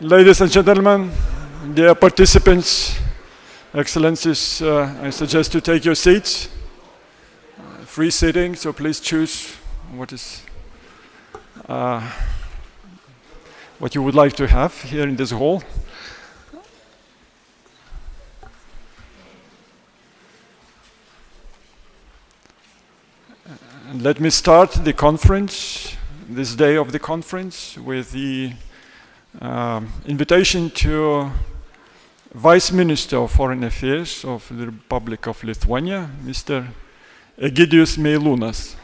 Ladies and gentlemen, dear participants, Excellencies, I suggest you take your seats. Free sitting, so please choose what you would like to have here in this hall. And let me start the conference, this day of the conference, with the invitation to Vice Minister of Foreign Affairs of the Republic of Lithuania, Mr. Egidijus Meilūnas.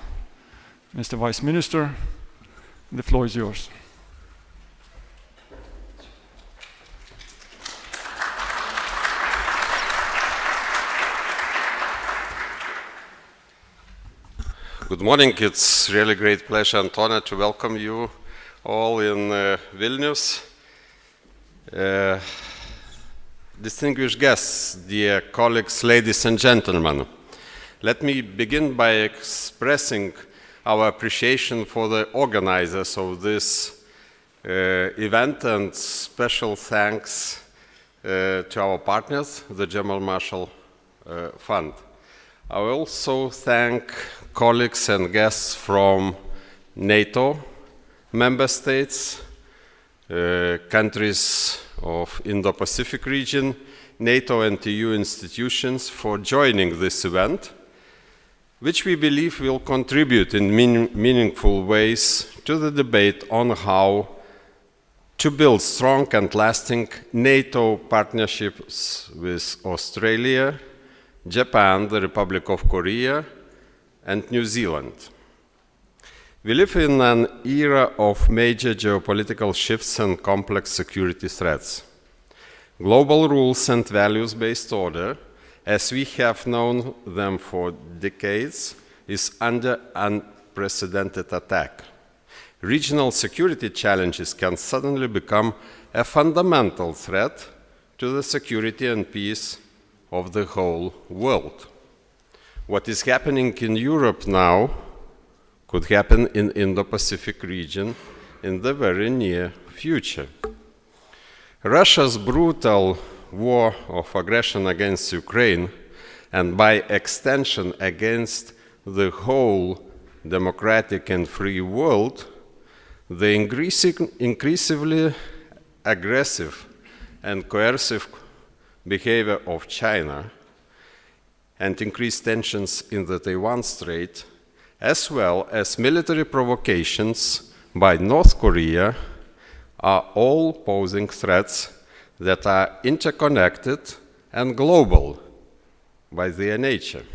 Mr. Vice Minister, the floor is yours. Good morning. It's really great pleasure and honor to welcome you all in Vilnius. Distinguished guests, dear colleagues, ladies and gentlemen, let me begin by expressing our appreciation for the organizers of this event and special thanks to our partners, the German Marshall Fund. I will also thank colleagues and guests from NATO member states, countries of Indo-Pacific region, NATO and EU institutions for joining this event, which we believe will contribute in meaningful ways to the debate on how to build strong and lasting NATO partnerships with Australia, Japan, the Republic of Korea, and New Zealand. We live in an era of major geopolitical shifts and complex security threats. Global rules and values-based order, as we have known them for decades, is under unprecedented attack. Regional security challenges can suddenly become a fundamental threat to the security and peace of the whole world. What is happening in Europe now could happen in Indo-Pacific region in the very near future. Russia's brutal war of aggression against Ukraine, and by extension against the whole democratic and free world, the increasingly aggressive and coercive behavior of China, and increased tensions in the Taiwan Strait, as well as military provocations by North Korea, are all posing threats that are interconnected and global by their nature.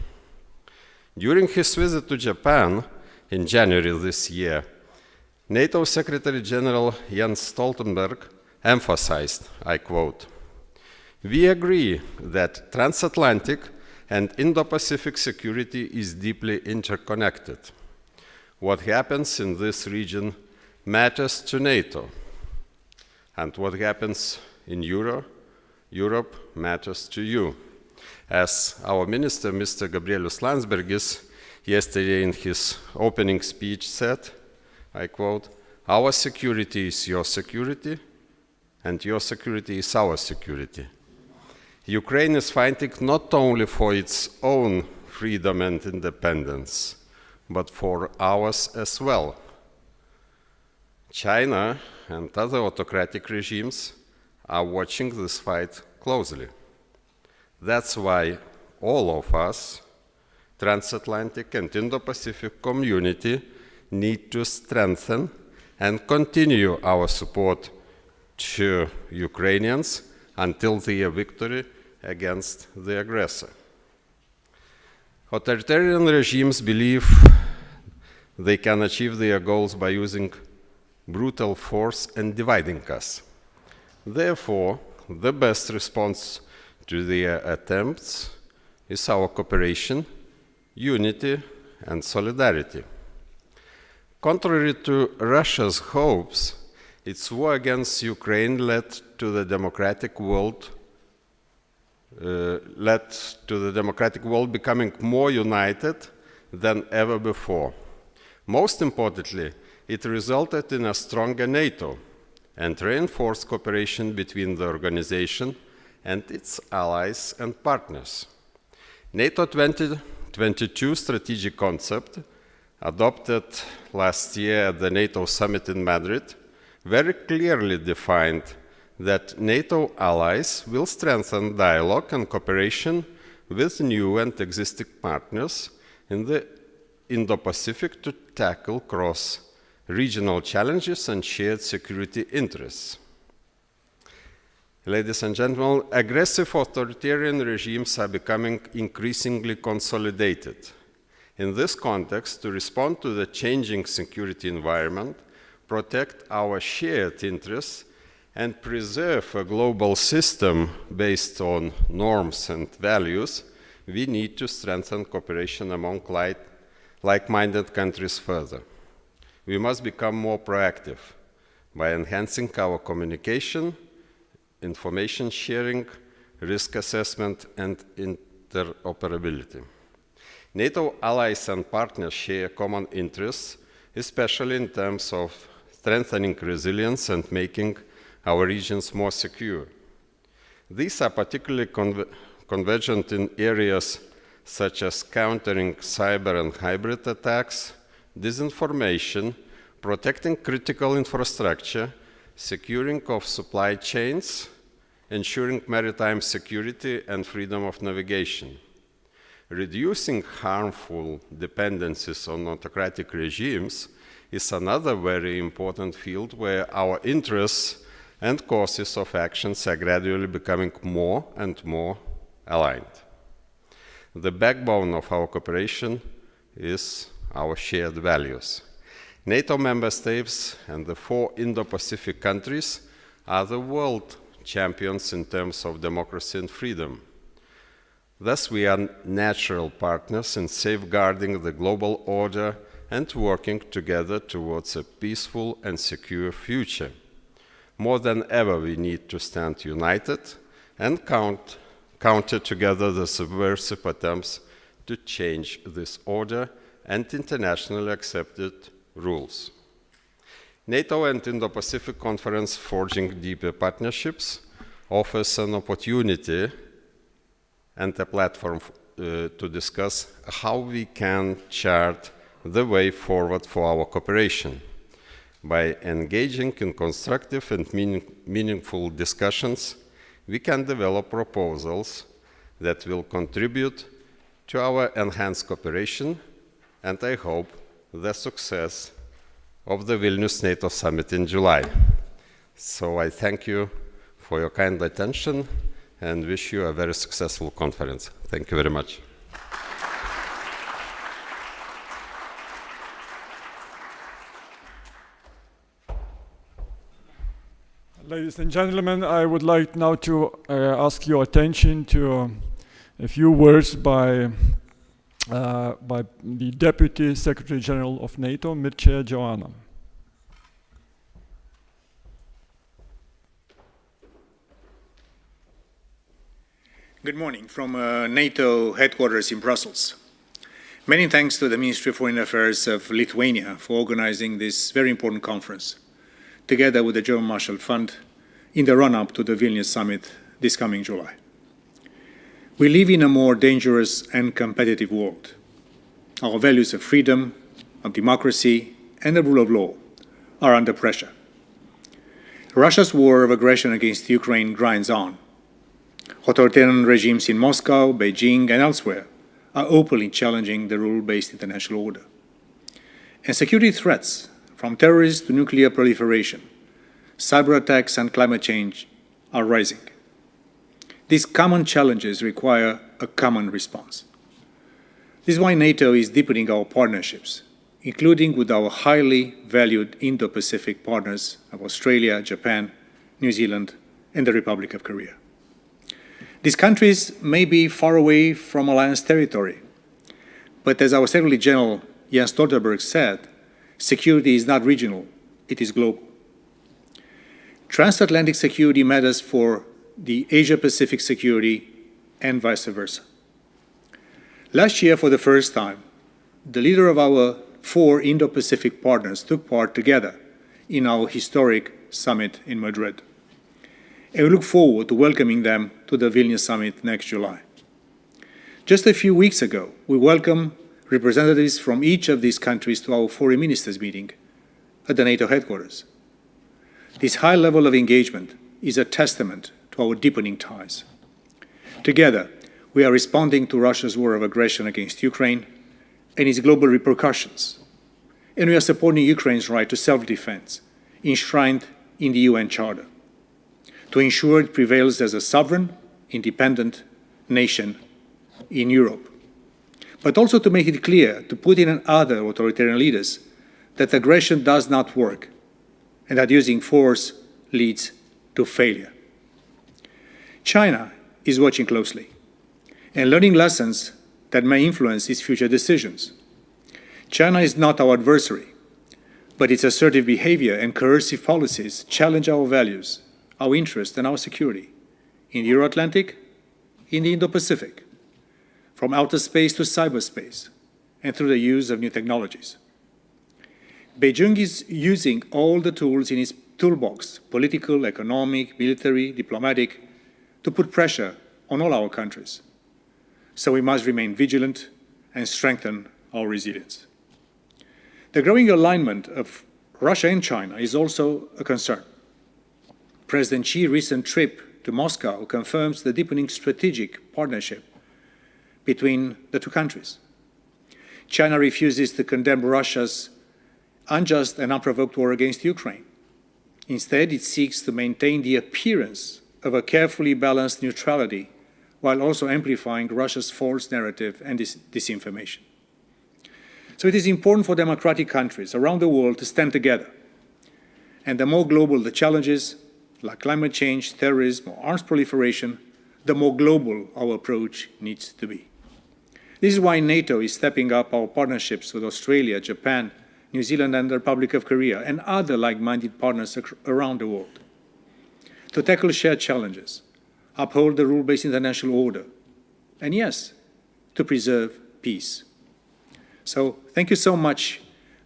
During his visit to Japan in January this year, NATO Secretary General Jens Stoltenberg emphasized, I quote, "We agree that transatlantic and Indo-Pacific security is deeply interconnected. What happens in this region matters to NATO, and what happens in Europe matters to you." As our minister, Mr. Gabrielius Landsbergis, yesterday in his opening speech said, I quote, "Our security is your security, and your security is our security." Ukraine is fighting not only for its own freedom and independence, but for ours as well. China and other autocratic regimes are watching this fight closely. That's why all of us, transatlantic and Indo-Pacific community, need to strengthen and continue our support to Ukrainians until their victory against the aggressor. Authoritarian regimes believe they can achieve their goals by using brutal force and dividing us. Therefore, the best response to their attempts is our cooperation, unity, and solidarity. Contrary to Russia's hopes, its war against Ukraine led to the democratic world becoming more united than ever before. Most importantly, it resulted in a stronger NATO and reinforce cooperation between the organization and its allies and partners. NATO 2022 strategic concept, adopted last year at the NATO Summit in Madrid, very clearly defined that NATO allies will strengthen dialogue and cooperation with new and existing partners in the Indo-Pacific to tackle cross-regional challenges and shared security interests. Ladies and gentlemen, aggressive authoritarian regimes are becoming increasingly consolidated. In this context, to respond to the changing security environment, protect our shared interests, and preserve a global system based on norms and values, we need to strengthen cooperation among like-minded countries further. We must become more proactive by enhancing our communication, information sharing, risk assessment, and interoperability. NATO allies and partners share common interests, especially in terms of strengthening resilience and making our regions more secure. These are particularly convergent in areas such as countering cyber and hybrid attacks, disinformation, protecting critical infrastructure, securing of supply chains, ensuring maritime security and freedom of navigation. Reducing harmful dependencies on autocratic regimes is another very important field where our interests and courses of actions are gradually becoming more and more aligned. The backbone of our cooperation is our shared values. NATO member states and the 4 Indo-Pacific countries are the world champions in terms of democracy and freedom. Thus, we are natural partners in safeguarding the global order and working together towards a peaceful and secure future. More than ever, we need to stand united and counter together the subversive attempts to change this order and internationally accepted rules. NATO and Indo-Pacific Conference Forging Deeper Partnerships offers an opportunity and a platform to discuss how we can chart the way forward for our cooperation. By engaging in constructive and meaningful discussions, we can develop proposals that will contribute to our enhanced cooperation and, I hope, the success of the Vilnius NATO Summit in July. So I thank you for your kind attention and wish you a very successful conference. Thank you very much. Ladies and gentlemen, I would like now to ask your attention to a few words by the Deputy Secretary General of NATO, Mircea Joanna. Good morning from NATO headquarters in Brussels. Many thanks to the Ministry of Foreign Affairs of Lithuania for organizing this very important conference, together with the German Marshall Fund, in the run-up to the Vilnius Summit this coming July. We live in a more dangerous and competitive world. Our values of freedom, of democracy, and the rule of law are under pressure. Russia's war of aggression against Ukraine grinds on. Authoritarian regimes in Moscow, Beijing, and elsewhere are openly challenging the rule-based international order. And security threats, from terrorists to nuclear proliferation, cyber attacks and climate change, are rising. These common challenges require a common response. This is why NATO is deepening our partnerships, including with our highly valued Indo-Pacific partners of Australia, Japan, New Zealand, and the Republic of Korea. These countries may be far away from alliance territory, but as our Secretary General Jens Stoltenberg said, security is not regional, it is global. Transatlantic security matters for the Asia-Pacific security and vice versa. Last year, for the first time, the leader of our 4 Indo-Pacific partners took part together in our historic summit in Madrid. And we look forward to welcoming them to the Vilnius Summit next July. Just a few weeks ago, we welcomed representatives from each of these countries to our foreign ministers meeting at the NATO headquarters. This high level of engagement is a testament to our deepening ties. Together, we are responding to Russia's war of aggression against Ukraine and its global repercussions, and we are supporting Ukraine's right to self-defense, enshrined in the UN Charter, to ensure it prevails as a sovereign, independent nation in Europe, but also to make it clear to Putin and other authoritarian leaders that aggression does not work and that using force leads to failure. China is watching closely and learning lessons that may influence its future decisions. China is not our adversary, but its assertive behavior and coercive policies challenge our values, our interests, and our security in the Euro-Atlantic, in the Indo-Pacific, from outer space to cyberspace, and through the use of new technologies. Beijing is using all the tools in its toolbox, political, economic, military, diplomatic, to put pressure on all our countries. So we must remain vigilant and strengthen our resilience. The growing alignment of Russia and China is also a concern. President Xi's recent trip to Moscow confirms the deepening strategic partnership between the two countries. China refuses to condemn Russia's unjust and unprovoked war against Ukraine. Instead, it seeks to maintain the appearance of a carefully balanced neutrality while also amplifying Russia's false narrative and disinformation. So it is important for democratic countries around the world to stand together. And the more global the challenges, like climate change, terrorism, or arms proliferation, the more global our approach needs to be. This is why NATO is stepping up our partnerships with Australia, Japan, New Zealand, and the Republic of Korea, and other like-minded partners around the world, to tackle shared challenges, uphold the rule-based international order, and yes, to preserve peace. So thank you so much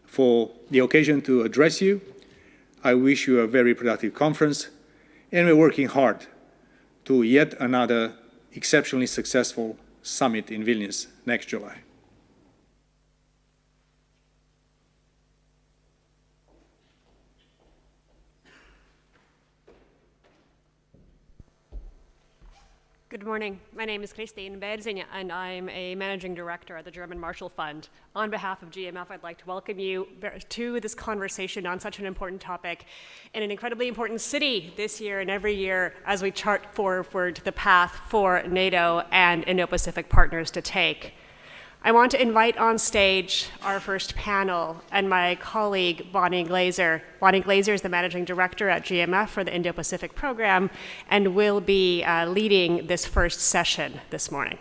for the occasion to address you. I wish you a very productive conference, and we're working hard to yet another exceptionally successful summit in Vilnius next July. Good morning. My name is Christine Berzing, and I'm a managing director at the German Marshall Fund. On behalf of GMF, I'd like to welcome you to this conversation on such an important topic in an incredibly important city this year and every year as we chart forward the path for NATO and Indo-Pacific partners to take. I want to invite on stage our first panel and my colleague, Bonnie Glaser. Bonnie Glaser is the managing director at GMF for the Indo-Pacific program and will be leading this first session this morning.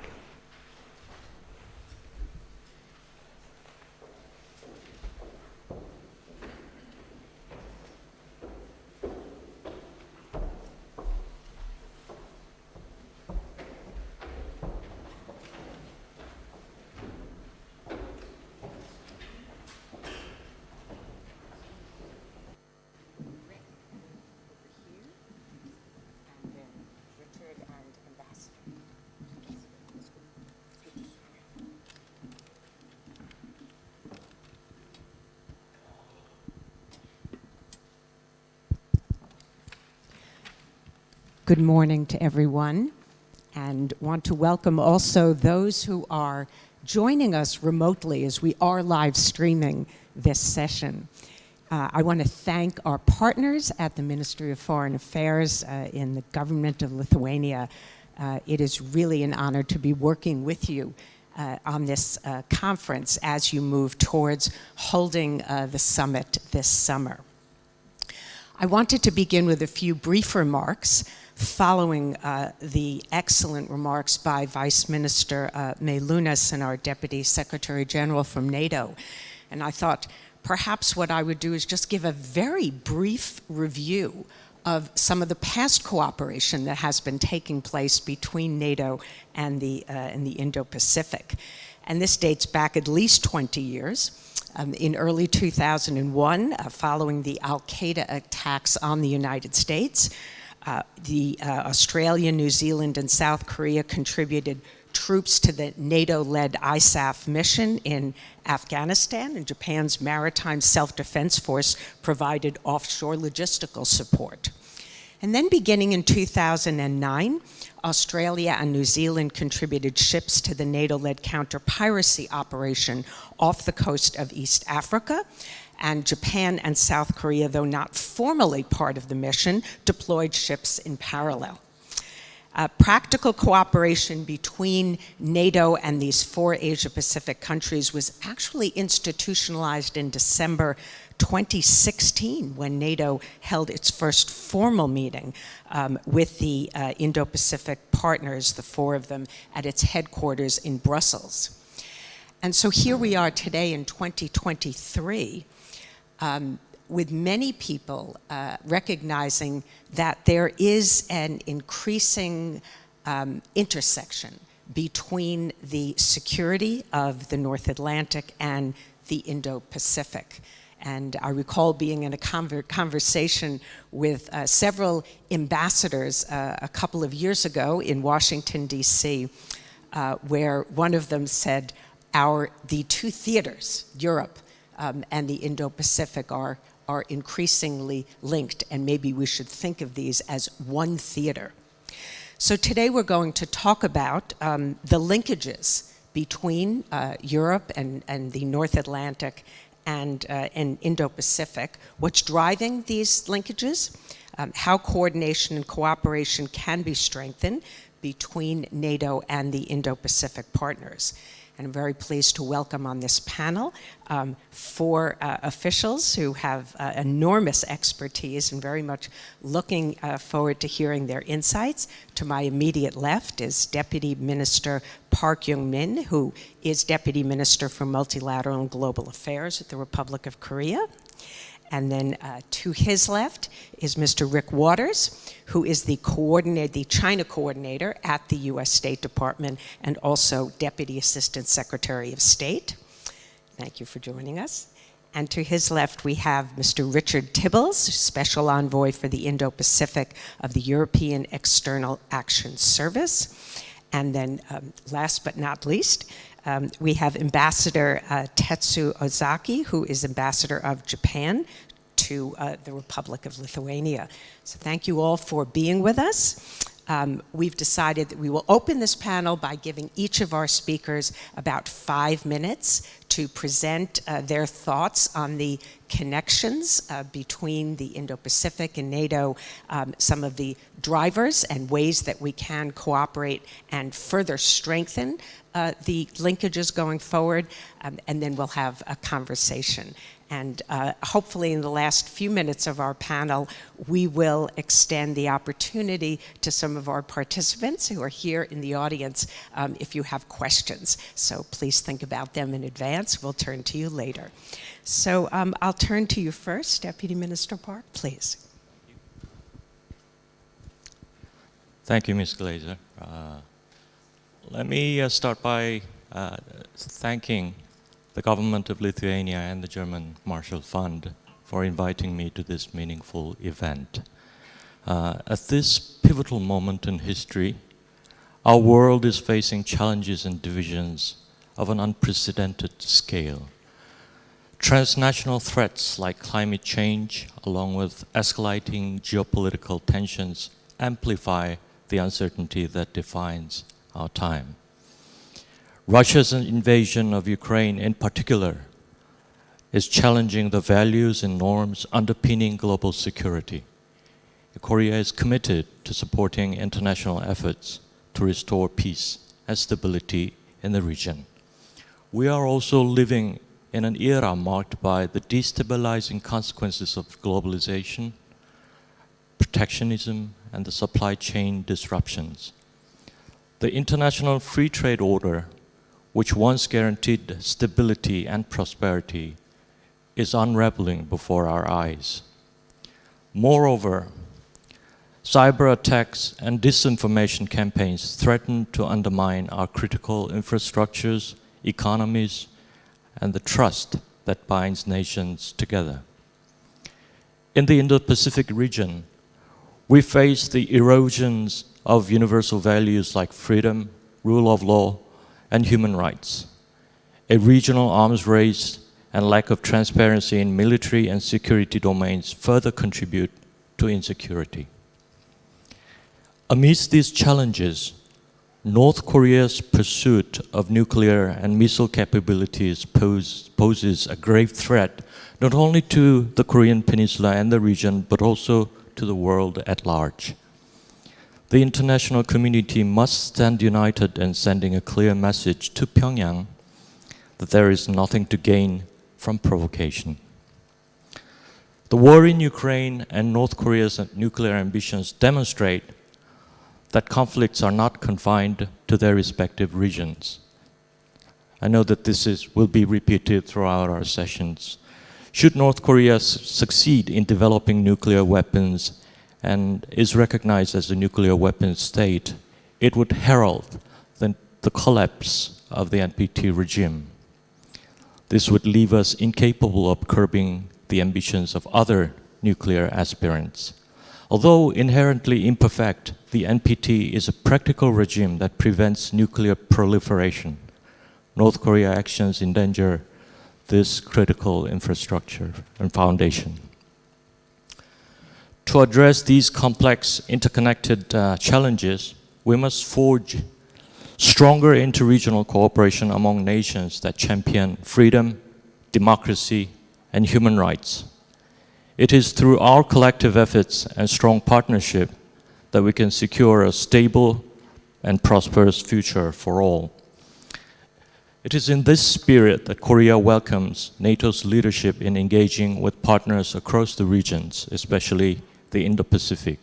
Good morning to everyone, and want to welcome also those who are joining us remotely as we are live streaming this session. I want to thank our partners at the Ministry of Foreign Affairs in the government of Lithuania. It is really an honor to be working with you on this conference as you move towards holding the summit this summer. I wanted to begin with a few brief remarks following the excellent remarks by Vice Minister Vilnius and our Deputy Secretary General from NATO. And I thought perhaps what I would do is just give a very brief review of some of the past cooperation that has been taking place between NATO and the Indo-Pacific. and this dates back at least 20 years. In early 2001, following the Al-Qaeda attacks on the United States, Australia, New Zealand, and South Korea contributed troops to the NATO-led ISAF mission in Afghanistan, and Japan's Maritime Self-Defense Force provided offshore logistical support. And then beginning in 2009, Australia and New Zealand contributed ships to the NATO-led counter-piracy operation off the coast of East Africa, and Japan and South Korea, though not formally part of the mission, deployed ships in parallel. Practical cooperation between NATO and these 4 Asia-Pacific countries was actually institutionalized in December 2016 when NATO held its first formal meeting with the Indo-Pacific partners, the 4 of them, at its headquarters in Brussels. And so here we are today in 2023, with many people recognizing that there is an increasing intersection between the security of the North Atlantic and the Indo-Pacific. And I recall being in a conversation with several ambassadors a couple of years ago in Washington, D.C., where one of them said, the 2 theaters, Europe and the Indo-Pacific, are increasingly linked, and maybe we should think of these as one theater. So today we're going to talk about the linkages between Europe and the North Atlantic and Indo-Pacific, what's driving these linkages, how coordination and cooperation can be strengthened between NATO and the Indo-Pacific partners. And I'm very pleased to welcome on this panel 4 officials who have enormous expertise, and very much looking forward to hearing their insights. To my immediate left is Deputy Minister Park Young-min, who is Deputy Minister for Multilateral and Global Affairs at the Republic of Korea. And then to his left is Mr. Rick Waters, who is the China coordinator at the U.S. State Department and also Deputy Assistant Secretary of State. Thank you for joining us. And to his left, we have Mr. Richard Tibbles, Special Envoy for the Indo-Pacific of the European External Action Service. And then last but not least, we have Ambassador Tetsu Ozaki, who is Ambassador of Japan to the Republic of Lithuania. So thank you all for being with us. We've decided that we will open this panel by giving each of our speakers about 5 minutes to present their thoughts on the connections between the Indo-Pacific and NATO, some of the drivers and ways that we can cooperate and further strengthen the linkages going forward, and then we'll have a conversation. And hopefully in the last few minutes of our panel, we will extend the opportunity to some of our participants who are here in the audience if you have questions. So please think about them in advance. We'll turn to you later. So I'll turn to you first, Deputy Minister Park, please. Thank you, Ms. Glazer. Let me start by thanking the government of Lithuania and the German Marshall Fund for inviting me to this meaningful event. At this pivotal moment in history, our world is facing challenges and divisions of an unprecedented scale. Transnational threats like climate change, along with escalating geopolitical tensions, amplify the uncertainty that defines our time. Russia's invasion of Ukraine in particular is challenging the values and norms underpinning global security. Korea is committed to supporting international efforts to restore peace and stability in the region. We are also living in an era marked by the destabilizing consequences of globalization, protectionism, and the supply chain disruptions. The international free trade order, which once guaranteed stability and prosperity, is unraveling before our eyes. Moreover, cyber attacks and disinformation campaigns threaten to undermine our critical infrastructures, economies, and the trust that binds nations together. In the Indo-Pacific region, we face the erosions of universal values like freedom, rule of law, and human rights. A regional arms race and lack of transparency in military and security domains further contribute to insecurity. Amidst these challenges, North Korea's pursuit of nuclear and missile capabilities poses a grave threat not only to the Korean Peninsula and the region, but also to the world at large. The international community must stand united in sending a clear message to Pyongyang that there is nothing to gain from provocation. The war in Ukraine and North Korea's nuclear ambitions demonstrate that conflicts are not confined to their respective regions. I know that will be repeated throughout our sessions. Should North Korea succeed in developing nuclear weapons and is recognized as a nuclear weapons state, it would herald the collapse of the NPT regime. This would leave us incapable of curbing the ambitions of other nuclear aspirants. Although inherently imperfect, the NPT is a practical regime that prevents nuclear proliferation. North Korea's actions endanger this critical infrastructure and foundation. To address these complex, interconnected challenges, we must forge stronger interregional cooperation among nations that champion freedom, democracy, and human rights. It is through our collective efforts and strong partnership that we can secure a stable and prosperous future for all. It is in this spirit that Korea welcomes NATO's leadership in engaging with partners across the regions, especially the Indo-Pacific,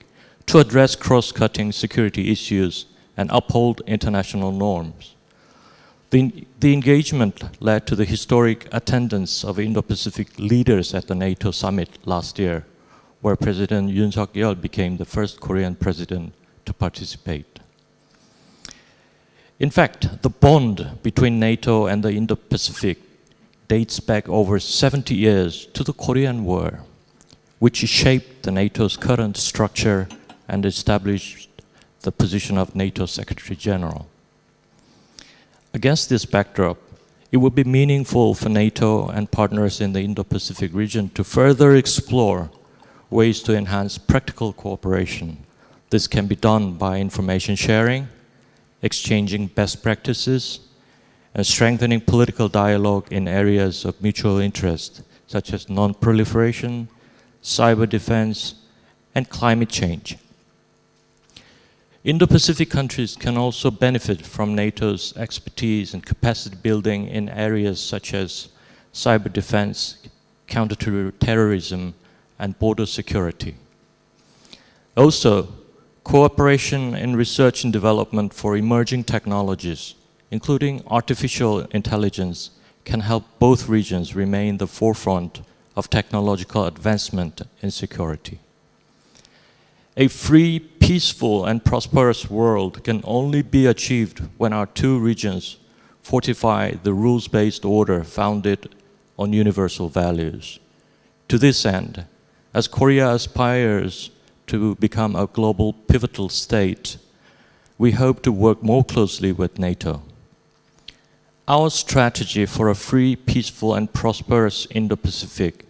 to address cross-cutting security issues and uphold international norms. The engagement led to the historic attendance of Indo-Pacific leaders at the NATO Summit last year, where President Yoon Suk-yeol became the first Korean president to participate. In fact, the bond between NATO and the Indo-Pacific dates back over 70 years to the Korean War, which shaped the NATO's current structure and established the position of NATO Secretary General. Against this backdrop, it would be meaningful for NATO and partners in the Indo-Pacific region to further explore ways to enhance practical cooperation. This can be done by information sharing, exchanging best practices, and strengthening political dialogue in areas of mutual interest, such as non-proliferation, cyber defense, and climate change. Indo-Pacific countries can also benefit from NATO's expertise and capacity building in areas such as cyber defense, counterterrorism, and border security. Also, cooperation in research and development for emerging technologies, including artificial intelligence, can help both regions remain the forefront of technological advancement and security. A free, peaceful, and prosperous world can only be achieved when our two regions fortify the rules-based order founded on universal values. To this end, as Korea aspires to become a global pivotal state, we hope to work more closely with NATO. Our strategy for a free, peaceful, and prosperous Indo-Pacific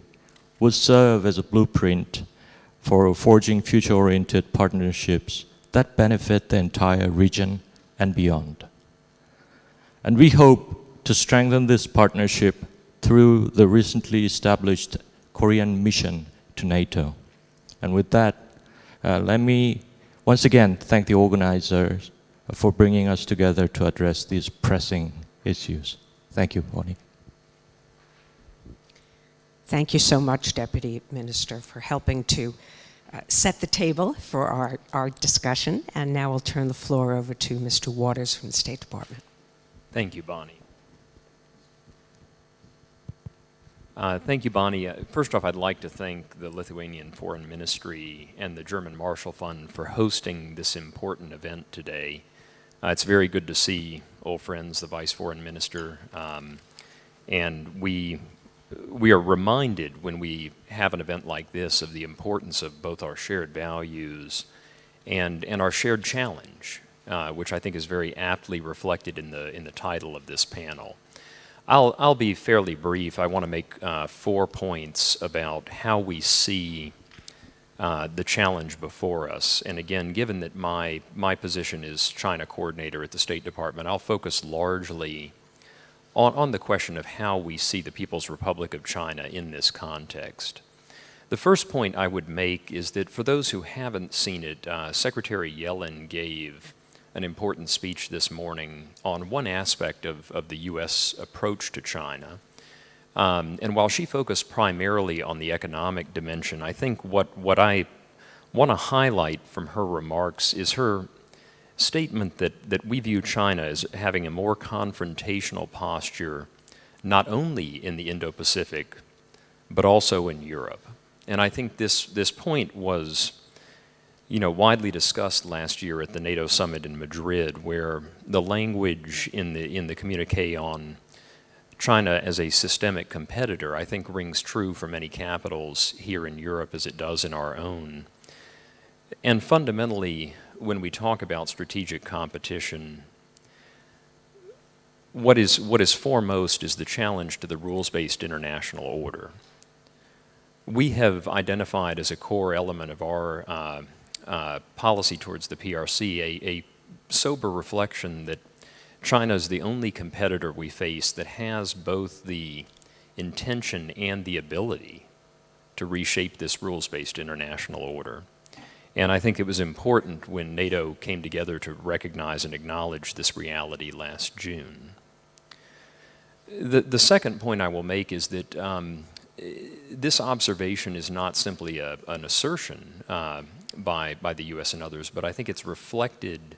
will serve as a blueprint for forging future-oriented partnerships that benefit the entire region and beyond. And we hope to strengthen this partnership through the recently established Korean mission to NATO. And with that, let me once again thank the organizers for bringing us together to address these pressing issues. Thank you, Bonnie. Thank you so much, Deputy Minister, for helping to set the table for our discussion. And now I'll turn the floor over to Mr. Waters from the State Department. Thank you, Bonnie. Thank you, Bonnie. First off, I'd like to thank the Lithuanian Foreign Ministry and the German Marshall Fund for hosting this important event today. It's very good to see old friends, the Vice Foreign Minister, and we are reminded when we have an event like this of the importance of both our shared values and our shared challenge, which I think is very aptly reflected in the title of this panel. I'll be fairly brief. I want to make 4 points about how we see the challenge before us. And again, given that my position is China coordinator at the State Department, I'll focus largely on the question of how we see the People's Republic of China in this context. The first point I would make is that for those who haven't seen it, Secretary Yellen gave an important speech this morning on one aspect of the U.S. approach to China. And while she focused primarily on the economic dimension, I think what I want to highlight from her remarks is her statement that we view China as having a more confrontational posture, not only in the Indo-Pacific, but also in Europe. And I think this point was, widely discussed last year at the NATO Summit in Madrid, where the language in the communiqué on China as a systemic competitor, I think, rings true for many capitals here in Europe as it does in our own. And fundamentally, when we talk about strategic competition, what is foremost is the challenge to the rules-based international order. We have identified as a core element of our policy towards the PRC a sober reflection that China is the only competitor we face that has both the intention and the ability to reshape this rules-based international order. And I think it was important when NATO came together to recognize and acknowledge this reality last June. The second point I will make is that this observation is not simply an assertion by the U.S. and others, but I think it's reflected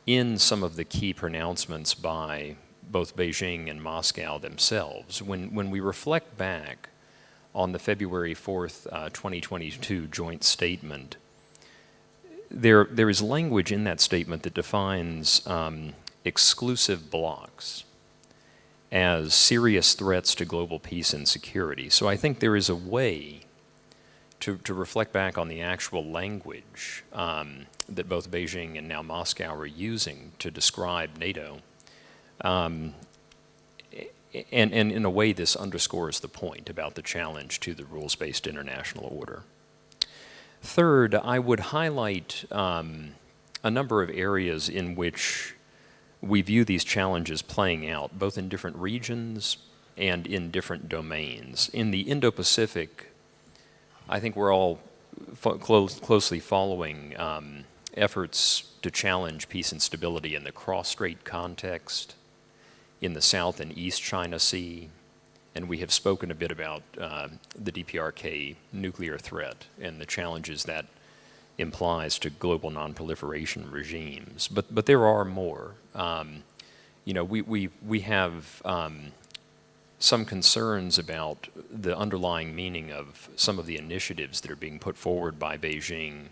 in some of the key pronouncements by both Beijing and Moscow themselves. When we reflect back on the February 4th, 2022 joint statement, there is language in that statement that defines exclusive blocs as serious threats to global peace and security. So I think there is a way to reflect back on the actual language that both Beijing and now Moscow are using to describe NATO. And in a way, this underscores the point about the challenge to the rules-based international order. Third, I would highlight a number of areas in which we view these challenges playing out, both in different regions and in different domains. In the Indo-Pacific, I think we're all closely following efforts to challenge peace and stability in the cross-strait context, in the South and East China Sea, and we have spoken a bit about the DPRK nuclear threat and the challenges that implies to global nonproliferation regimes. But there are more. We have some concerns about the underlying meaning of some of the initiatives that are being put forward by Beijing,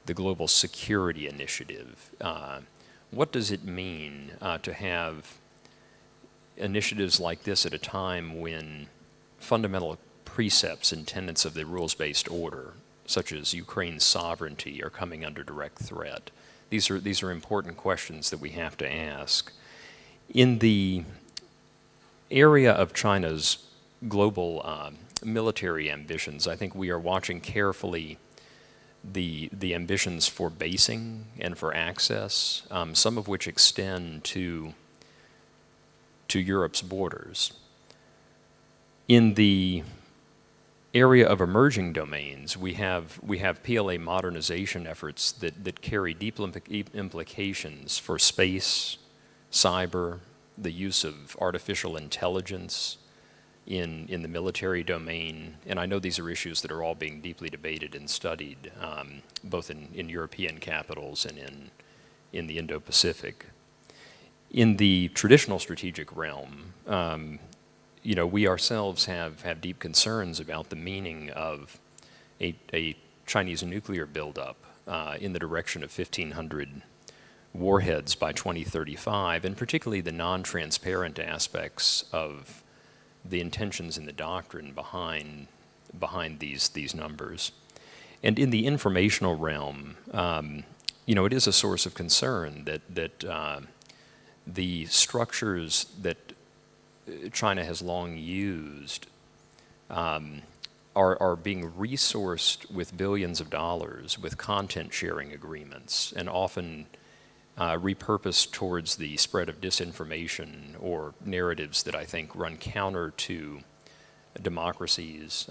the Global Security Initiative. What does it mean to have initiatives like this at a time when fundamental precepts and tenets of the rules-based order, such as Ukraine's sovereignty, are coming under direct threat? These are important questions that we have to ask. In the area of China's global military ambitions, I think we are watching carefully the ambitions for basing and for access, some of which extend to Europe's borders. In the area of emerging domains, we have PLA modernization efforts that carry deep implications for space, cyber, the use of artificial intelligence in the military domain, and I know these are issues that are all being deeply debated and studied, both in European capitals and in the Indo-Pacific. In the traditional strategic realm, we ourselves have deep concerns about the meaning of a Chinese nuclear buildup in the direction of 1,500 warheads by 2035, and particularly the non-transparent aspects of the intentions and the doctrine behind these numbers. And in the informational realm, it is a source of concern that the structures that China has long used are being resourced with billions of dollars with content sharing agreements, and often repurposed towards the spread of disinformation or narratives that I think run counter to democracies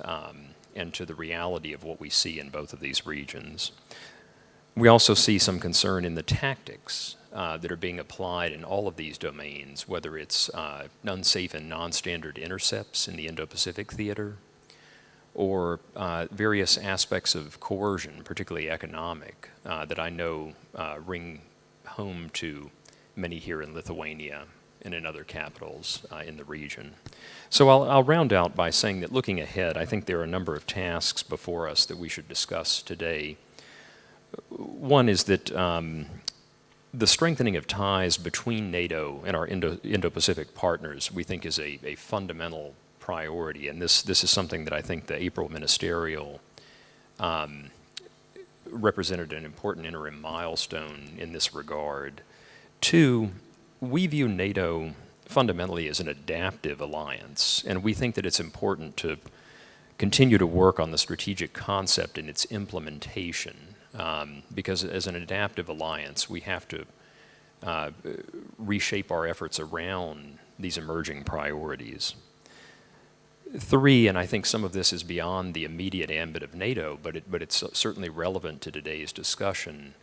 and to the reality of what we see in both of these regions. We also see some concern in the tactics that are being applied in all of these domains, whether it's unsafe and non-standard intercepts in the Indo-Pacific theater, or various aspects of coercion, particularly economic, that I know ring home to many here in Lithuania and in other capitals in the region. So I'll round out by saying that looking ahead, I think there are a number of tasks before us that we should discuss today. One is that the strengthening of ties between NATO and our Indo-Pacific partners we think is a fundamental priority, and this is something that I think the April ministerial represented an important interim milestone in this regard. Two, we view NATO fundamentally as an adaptive alliance, and we think that it's important to continue to work on the strategic concept and its implementation, because as an adaptive alliance, we have to reshape our efforts around these emerging priorities. Three, and I think some of this is beyond the immediate ambit of NATO, but it's certainly relevant to today's discussion.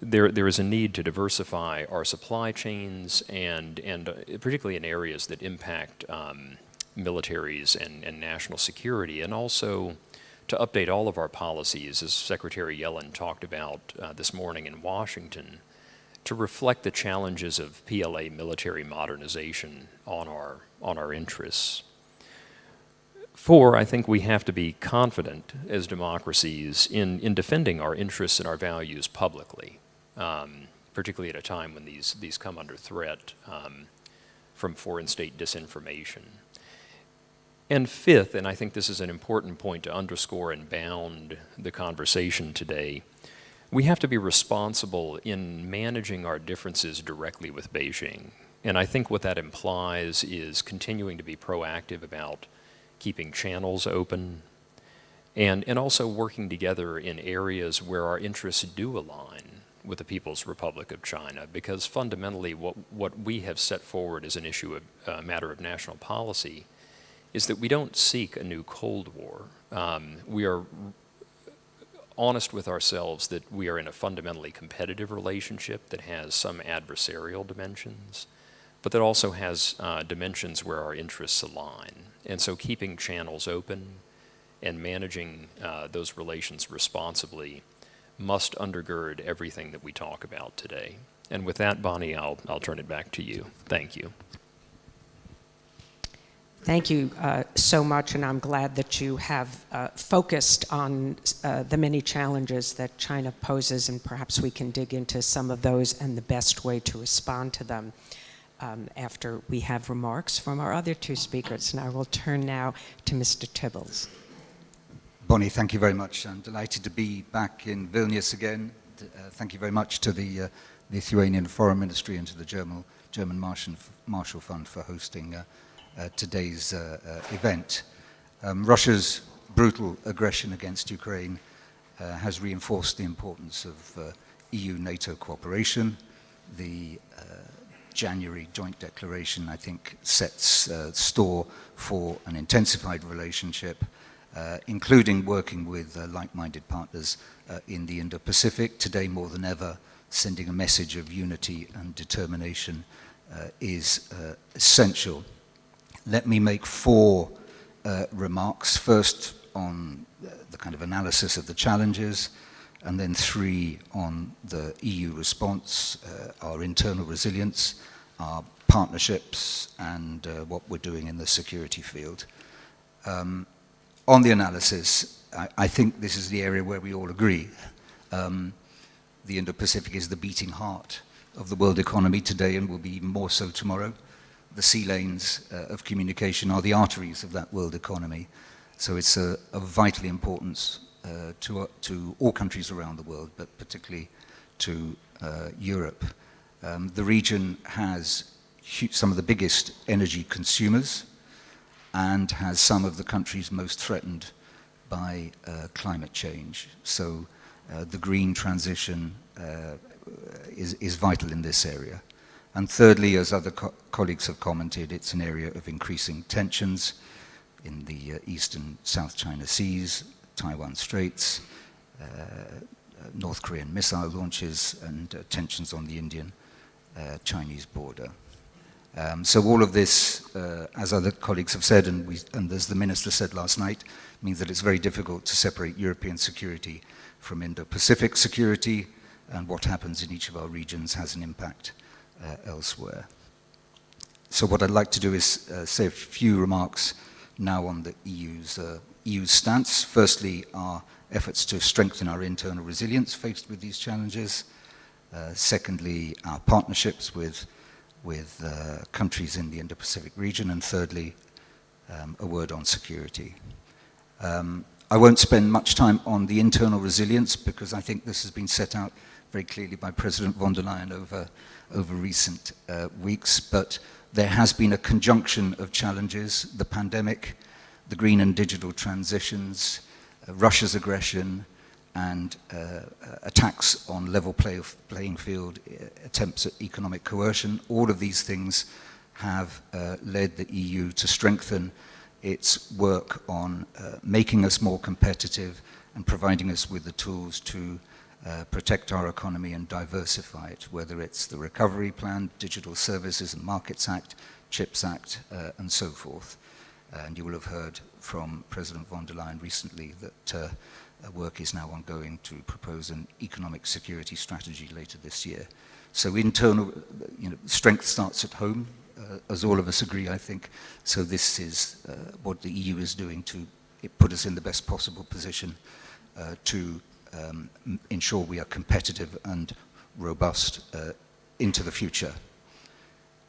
There is a need to diversify our supply chains, and particularly in areas that impact militaries and national security, and also to update all of our policies, as Secretary Yellen talked about this morning in Washington, to reflect the challenges of PLA military modernization on our interests. Four, I think we have to be confident as democracies in defending our interests and our values publicly, particularly at a time when these come under threat from foreign state disinformation. And fifth, and I think this is an important point to underscore and bound the conversation today, we have to be responsible in managing our differences directly with Beijing. And I think what that implies is continuing to be proactive about keeping channels open, and also working together in areas where our interests do align with the People's Republic of China, because fundamentally what we have set forward as an issue, a matter of national policy, is that we don't seek a new Cold War. We are honest with ourselves that we are in a fundamentally competitive relationship that has some adversarial dimensions, but that also has dimensions where our interests align. And so keeping channels open and managing those relations responsibly must undergird everything that we talk about today. And with that, Bonnie, I'll turn it back to you. Thank you. Thank you so much, and I'm glad that you have focused on the many challenges that China poses, and perhaps we can dig into some of those and the best way to respond to them after we have remarks from our other two speakers. And I will turn now to Mr. Tibbles. Bonnie, thank you very much. I'm delighted to be back in Vilnius again. Thank you very much to the Lithuanian Foreign Ministry and to the German Marshall Fund for hosting today's event. Russia's brutal aggression against Ukraine has reinforced the importance of EU-NATO cooperation. The January joint declaration, I think, sets store for an intensified relationship, including working with like-minded partners in the Indo-Pacific. Today, more than ever, sending a message of unity and determination is essential. Let me make four remarks. First, on the kind of analysis of the challenges, and then three on the EU response, our internal resilience, our partnerships, and what we're doing in the security field. On the analysis, I think this is the area where we all agree. The Indo-Pacific is the beating heart of the world economy today and will be even more so tomorrow. The sea lanes of communication are the arteries of that world economy. So it's of vital importance to all countries around the world, but particularly to Europe. The region has some of the biggest energy consumers and has some of the countries most threatened by climate change. So the green transition is vital in this area. And thirdly, as other colleagues have commented, it's an area of increasing tensions in the East and South China Seas, Taiwan Straits, North Korean missile launches, and tensions on the Indian-Chinese border. So all of this, as other colleagues have said, and as the Minister said last night, means that it's very difficult to separate European security from Indo-Pacific security, and what happens in each of our regions has an impact elsewhere. So what I'd like to do is say a few remarks now on the EU's stance. Firstly, our efforts to strengthen our internal resilience faced with these challenges. Secondly, our partnerships with countries in the Indo-Pacific region. And thirdly, a word on security. I won't spend much time on the internal resilience because I think this has been set out very clearly by President von der Leyen over recent weeks, but there has been a conjunction of challenges: the pandemic, the green and digital transitions, Russia's aggression, and attacks on level playing field, attempts at economic coercion. All of these things have led the EU to strengthen its work on making us more competitive and providing us with the tools to protect our economy and diversify it, whether it's the Recovery Plan, Digital Services and Markets Act, CHIPS Act, and so forth. And you will have heard from President von der Leyen recently that work is now ongoing to propose an economic security strategy later this year. So internal strength starts at home, as all of us agree, I think. So this is what the EU is doing to put us in the best possible position to ensure we are competitive and robust into the future.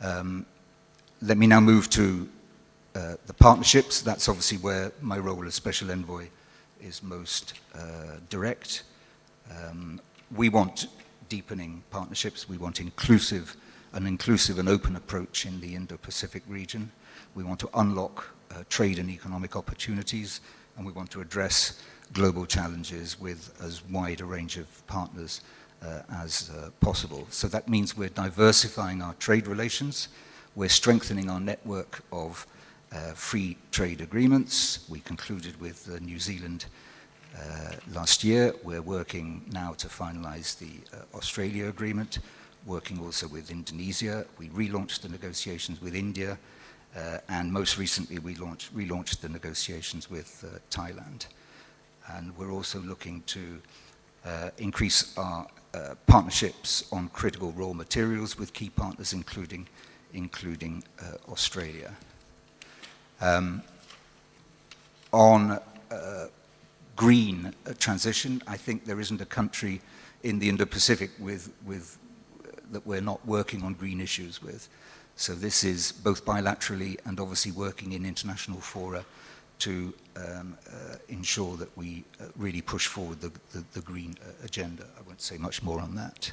Let me now move to the partnerships. That's obviously where my role as Special Envoy is most direct. We want deepening partnerships. We want an inclusive and open approach in the Indo-Pacific region. We want to unlock trade and economic opportunities, and we want to address global challenges with as wide a range of partners as possible. So that means we're diversifying our trade relations. We're strengthening our network of free trade agreements. We concluded with New Zealand last year. We're working now to finalize the Australia agreement, working also with Indonesia. We relaunched the negotiations with India, and most recently we relaunched the negotiations with Thailand. And we're also looking to increase our partnerships on critical raw materials with key partners, including Australia. On green transition, I think there isn't a country in the Indo-Pacific that we're not working on green issues with. So this is both bilaterally and obviously working in international fora to ensure that we really push forward the green agenda. I won't say much more on that.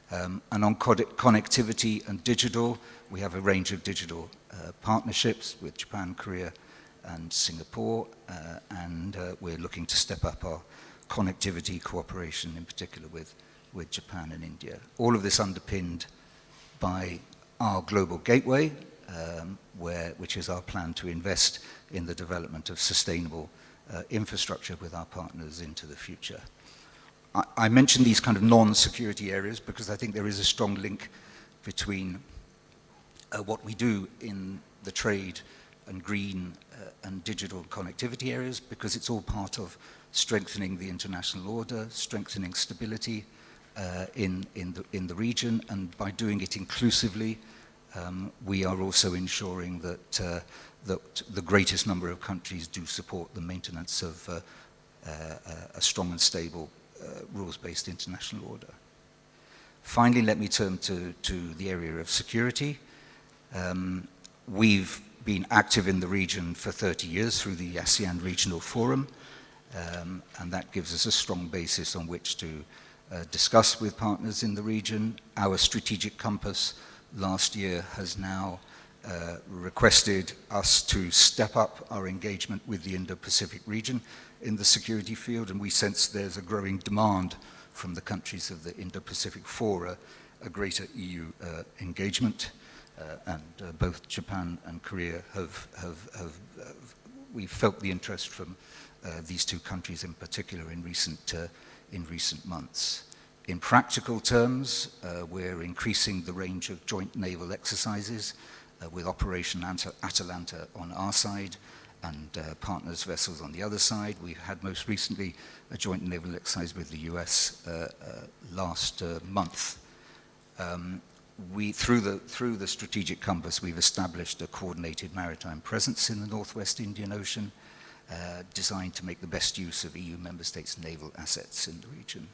And on connectivity and digital, we have a range of digital partnerships with Japan, Korea, and Singapore, and we're looking to step up our connectivity cooperation, in particular with Japan and India. All of this underpinned by our global gateway, which is our plan to invest in the development of sustainable infrastructure with our partners into the future. I mentioned these kind of non-security areas because I think there is a strong link between what we do in the trade and green and digital connectivity areas, because it's all part of strengthening the international order, strengthening stability in the region, and by doing it inclusively, we are also ensuring that the greatest number of countries do support the maintenance of a strong and stable rules-based international order. Finally, let me turn to the area of security. We've been active in the region for 30 years through the ASEAN Regional Forum, and that gives us a strong basis on which to discuss with partners in the region. Our strategic compass last year has now requested us to step up our engagement with the Indo-Pacific region in the security field, and we sense there's a growing demand from the countries of the Indo-Pacific for a greater EU engagement. And both Japan and Korea we've felt the interest from these two countries in particular in recent months. In practical terms, we're increasing the range of joint naval exercises with Operation Atalanta on our side and partners' vessels on the other side. We had most recently a joint naval exercise with the US last month. Through the strategic compass, we've established a coordinated maritime presence in the Northwest Indian Ocean, designed to make the best use of EU member states' naval assets in the region.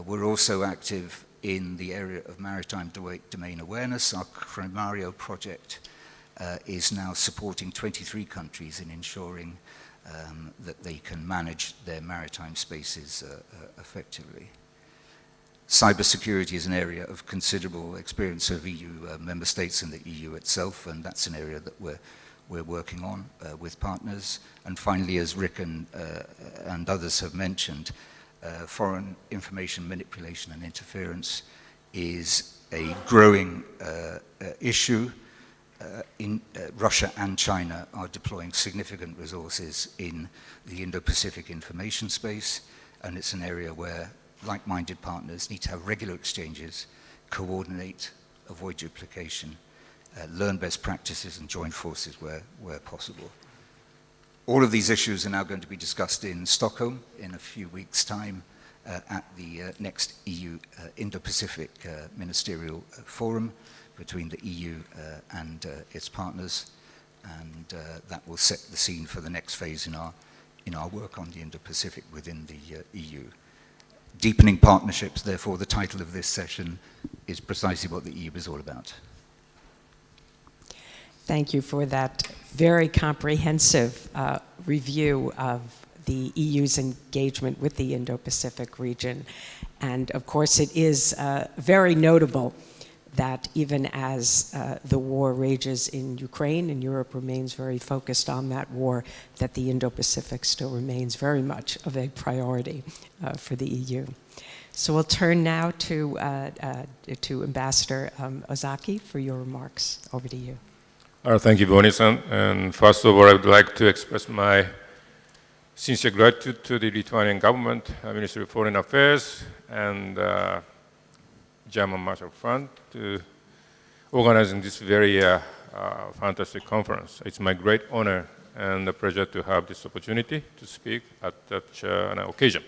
We're also active in the area of maritime domain awareness. Our Primario project is now supporting 23 countries in ensuring that they can manage their maritime spaces effectively. Cybersecurity is an area of considerable experience of EU member states and the EU itself, and that's an area that we're working on with partners. And finally, as Rick and others have mentioned, foreign information manipulation and interference is a growing issue. Russia and China are deploying significant resources in the Indo-Pacific information space, and it's an area where like-minded partners need to have regular exchanges, coordinate, avoid duplication, learn best practices and join forces where possible. All of these issues are now going to be discussed in Stockholm in a few weeks' time at the next EU Indo-Pacific Ministerial Forum between the EU and its partners, and that will set the scene for the next phase in our work on the Indo-Pacific within the EU. Deepening partnerships, therefore, the title of this session is precisely what the EU is all about. Thank you for that very comprehensive review of the EU's engagement with the Indo-Pacific region. And of course, it is very notable that even as the war rages in Ukraine and Europe remains very focused on that war, that the Indo-Pacific still remains very much of a priority for the EU. So we'll turn now to Ambassador Ozaki for your remarks. Over to you. Thank you, Bonnie-san. And first of all, I would like to express my sincere gratitude to the Lithuanian government, Ministry of Foreign Affairs, and German Marshall Fund to organizing this very fantastic conference. It's my great honor and a pleasure to have this opportunity to speak at such an occasion.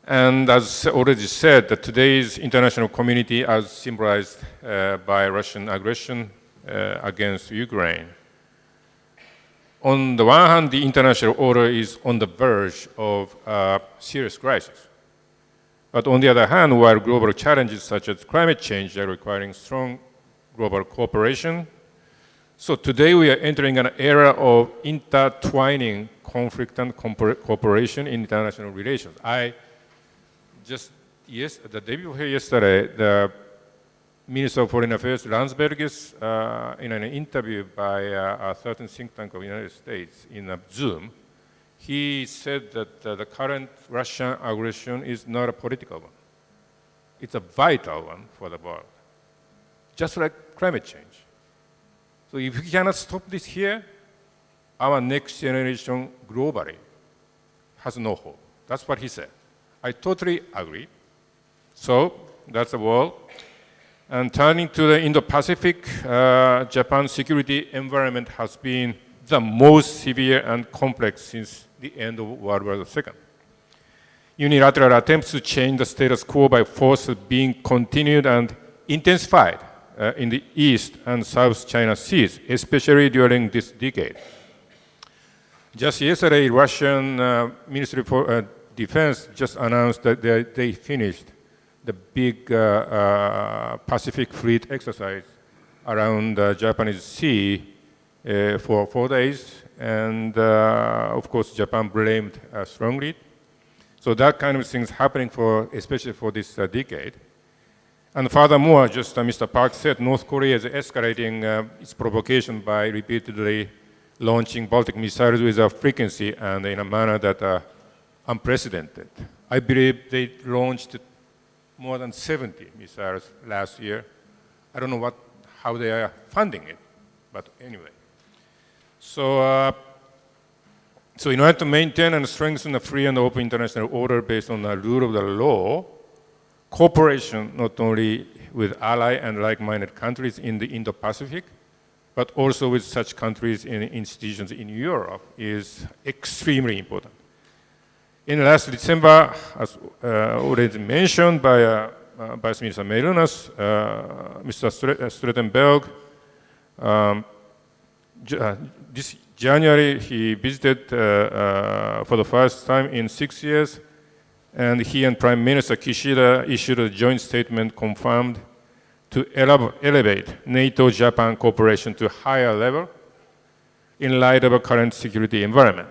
And as already said, that today's international community, as symbolized by Russian aggression against Ukraine. On the one hand, the international order is on the verge of a serious crisis. But on the other hand, while global challenges such as climate change are requiring strong global cooperation, so today we are entering an era of intertwining conflict and cooperation in international relations. The day before yesterday, the Minister of Foreign Affairs, Landsbergis, in an interview by a certain think tank of the United States in a Zoom, he said that the current Russian aggression is not a political one. It's a vital one for the world, just like climate change. So if we cannot stop this here, our next generation globally has no hope. That's what he said. I totally agree. So that's the world. And turning to the Indo-Pacific, Japan's security environment has been the most severe and complex since the end of World War II. Unilateral attempts to change the status quo by force are being continued and intensified in the East and South China Seas, especially during this decade. Just yesterday, Russian Ministry for Defense just announced that they finished the big Pacific Fleet exercise around the Japanese Sea for 4 days, and of course Japan blamed strongly. So that kind of things happening especially for this decade. And furthermore, just Mr. Park said, North Korea is escalating its provocation by repeatedly launching Baltic missiles with a frequency and in a manner that are unprecedented. I believe they launched more than 70 missiles last year. I don't know how they are funding it, but anyway. So in order to maintain and strengthen a free and open international order based on the rule of the law, cooperation not only with ally and like-minded countries in the Indo-Pacific, but also with such countries and institutions in Europe is extremely important. In last December, as already mentioned by Vice Minister Meilunas, Mr. Stoltenberg, this January he visited for the first time in 6 years, and he and Prime Minister Kishida issued a joint statement confirmed to elevate NATO-Japan cooperation to a higher level in light of a current security environment.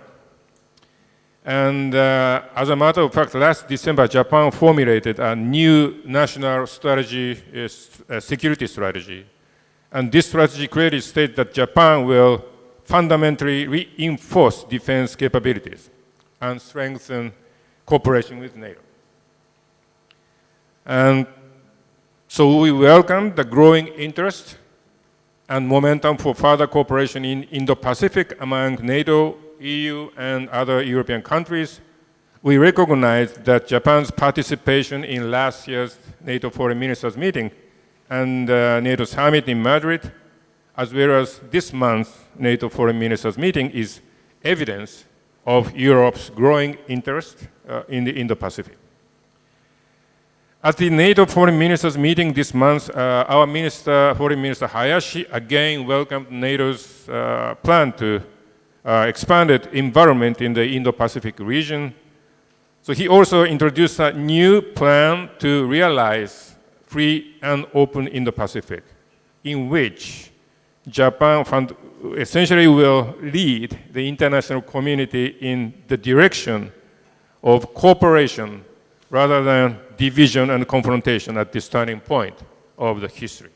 And as a matter of fact, last December, Japan formulated a new national strategy, security strategy. And this strategy clearly states that Japan will fundamentally reinforce defense capabilities and strengthen cooperation with NATO. And so we welcome the growing interest and momentum for further cooperation in Indo-Pacific among NATO, EU, and other European countries. We recognize that Japan's participation in last year's NATO Foreign Ministers meeting and NATO Summit in Madrid, as well as this month's NATO Foreign Ministers meeting, is evidence of Europe's growing interest in the Indo-Pacific. At the NATO Foreign Ministers meeting this month, our Foreign Minister Hayashi again welcomed NATO's plan to expanded involvement in the Indo-Pacific region. So he also introduced a new plan to realize free and open Indo-Pacific, in which Japan essentially will lead the international community in the direction of cooperation rather than division and confrontation at this turning point of the history.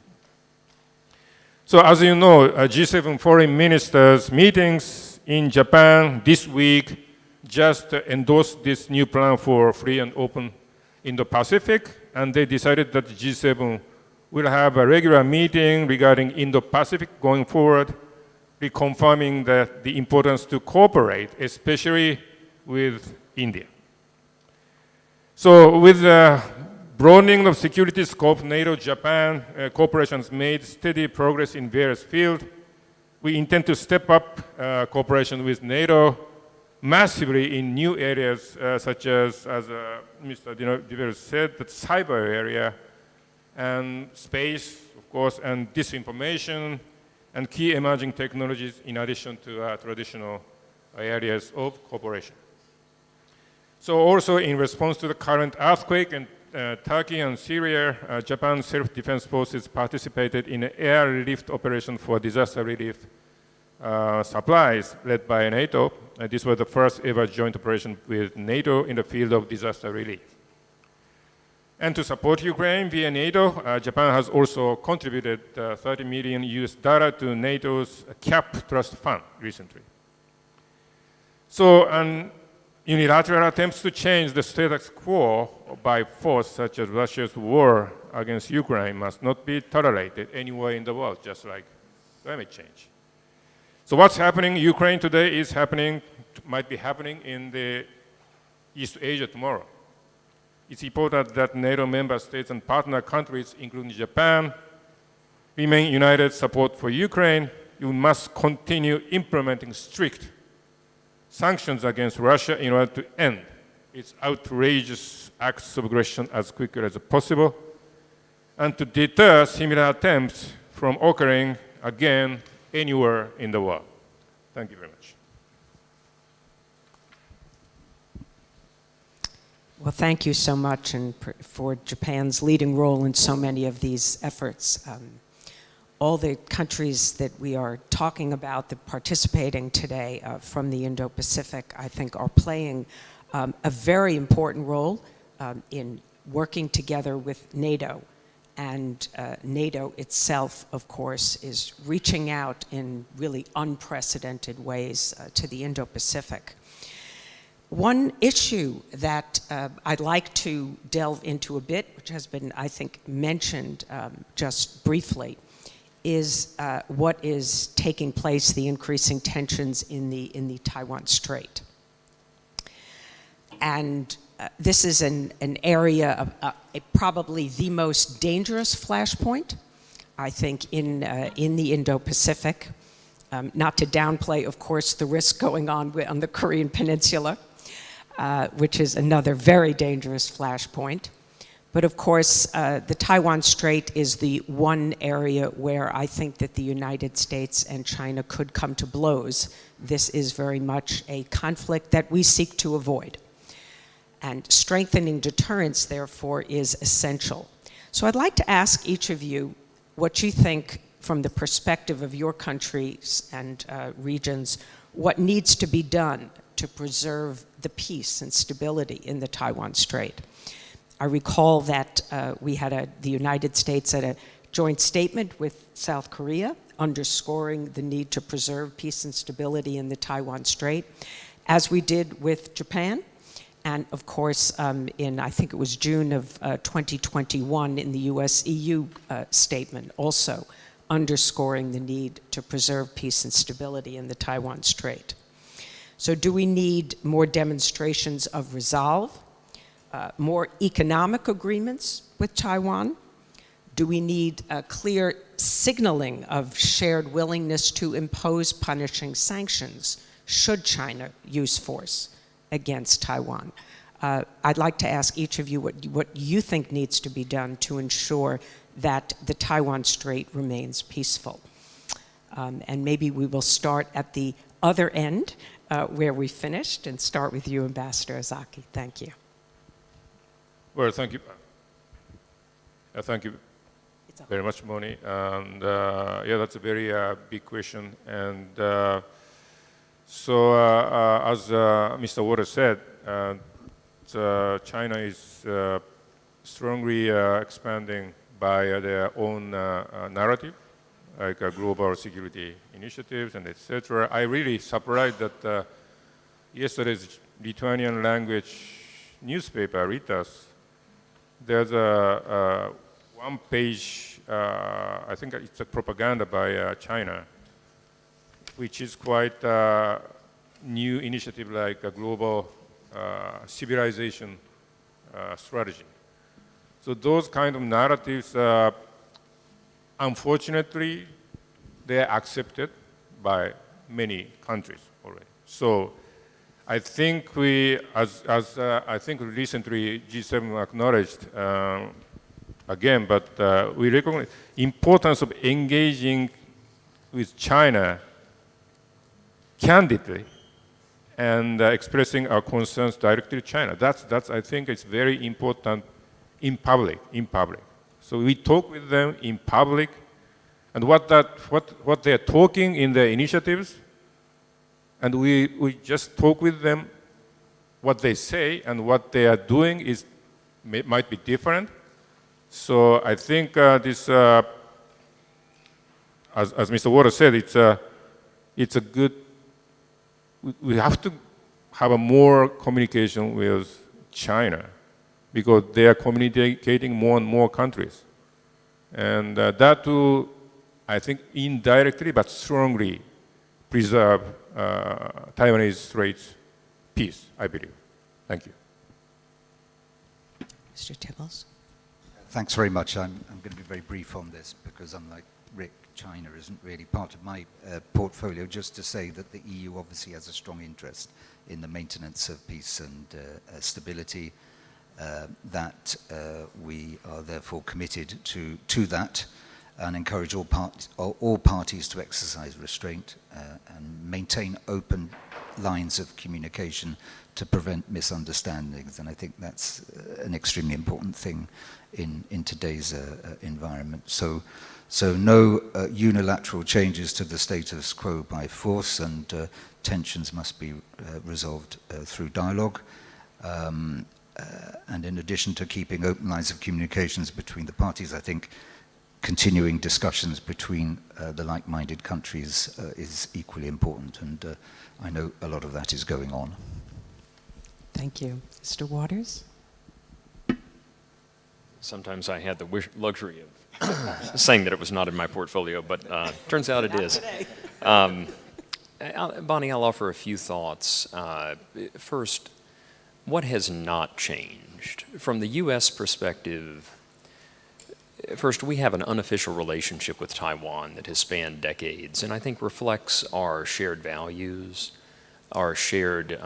So as you know, G7 foreign ministers meetings in Japan this week just endorsed this new plan for free and open Indo-Pacific, and they decided that G7 will have a regular meeting regarding Indo-Pacific going forward, reconfirming the importance to cooperate, especially with India. So with the broadening of security scope, NATO-Japan cooperation has made steady progress in various fields. We intend to step up cooperation with NATO massively in new areas such as Mr. Divers said, the cyber area and space, of course, and disinformation and key emerging technologies in addition to traditional areas of cooperation. So also in response to the current earthquake in Turkey and Syria, Japan's self-defense forces participated in an airlift operation for disaster relief supplies led by NATO. This was the first ever joint operation with NATO in the field of disaster relief. And to support Ukraine via NATO, Japan has also contributed $30 million to NATO's CAP Trust Fund recently. So, unilateral attempts to change the status quo by force, such as Russia's war against Ukraine, must not be tolerated anywhere in the world, just like climate change. So what's happening in Ukraine today is might be happening in the East Asia tomorrow. It's important that NATO member states and partner countries, including Japan, remain united support for Ukraine. You must continue implementing strict sanctions against Russia in order to end its outrageous acts of aggression as quickly as possible and to deter similar attempts from occurring again anywhere in the world. Thank you very much. Well, thank you so much and for Japan's leading role in so many of these efforts. All the countries that we are talking about that participating today from the Indo-Pacific, I think, are playing a very important role in working together with NATO. And NATO itself, of course, is reaching out in really unprecedented ways to the Indo-Pacific. One issue that I'd like to delve into a bit, which has been, I think, mentioned just briefly, is what is taking place, the increasing tensions in the Taiwan Strait. And this is an area of probably the most dangerous flashpoint, I think, in the Indo-Pacific. Not to downplay, of course, the risk going on the Korean Peninsula, which is another very dangerous flashpoint. But of course, the Taiwan Strait is the one area where I think that the United States and China could come to blows. This is very much a conflict that we seek to avoid. And strengthening deterrence, therefore, is essential. So I'd like to ask each of you what you think from the perspective of your countries and regions, what needs to be done to preserve the peace and stability in the Taiwan Strait. I recall that the United States had a joint statement with South Korea underscoring the need to preserve peace and stability in the Taiwan Strait, as we did with Japan. And of course, I think it was June of 2021 in the US-EU statement, also underscoring the need to preserve peace and stability in the Taiwan Strait. So do we need more demonstrations of resolve, more economic agreements with Taiwan? Do we need a clear signaling of shared willingness to impose punishing sanctions should China use force against Taiwan? I'd like to ask each of you what you think needs to be done to ensure that the Taiwan Strait remains peaceful. And maybe we will start at the other end where we finished and start with you, Ambassador Ozaki. Thank you. Well, thank you. Thank you very much, Moni. And yeah, that's a very big question. And so, as Mr. Waters said, China is strongly expanding by their own narrative, like global security initiatives and etc. I really surprised that yesterday's Lithuanian language newspaper, Ritas, there's a one-page, I think it's a propaganda by China, which is quite a new initiative like a global civilization strategy. So those kind of narratives, unfortunately, they are accepted by many countries already. So I think I think recently G7 acknowledged again, but we recognize importance of engaging with China candidly and expressing our concerns directly to China. That's I think it's very important in public. So we talk with them in public, and what they're talking in their initiatives, and we just talk with them. What they say and what they are doing might be different. So I think this, as Mr. Waters said, it's a good. We have to have a more communication with China because they are communicating more and more countries. And that will, I think, indirectly but strongly preserve Taiwanese Strait's peace, I believe. Thank you. Mr. Tibbles. Thanks very much. I'm going to be very brief on this because unlike Rick, China isn't really part of my portfolio. Just to say that the EU obviously has a strong interest in the maintenance of peace and stability, that we are therefore committed to that and encourage all parties to exercise restraint and maintain open lines of communication to prevent misunderstandings. And I think that's an extremely important thing in today's environment. So no unilateral changes to the status quo by force, and tensions must be resolved through dialogue. And in addition to keeping open lines of communications between the parties, I think continuing discussions between the like-minded countries is equally important, and I know a lot of that is going on. Thank you. Mr. Waters? Sometimes I had the luxury of saying that it was not in my portfolio, but turns out it is. Bonnie, I'll offer a few thoughts. First, what has not changed? From the U.S. perspective, first, we have an unofficial relationship with Taiwan that has spanned decades, and I think reflects our shared values, our shared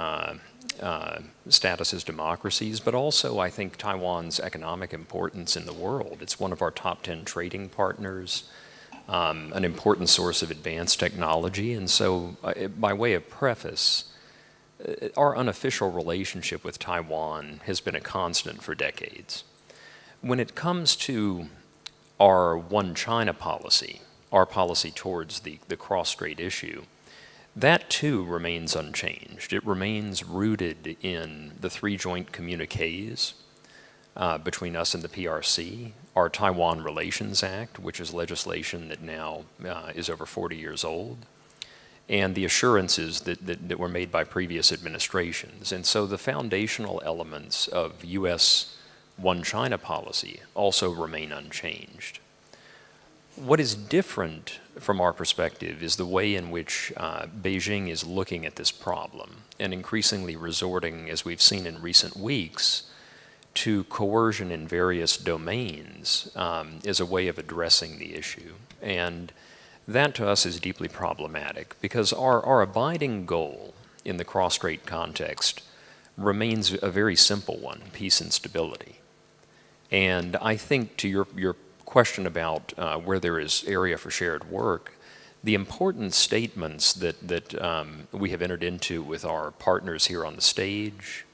status as democracies, but also I think Taiwan's economic importance in the world. It's one of our top 10 trading partners, an important source of advanced technology, and so by way of preface, our unofficial relationship with Taiwan has been a constant for decades. When it comes to our One China policy, our policy towards the cross-strait issue, that too remains unchanged. It remains rooted in the 3 joint communiques between us and the PRC, our Taiwan Relations Act, which is legislation that now is over 40 years old, and the assurances that were made by previous administrations. And so the foundational elements of U.S. One China policy also remain unchanged. What is different from our perspective is the way in which Beijing is looking at this problem and increasingly resorting, as we've seen in recent weeks, to coercion in various domains as a way of addressing the issue. And that to us is deeply problematic because our abiding goal in the cross-strait context remains a very simple one: peace and stability. And I think to your question about where there is area for shared work, the important statements that we have entered into with our partners here on the stage,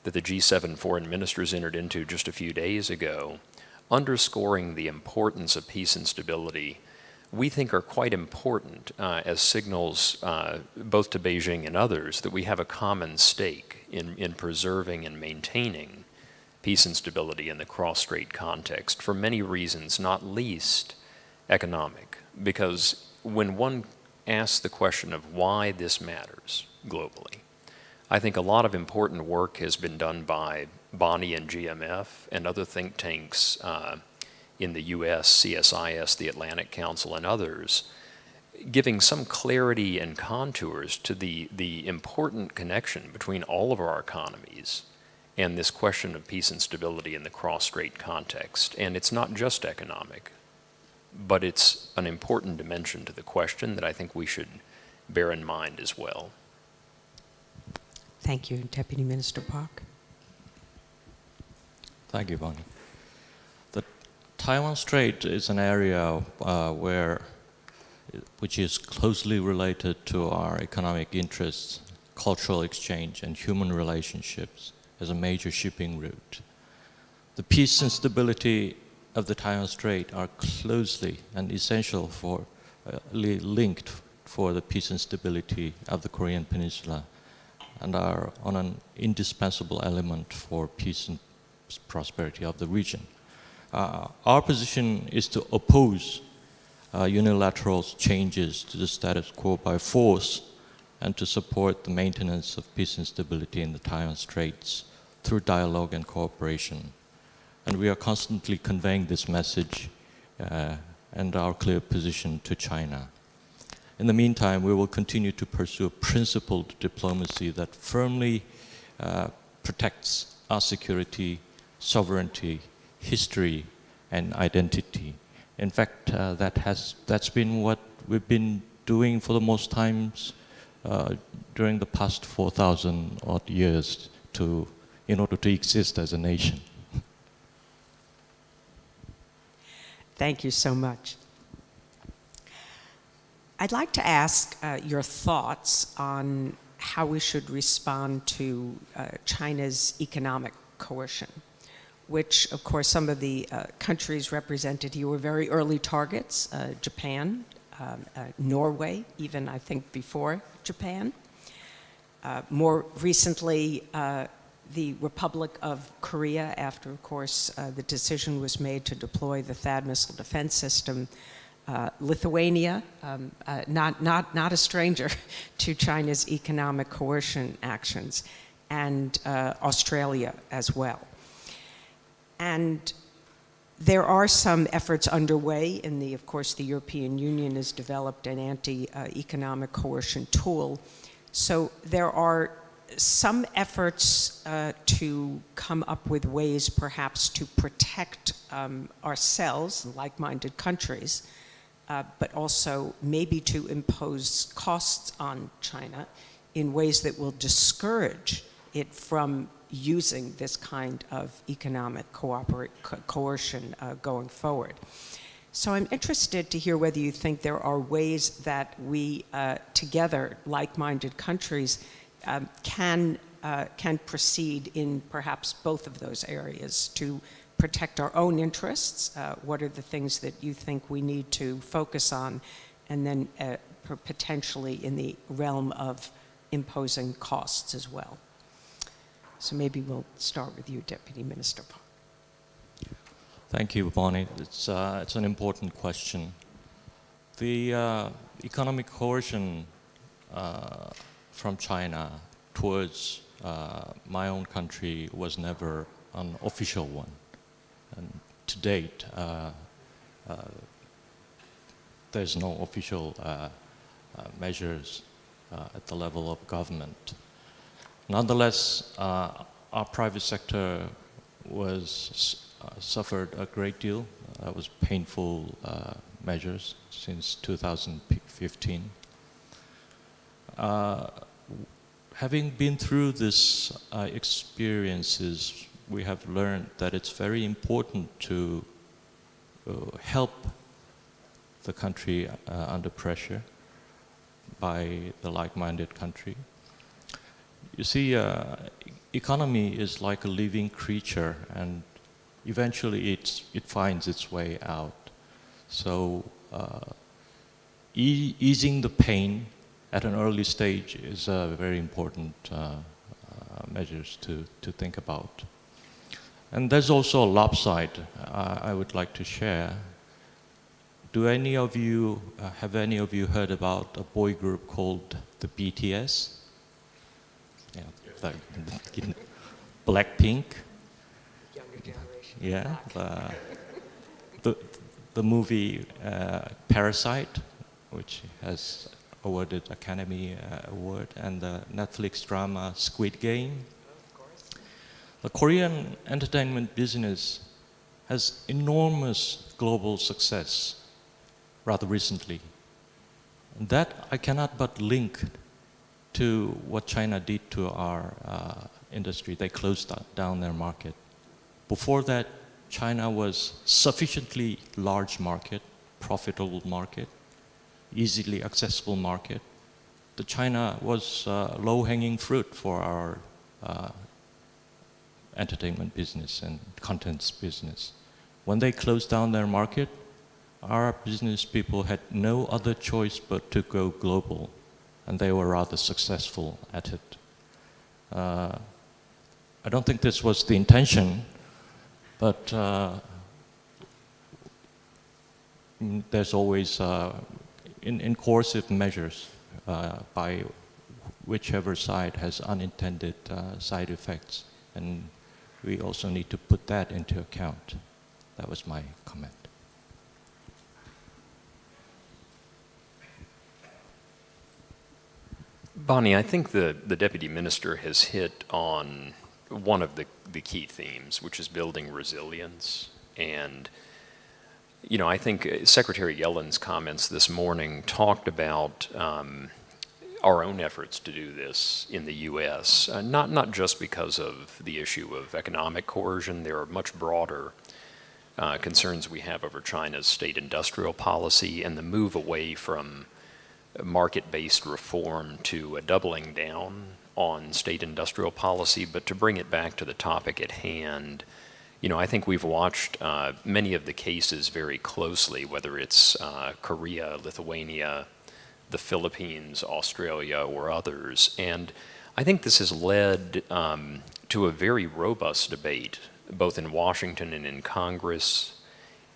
that the G7 foreign ministers entered into just a few days ago, underscoring the importance of peace and stability, we think are quite important as signals both to Beijing and others that we have a common stake in preserving and maintaining peace and stability in the cross-strait context for many reasons, not least economic. Because when one asks the question of why this matters globally, I think a lot of important work has been done by Bonnie and GMF and other think tanks in the US, CSIS, the Atlantic Council, and others, giving some clarity and contours to the important connection between all of our economies and this question of peace and stability in the cross-strait context. And it's not just economic, but it's an important dimension to the question that I think we should bear in mind as well. Thank you. Deputy Minister Park. Thank you, Bonnie. The Taiwan Strait is an area which is closely related to our economic interests, cultural exchange, and human relationships as a major shipping route. The peace and stability of the Taiwan Strait are closely and essential for linked for the peace and stability of the Korean Peninsula, and are on an indispensable element for peace and prosperity of the region. Our position is to oppose unilateral changes to the status quo by force and to support the maintenance of peace and stability in the Taiwan Straits through dialogue and cooperation. And we are constantly conveying this message and our clear position to China. In the meantime, we will continue to pursue a principled diplomacy that firmly protects our security, sovereignty, history, and identity. In fact, that's been what we've been doing for the most times during the past 4,000 odd years in order to exist as a nation. Thank you so much. I'd like to ask your thoughts on how we should respond to China's economic coercion, which, of course, some of the countries represented here were very early targets, Japan, Norway, even I think before Japan. More recently, the Republic of Korea, after, of course, the decision was made to deploy the THAAD missile defense system. Lithuania, not a stranger to China's economic coercion actions, and Australia as well. And there are some efforts underway of course, the European Union has developed an anti-economic coercion tool. So there are some efforts to come up with ways perhaps to protect ourselves, like-minded countries, but also maybe to impose costs on China in ways that will discourage it from using this kind of economic coercion going forward. So I'm interested to hear whether you think there are ways that we together, like-minded countries, can proceed in perhaps both of those areas to protect our own interests. What are the things that you think we need to focus on, and then potentially in the realm of imposing costs as well? So maybe we'll start with you, Deputy Minister Park. Thank you, Bonnie. It's an important question. The economic coercion from China towards my own country was never an official one. And to date, there's no official measures at the level of government. Nonetheless, our private sector suffered a great deal. That was painful measures since 2015. Having been through these experiences, we have learned that it's very important to help the country under pressure by the like-minded country. You see, economy is like a living creature, and eventually it finds its way out. So easing the pain at an early stage is a very important measures to think about. And there's also a lopside I would like to share. Have any of you heard about a boy group called the BTS? Yeah, Blackpink. Younger generation. Yeah, the movie Parasite, which has awarded Academy Award, and the Netflix drama Squid Game. The Korean entertainment business has enormous global success rather recently. And that I cannot but link to what China did to our industry. They closed down their market. Before that, China was sufficiently large market, profitable market, easily accessible market. The China was low-hanging fruit for our entertainment business and contents business. When they closed down their market, our business people had no other choice but to go global, and they were rather successful at it. I don't think this was the intention, but there's always in coercive measures by whichever side has unintended side effects, and we also need to put that into account. That was my comment. Bonnie, I think the Deputy Minister has hit on one of the key themes, which is building resilience. And, you know, I think Secretary Yellen's comments this morning talked about our own efforts to do this in the U.S., not just because of the issue of economic coercion. There are much broader concerns we have over China's state industrial policy and the move away from market-based reform to a doubling down on state industrial policy. But to bring it back to the topic at hand, I think we've watched many of the cases very closely, whether it's Korea, Lithuania, the Philippines, Australia, or others. And I think this has led to a very robust debate, both in Washington and in Congress,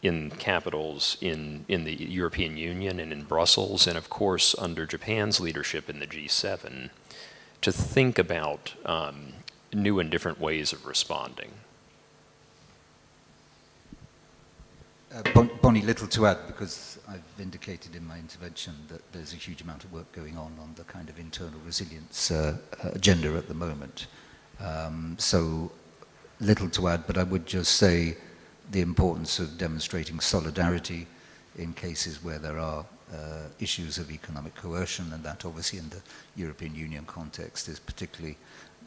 in capitals in the European Union and in Brussels, and of course under Japan's leadership in the G7, to think about new and different ways of responding. Bonnie, little to add, because I've indicated in my intervention that there's a huge amount of work going on the kind of internal resilience agenda at the moment. So little to add, but I would just say the importance of demonstrating solidarity in cases where there are issues of economic coercion, and that obviously in the European Union context is particularly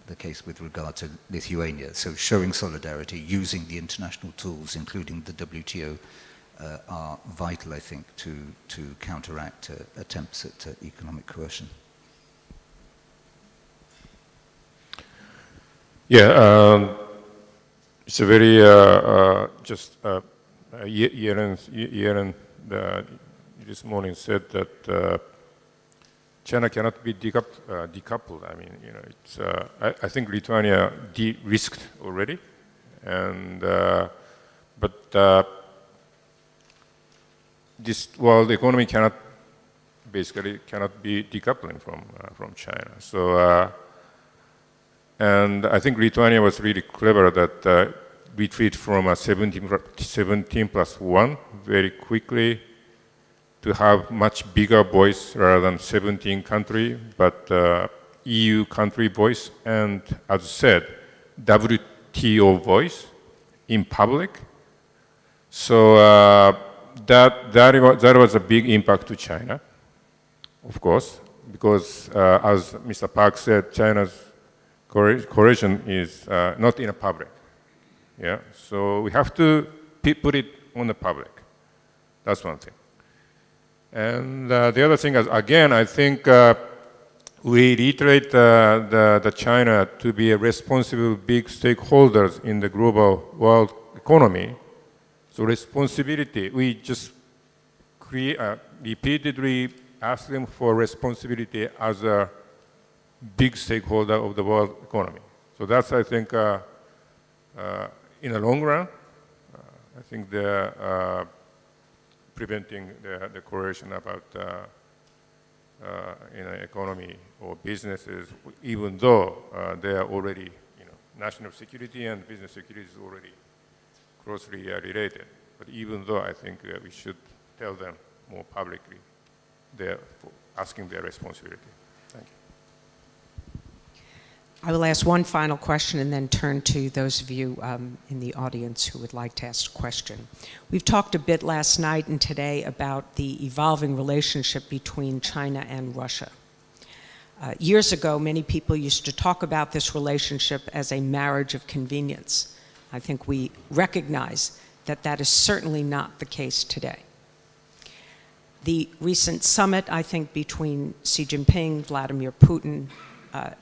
the case with regard to Lithuania. So showing solidarity, using the international tools, including the WTO, are vital, I think, to counteract attempts at economic coercion. Yeah, it's a very Yellen this morning said that China cannot be decoupled. I mean, it's. I think Lithuania de-risked already, and but this world economy cannot be decoupling from China. So. And I think Lithuania was really clever that retreat from a 17 plus 1 very quickly to have much bigger voice rather than 17 country, but EU country voice, and as said, WTO voice in public. So that was a big impact to China, of course, because as Mr. Park said, China's coercion is not in a public. Yeah, so we have to put it on the public. That's one thing. And the other thing is, again, I think we reiterate the China to be a responsible big stakeholders in the global world economy. So responsibility, we just repeatedly ask them for responsibility as a big stakeholder of the world economy. So that's, I think, in the long run, I think the preventing the coercion about economy or businesses, even though they are already, national security and business security is already closely related. But even though I think we should tell them more publicly, they're asking their responsibility. Thank you. I will ask one final question and then turn to those of you in the audience who would like to ask a question. We've talked a bit last night and today about the evolving relationship between China and Russia. Years ago, many people used to talk about this relationship as a marriage of convenience. I think we recognize that that is certainly not the case today. The recent summit, I think, between Xi Jinping, Vladimir Putin,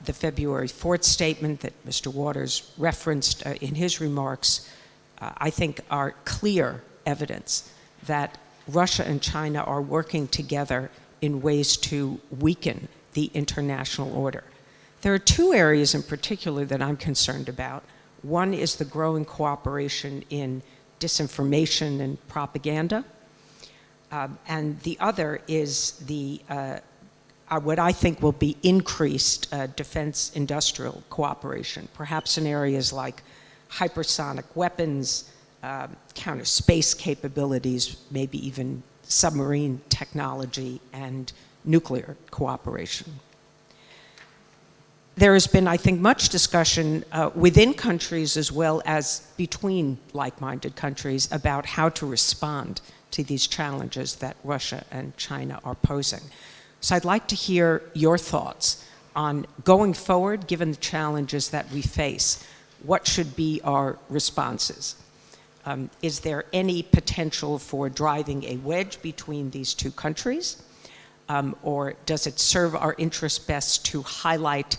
the February 4th statement that Mr. Waters referenced in his remarks, I think are clear evidence that Russia and China are working together in ways to weaken the international order. There are two areas in particular that I'm concerned about. One is the growing cooperation in disinformation and propaganda, and the other is the what I think will be increased defense industrial cooperation, perhaps in areas like hypersonic weapons, counter space capabilities, maybe even submarine technology and nuclear cooperation. There has been, I think, much discussion within countries as well as between like-minded countries about how to respond to these challenges that Russia and China are posing. So I'd like to hear your thoughts on going forward, given the challenges that we face, what should be our responses? Is there any potential for driving a wedge between these two countries? or does it serve our interests best to highlight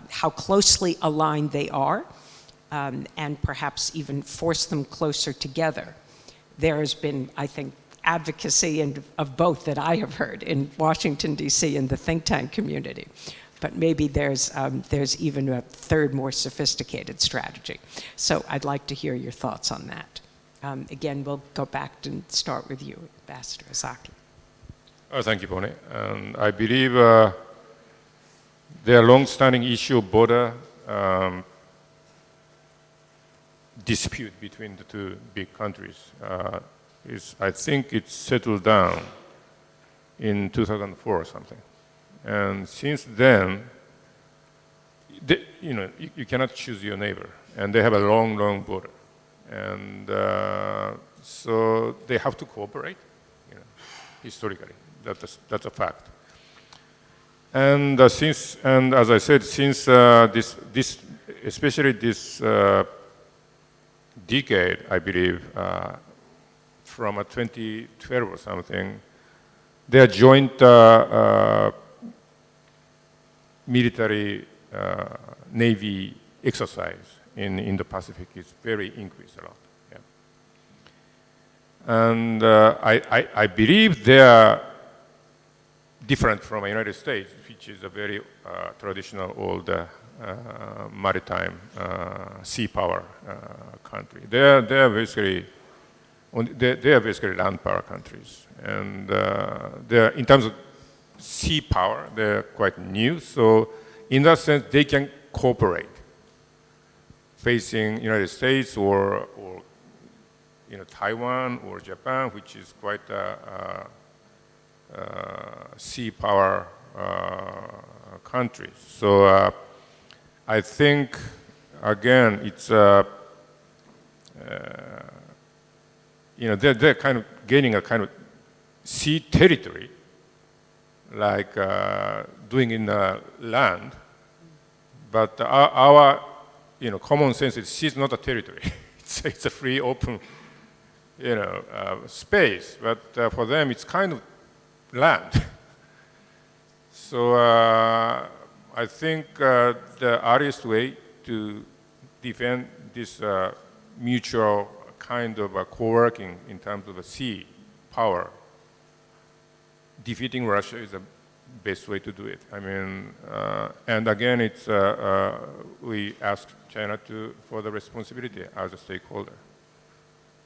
how closely aligned they are, and perhaps even force them closer together? There has been, I think, advocacy of both that I have heard in Washington, D.C. in the think tank community. But maybe there's even a third, more sophisticated strategy. So I'd like to hear your thoughts on that. Again, we'll go back and start with you, Ambassador Ozaki. Thank you, Bonnie. And I believe the long-standing issue of border dispute between the two big countries I think it's settled down in 2004 or something. And since then, you cannot choose your neighbor, and they have a long, long border. And so they have to cooperate, historically. That's a fact. And as I said, since especially this decade, I believe, from 2012 or something, their joint military Navy exercise in Indo-Pacific is very increased a lot. Yeah. And I believe they are different from the United States, which is a very traditional old maritime sea power country. They are basically land power countries, and in terms of sea power, they're quite new. So in that sense, they can cooperate, facing United States or Taiwan or Japan, which is quite sea power countries. So I think again, it's they're kind of gaining a kind of sea territory, like doing in the land. But our common sense is sea is not a territory. it's a free, open, space. But for them, it's kind of land. So I think the earliest way to defend this mutual kind of co-working in terms of a sea power, defeating Russia is the best way to do it. I mean, and again, it's we ask China for the responsibility as a stakeholder.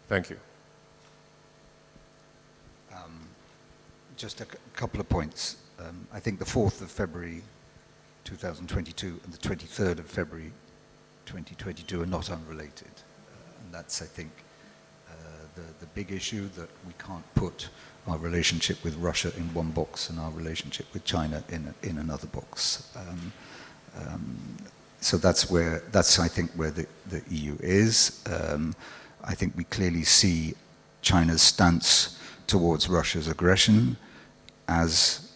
Thank you. Just a couple of points. I think the 4th of February 2022 and the 23rd of February 2022 are not unrelated. And that's, I think, the big issue, that we can't put our relationship with Russia in one box and our relationship with China in another box. So that's I think where the EU is. I think we clearly see China's stance towards Russia's aggression as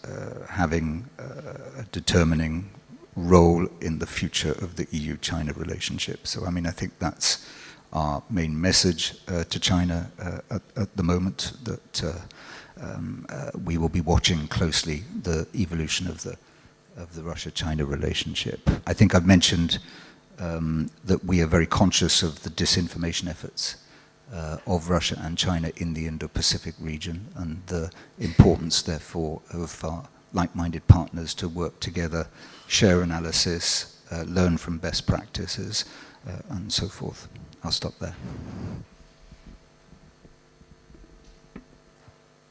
having a determining role in the future of the EU-China relationship. So I mean, I think that's our main message to China at the moment, that we will be watching closely the evolution of the Russia-China relationship. I think I've mentioned that we are very conscious of the disinformation efforts of Russia and China in the Indo-Pacific region, and the importance, therefore, of our like-minded partners to work together, share analysis, learn from best practices, and so forth. I'll stop there.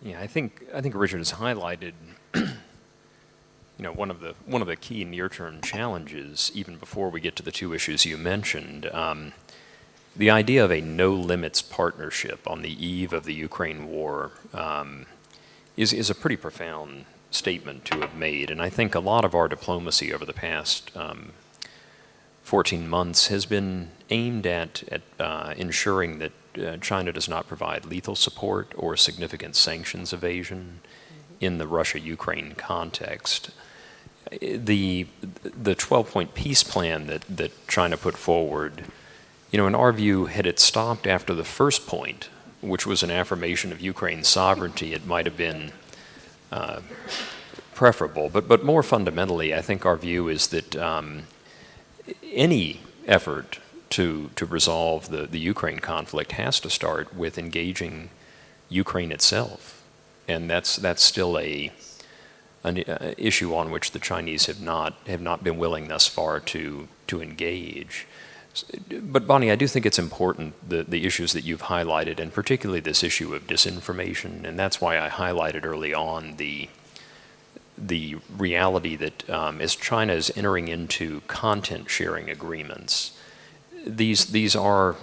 Yeah, I think Richard has highlighted, one of the key near-term challenges, even before we get to the two issues you mentioned. The idea of a no-limits partnership on the eve of the Ukraine war is a pretty profound statement to have made, and I think a lot of our diplomacy over the past 14 months has been aimed at ensuring that China does not provide lethal support or significant sanctions evasion in the Russia-Ukraine context. The 12-point peace plan that China put forward, in our view, had it stopped after the first point, which was an affirmation of Ukraine's sovereignty, it might have been preferable. But more fundamentally, I think our view is that any effort to resolve the Ukraine conflict has to start with engaging Ukraine itself, and that's still an issue on which the Chinese have not been willing thus far to engage. But Bonnie, I do think it's important, the issues that you've highlighted, and particularly this issue of disinformation, and that's why I highlighted early on the reality that as China is entering into content sharing agreements, these are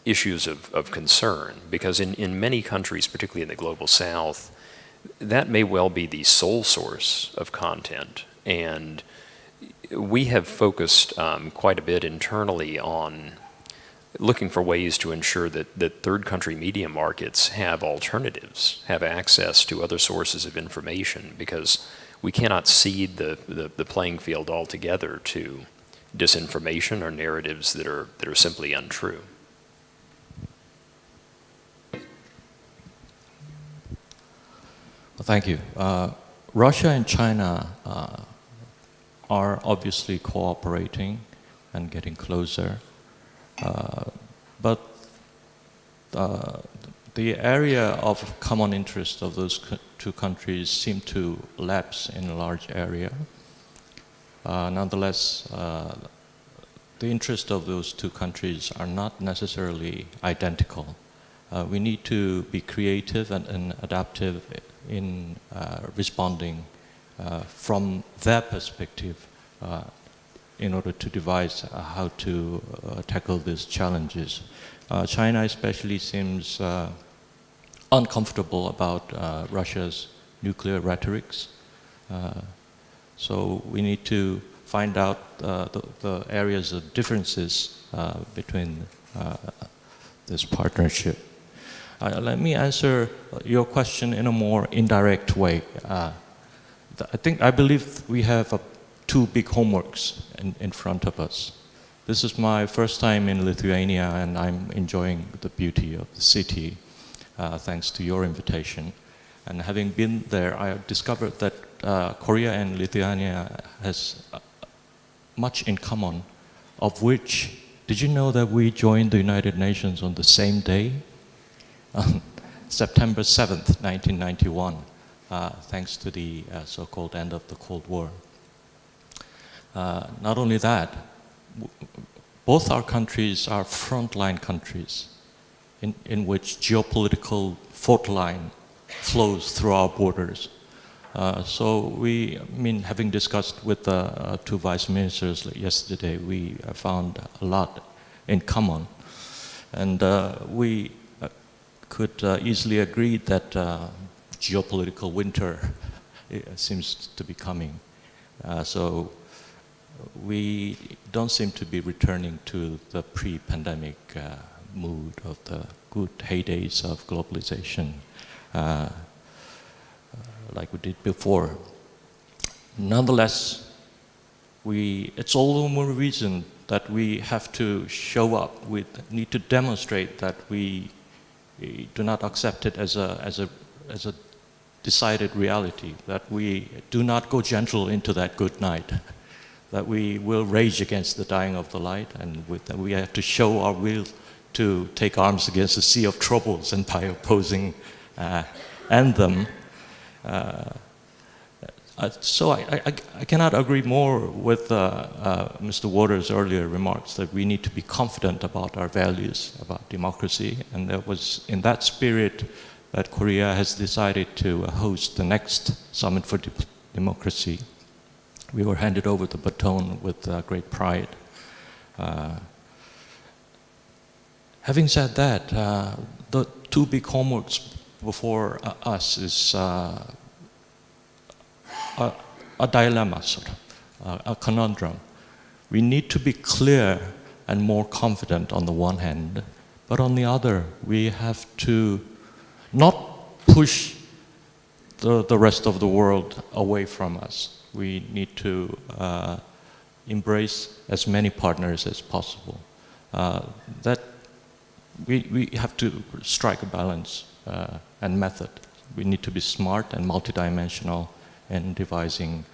issues of concern, because in many countries, particularly in the global south, that may well be the sole source of content. And we have focused quite a bit internally on looking for ways to ensure that third country media markets have alternatives, have access to other sources of information, because we cannot cede the playing field altogether to disinformation or narratives that are simply untrue. Well, thank you. Russia and China are obviously cooperating and getting closer, but the area of common interest of those two countries seem to lapse in a large area. Nonetheless, the interests of those two countries are not necessarily identical. We need to be creative and adaptive in responding from their perspective in order to devise how to tackle these challenges. China especially seems uncomfortable about Russia's nuclear rhetorics. So we need to find out the areas of differences between this partnership. Let me answer your question in a more indirect way. I believe we have two big homeworks in front of us. This is my first time in Lithuania, and I'm enjoying the beauty of the city, thanks to your invitation. And having been there, I discovered that Korea and Lithuania has much in common, of which, did you know that we joined the United Nations on the same day? September 7th, 1991, thanks to the so-called end of the Cold War. Not only that, both our countries are frontline countries in which geopolitical fault line flows through our borders. So having discussed with the two vice ministers yesterday, we found a lot in common. And we could easily agree that geopolitical winter seems to be coming. So we don't seem to be returning to the pre-pandemic mood of the good heydays of globalization like we did before. Nonetheless, it's all the more reason that we have to show up. We need to demonstrate that we do not accept it as a decided reality, that we do not go gentle into that good night, that we will rage against the dying of the light, and that we have to show our will to take arms against a sea of troubles, and by opposing end them. So I cannot agree more with Mr. Waters' earlier remarks that we need to be confident about our values, about democracy, and it was in that spirit that Korea has decided to host the next Summit for Democracy. We were handed over the baton with great pride. Having said that, the two big homeworks before us is a dilemma, sort of, a conundrum. We need to be clear and more confident on the one hand, but on the other, we have to not push the rest of the world away from us. We need to embrace as many partners as possible. That we have to strike a balance and method. We need to be smart and multidimensional in devising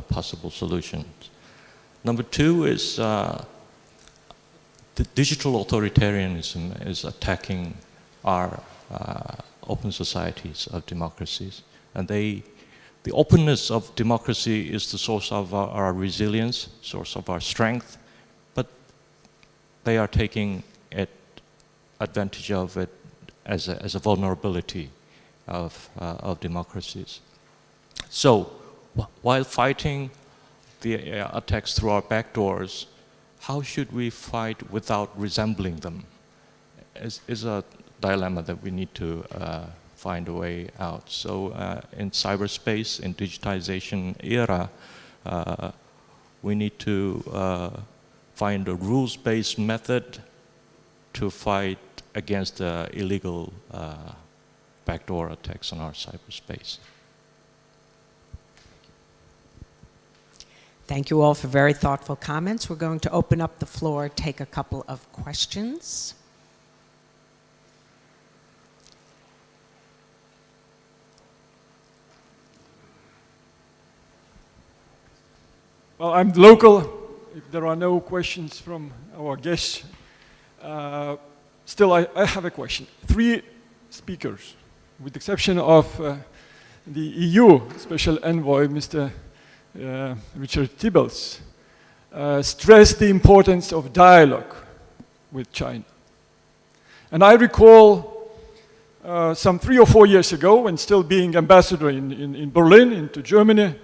possible solutions. Number two is the digital authoritarianism is attacking our open societies of democracies. And the openness of democracy is the source of our resilience, source of our strength, but they are taking advantage of it as a vulnerability of democracies. So, while fighting the attacks through our back doors, how should we fight without resembling them? Is a dilemma that we need to find a way out. So in cyberspace, in digitization era, we need to find a rules-based method to fight against illegal backdoor attacks on our cyberspace. Thank you all for very thoughtful comments. We're going to open up the floor, take a couple of questions. Well, I'm local. If there are no questions from our guests, still I have a question. 3 speakers, with the exception of the EU Special Envoy, Mr. Richard Tibbles, stressed the importance of dialogue with China. And I recall some 3 or 4 years ago, when still being ambassador in Berlin, into Germany,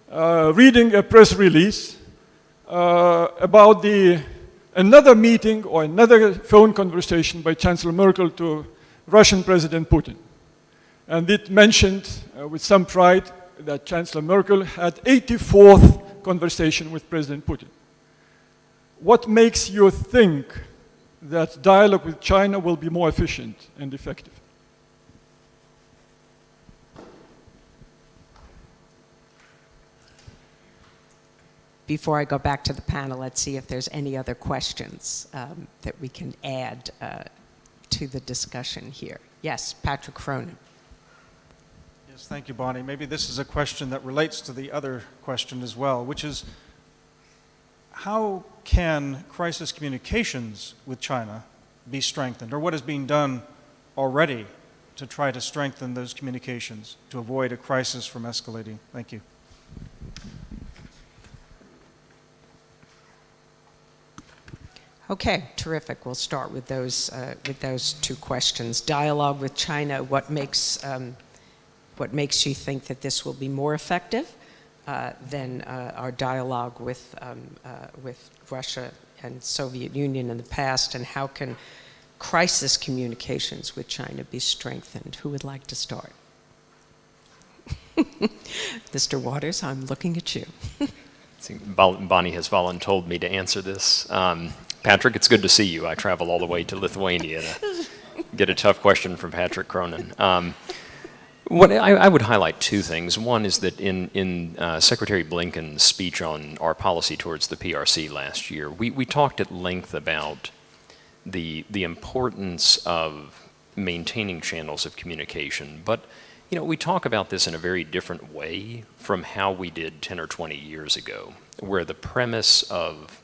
reading a press release about another meeting or another phone conversation by Chancellor Merkel to Russian President Putin. And it mentioned with some pride that Chancellor Merkel had 84th conversation with President Putin. What makes you think that dialogue with China will be more efficient and effective? Before I go back to the panel, let's see if there's any other questions that we can add to the discussion here. Yes, Patrick Cronin. Yes, thank you, Bonnie. Maybe this is a question that relates to the other question as well, which is, how can crisis communications with China be strengthened, or what is being done already to try to strengthen those communications to avoid a crisis from escalating? Thank you. Okay, terrific. We'll start with those 2 questions. Dialogue with China. What makes you think that this will be more effective than our dialogue with Russia and Soviet Union in the past, and how can crisis communications with China be strengthened? Who would like to start? Mr. Waters, I'm looking at you. Bonnie has voluntold me to answer this. Patrick, it's good to see you. I travel all the way to Lithuania to get a tough question from Patrick Cronin. What I would highlight 2 things. One is that in Secretary Blinken's speech on our policy towards the PRC last year, we talked at length about the importance of maintaining channels of communication. But we talk about this in a very different way from how we did 10 or 20 years ago, where the premise of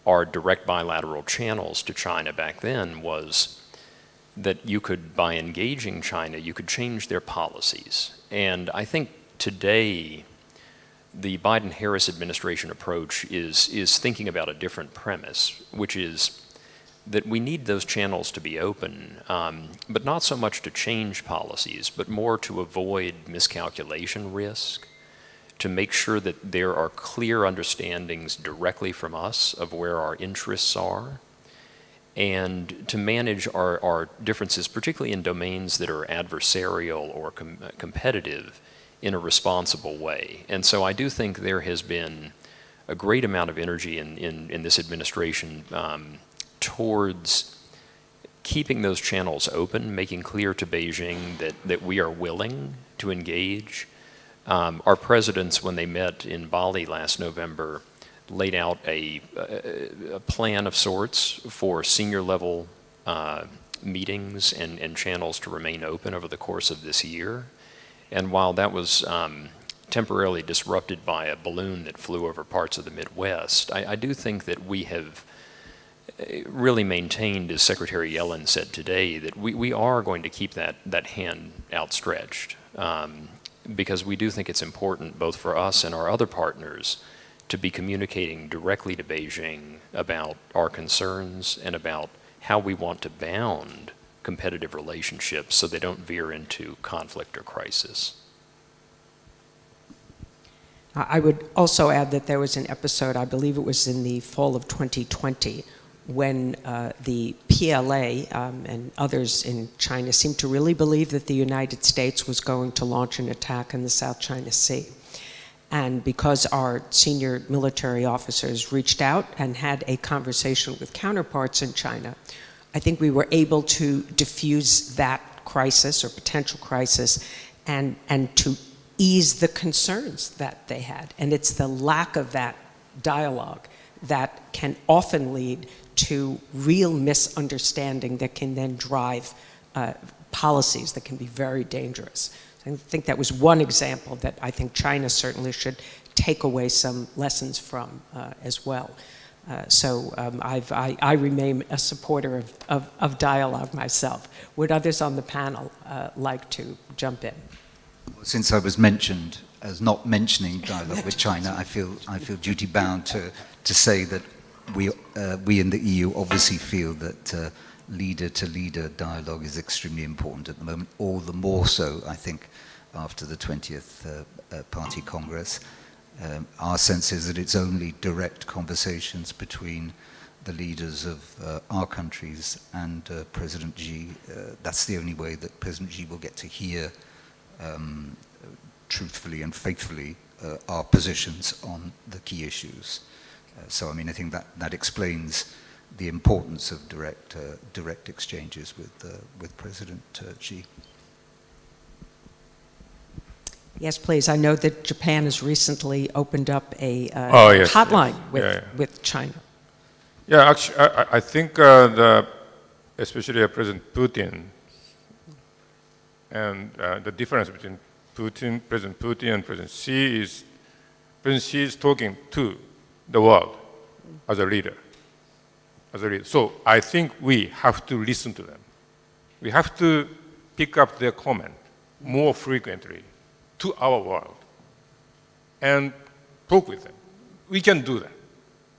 our direct bilateral channels to China back then was that you could, by engaging China, you could change their policies. And I think today, the Biden-Harris administration approach is thinking about a different premise, which is that we need those channels to be open, but not so much to change policies, but more to avoid miscalculation risk, to make sure that there are clear understandings directly from us of where our interests are, and to manage our differences, particularly in domains that are adversarial or competitive, in a responsible way. And so I do think there has been a great amount of energy in this administration towards keeping those channels open, making clear to Beijing that we are willing to engage. Our presidents, when they met in Bali last November, laid out a plan of sorts for senior level meetings and channels to remain open over the course of this year. And while that was temporarily disrupted by a balloon that flew over parts of the Midwest, I do think that we have really maintained, as Secretary Yellen said today, that we are going to keep that hand outstretched, because we do think it's important both for us and our other partners to be communicating directly to Beijing about our concerns and about how we want to bound competitive relationships so they don't veer into conflict or crisis. I would also add that there was an episode, I believe it was in the fall of 2020, when the PLA and others in China seemed to really believe that the United States was going to launch an attack in the South China Sea. And because our senior military officers reached out and had a conversation with counterparts in China, I think we were able to diffuse that crisis or potential crisis and to ease the concerns that they had. And it's the lack of that dialogue that can often lead to real misunderstanding that can then drive policies that can be very dangerous. I think that was one example that I think China certainly should take away some lessons from as well. I remain a supporter of dialogue myself. Would others on the panel like to jump in? Since I was mentioned as not mentioning dialogue with China, I feel duty bound to say that we in the EU obviously feel that leader-to-leader dialogue is extremely important at the moment, all the more so, I think, after the 20th Party Congress. Our sense is that it's only direct conversations between the leaders of our countries and President Xi. That's the only way that President Xi will get to hear truthfully and faithfully our positions on the key issues. So, I mean, I think that explains the importance of direct exchanges with President Xi. Yes, please. I know that Japan has recently opened up a hotline with China. Yeah, actually, I think especially President Putin and the difference between President Putin and President Xi is President Xi is talking to the world as a leader. So I think we have to listen to them. We have to pick up their comment more frequently to our world and talk with them. We can do that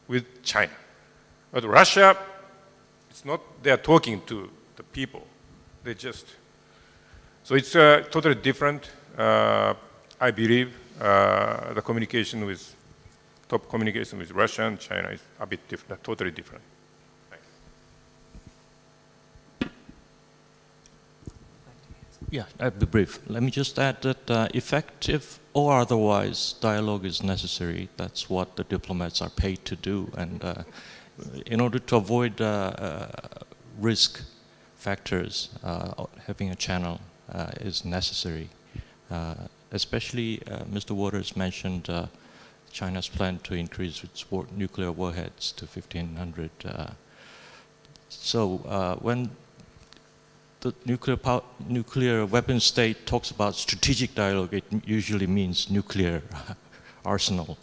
with China. But Russia, it's not they're talking to the people. They just, so it's totally different. I believe the communication with, top communication with Russia and China is a bit different, totally different. Yeah, I'll be brief. Let me just add that effective or otherwise, dialogue is necessary. That's what the diplomats are paid to do. And in order to avoid risk factors, having a channel is necessary. Especially, Mr. Waters mentioned China's plan to increase its nuclear warheads to 1,500. So when the nuclear weapon state talks about strategic dialogue, it usually means nuclear arsenal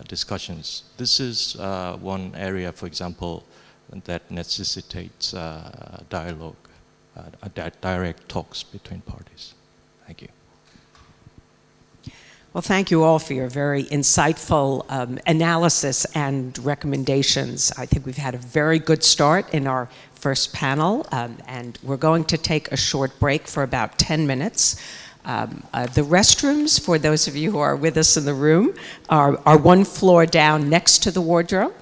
discussions. This is one area, for example, that necessitates dialogue, direct talks between parties. Thank you. Well, thank you all for your very insightful analysis and recommendations. I think we've had a very good start in our first panel, and we're going to take a short break for about 10 minutes. The restrooms, for those of you who are with us in the room, are one floor down next to the wardrobe,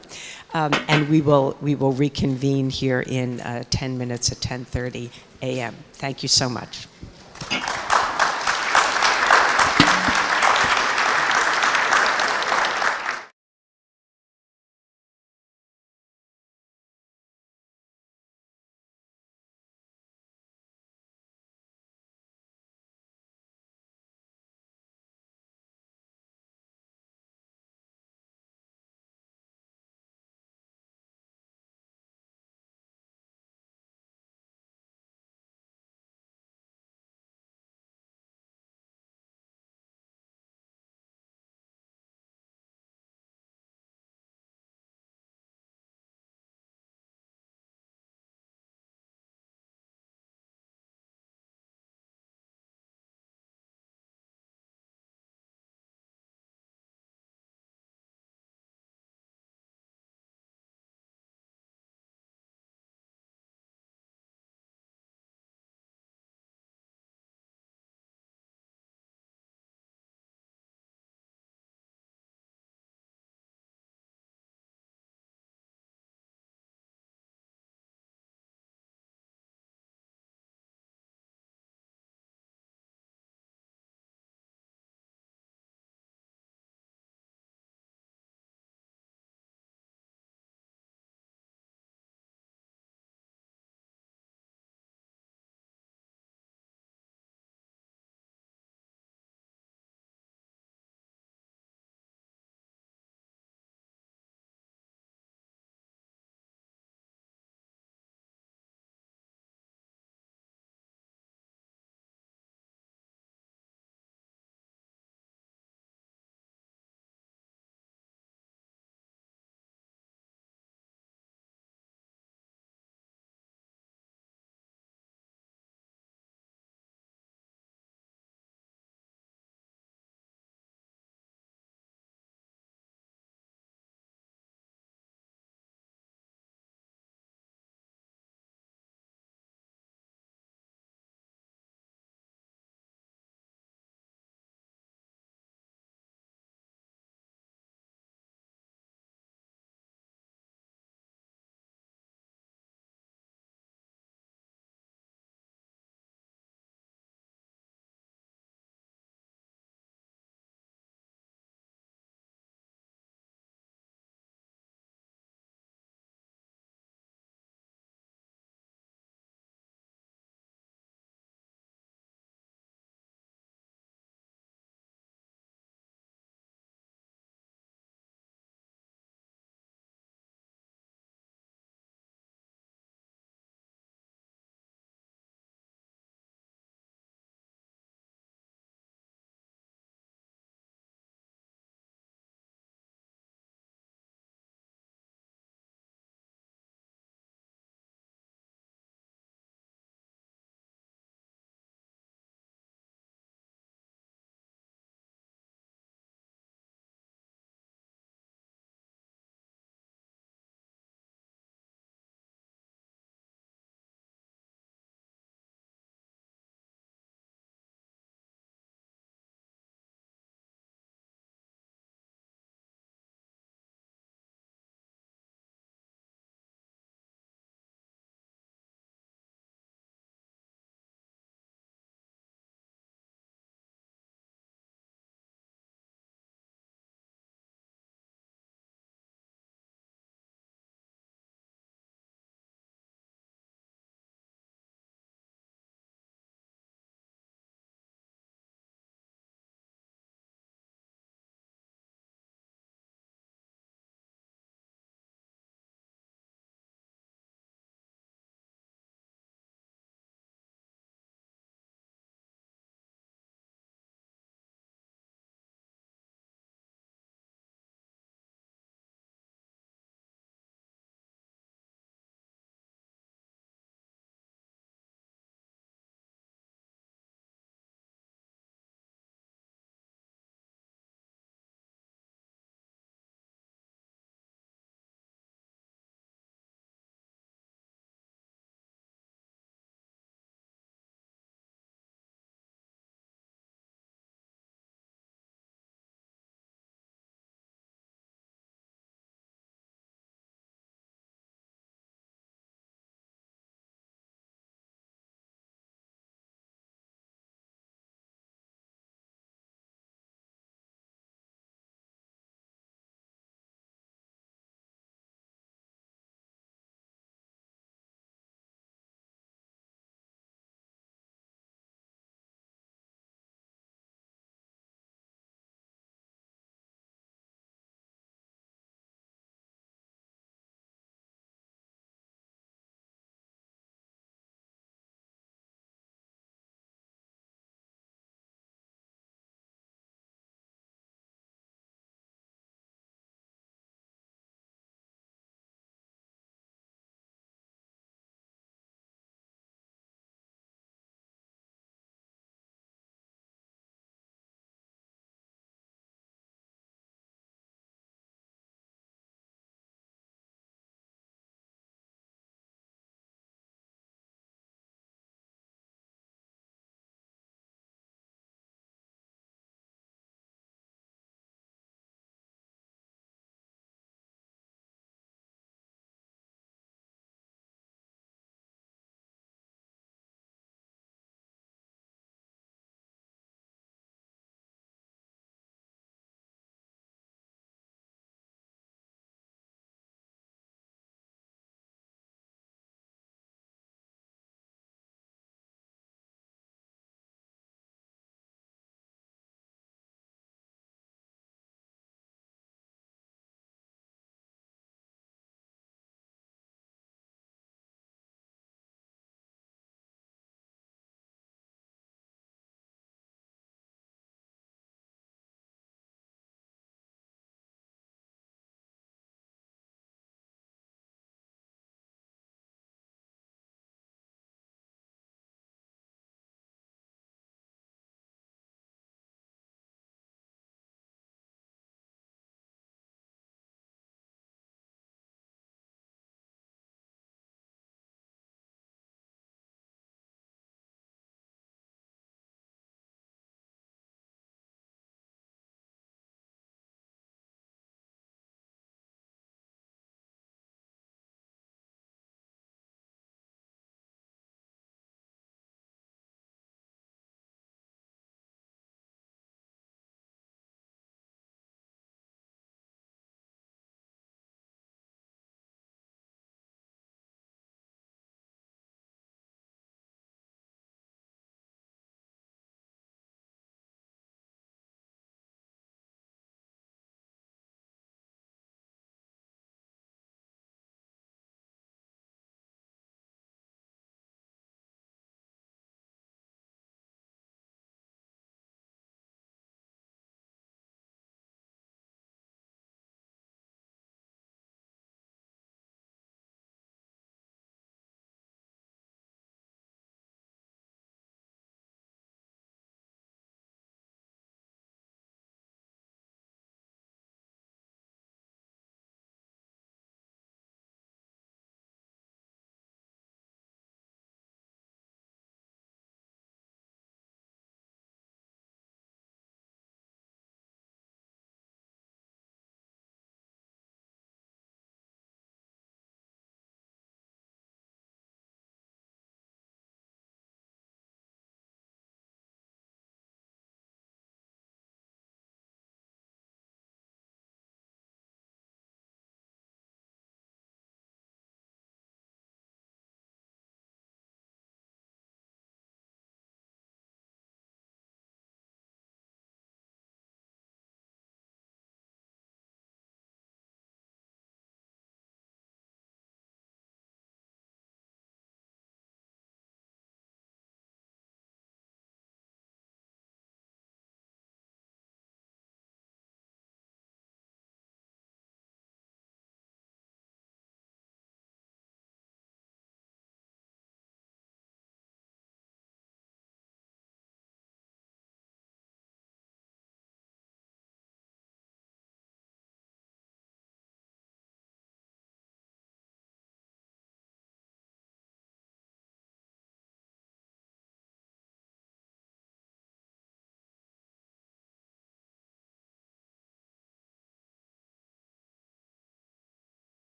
and we will reconvene here in 10 minutes at 10:30 a.m. Thank you so much.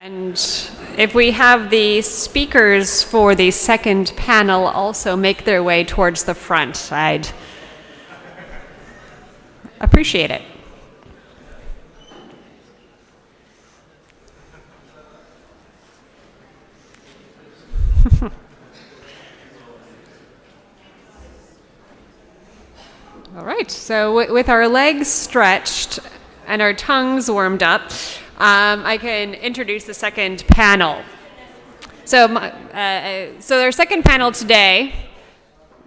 And if we have the speakers for the second panel also make their way towards the front, I'd appreciate it. All right, so with our legs stretched and our tongues warmed up, I can introduce the second panel. So our second panel today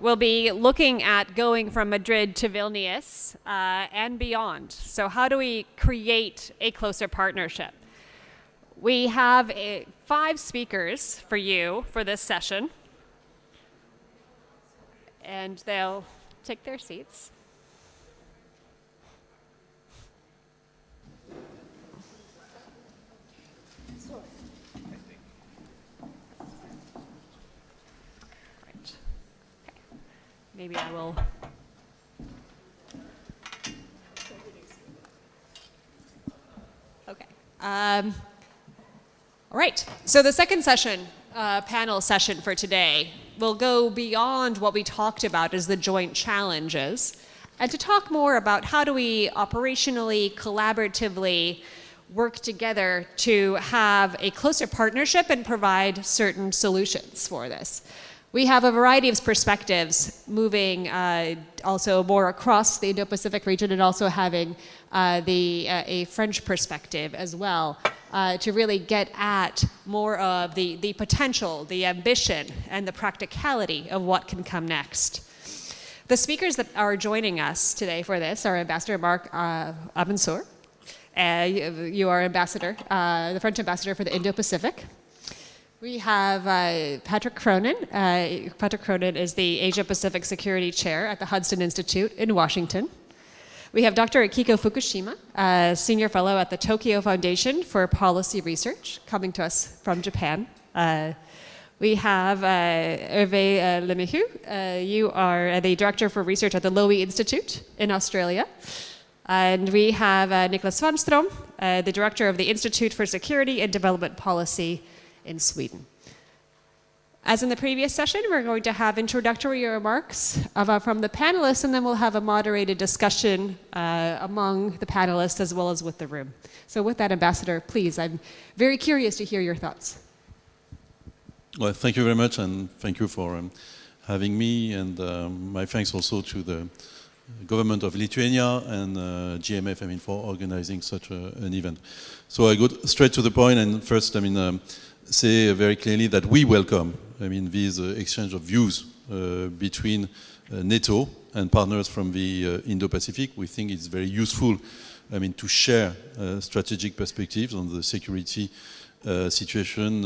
will be looking at going from Madrid to Vilnius and beyond. So how do we create a closer partnership? We have 5 speakers for you for this session, and they'll take their seats. Maybe I will. Okay. All right. So the second session, panel session for today, will go beyond what we talked about as the joint challenges, and to talk more about how do we operationally, collaboratively work together to have a closer partnership and provide certain solutions for this. We have a variety of perspectives moving also more across the Indo-Pacific region, and also having a French perspective as well, to really get at more of the potential, the ambition, and the practicality of what can come next. The speakers that are joining us today for this are Ambassador Marc Abensour. You are ambassador, the French ambassador for the Indo-Pacific. We have Patrick Cronin. Patrick Cronin is the Asia-Pacific Security Chair at the Hudson Institute in Washington. We have Dr. Akiko Fukushima, Senior Fellow at the Tokyo Foundation for Policy Research, coming to us from Japan. We have Hervé Lemieux. You are the Director for Research at the Lowy Institute in Australia. And we have Niklas Svanström, the Director of the Institute for Security and Development Policy in Sweden. As in the previous session, we're going to have introductory remarks from the panelists, and then we'll have a moderated discussion among the panelists as well as with the room. So with that, Ambassador, please, I'm very curious to hear your thoughts. Well, thank you very much, and thank you for having me, and my thanks also to the government of Lithuania and GMF, for organizing such an event. So I go straight to the point, and first, say very clearly that we welcome, this exchange of views between NATO and partners from the Indo-Pacific. We think it's very useful, to share strategic perspectives on the security situation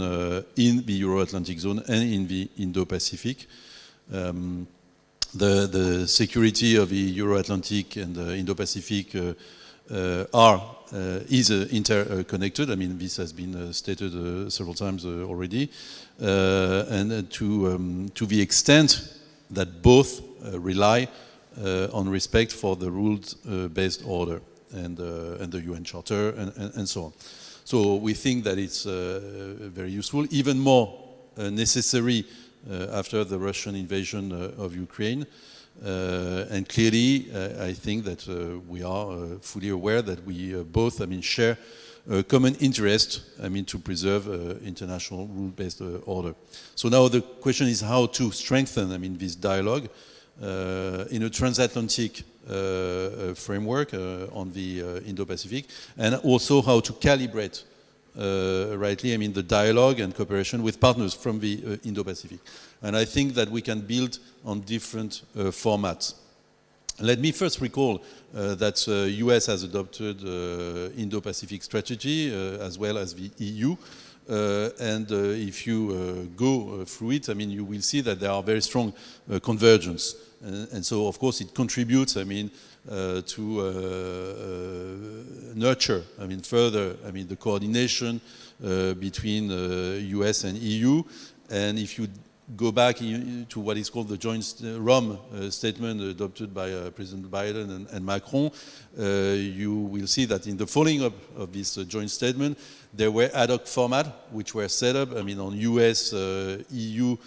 in the Euro-Atlantic zone and in the Indo-Pacific. The security of the Euro-Atlantic and the Indo-Pacific is interconnected. This has been stated several times already, and to the extent that both rely on respect for the rules-based order and the UN Charter and so on. So we think that it's very useful, even more necessary after the Russian invasion of Ukraine. And clearly, I think that we are fully aware that we both, share a common interest, to preserve international rule-based order. So now the question is how to strengthen, this dialogue in a transatlantic framework on the Indo-Pacific, and also how to calibrate rightly, the dialogue and cooperation with partners from the Indo-Pacific. And I think that we can build on different formats. Let me first recall that US has adopted Indo-Pacific strategy as well as the EU. And if you go through it, you will see that there are very strong convergence. And so, of course, it contributes, to nurture, further, the coordination between US and EU. And if you go back to what is called the joint Rome statement adopted by President Biden and Macron, you will see that in the following up of this joint statement, there were ad hoc formats which were set up, I mean, on US, EU,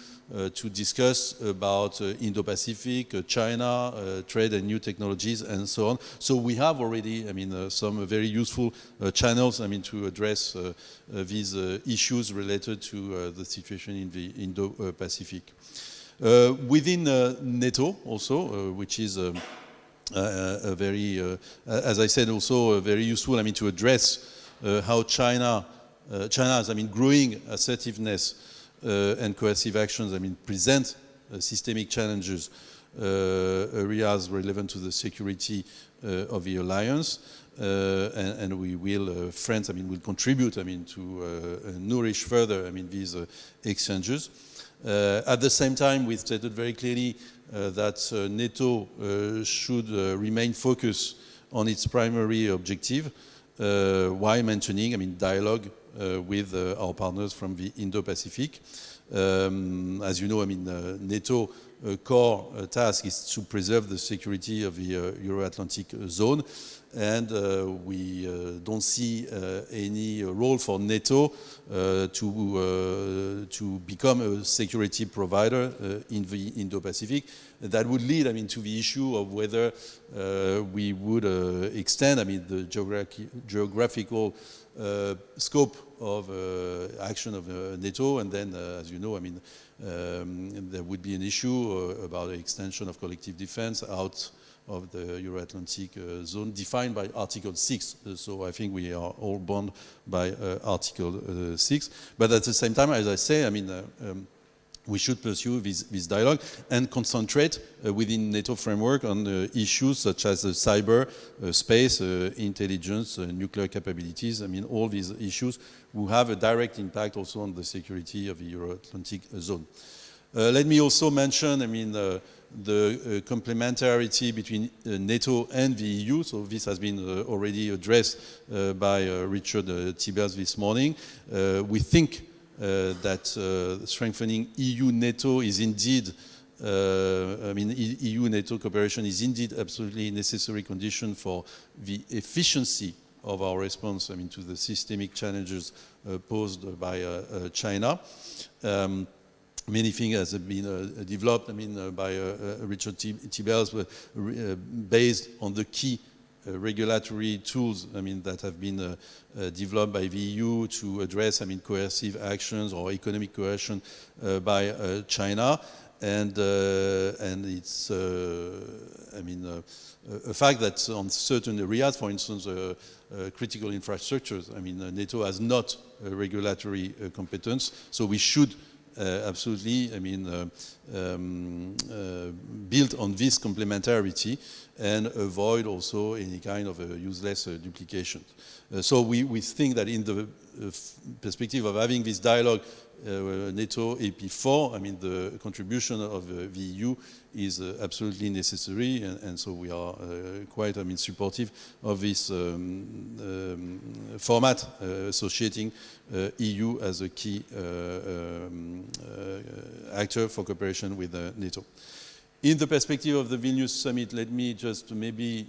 to discuss about Indo-Pacific, China, trade and new technologies, and so on. So we have already, I mean, some very useful channels, I mean, to address these issues related to the situation in the Indo-Pacific. Within NATO also, which is a very, as I said, also very useful, I mean, to address how China has, I mean, growing assertiveness and coercive actions, I mean, present systemic challenges, areas relevant to the security of the alliance, and we will, France, I mean, will contribute, I mean, to nourish further, I mean, these exchanges. At the same time, we stated very clearly that NATO should remain focused on its primary objective, while maintaining, I mean, dialogue with our partners from the Indo-Pacific. As you know, I mean, NATO core task is to preserve the security of the Euro-Atlantic zone, and we don't see any role for NATO to become a security provider in the Indo-Pacific. That would lead, I mean, to the issue of whether we would extend, I mean, the geographical scope of action of NATO, and then, as you know, I mean, there would be an issue about the extension of collective defense out of the Euro-Atlantic zone defined by Article 6. So I think we are all bound by Article 6. But at the same time, as I say, I mean, we should pursue this dialogue and concentrate within NATO framework on issues such as cyber, space, intelligence, nuclear capabilities. I mean, all these issues will have a direct impact also on the security of the Euro-Atlantic zone. Let me also mention, I mean, the complementarity between NATO and the EU. So this has been already addressed by Richard Tibers this morning. We think that strengthening EU-NATO is indeed, I mean, EU-NATO cooperation is indeed absolutely necessary condition for the efficiency of our response, I mean, to the systemic challenges posed by China. Many things have been developed, I mean, by Richard Tibers, based on the key regulatory tools, I mean, that have been developed by the EU to address, I mean, coercive actions or economic coercion by China, and it's, I mean, a fact that on certain areas, for instance, critical infrastructures, I mean, NATO has not a regulatory competence, so we should absolutely, I mean, build on this complementarity and avoid also any kind of useless duplication. So we think that in the perspective of having this dialogue, NATO AP4, I mean, the contribution of the EU is absolutely necessary, and so we are quite, I mean, supportive of this format associating EU as a key actor for cooperation with NATO. In the perspective of the Vilnius Summit, let me just maybe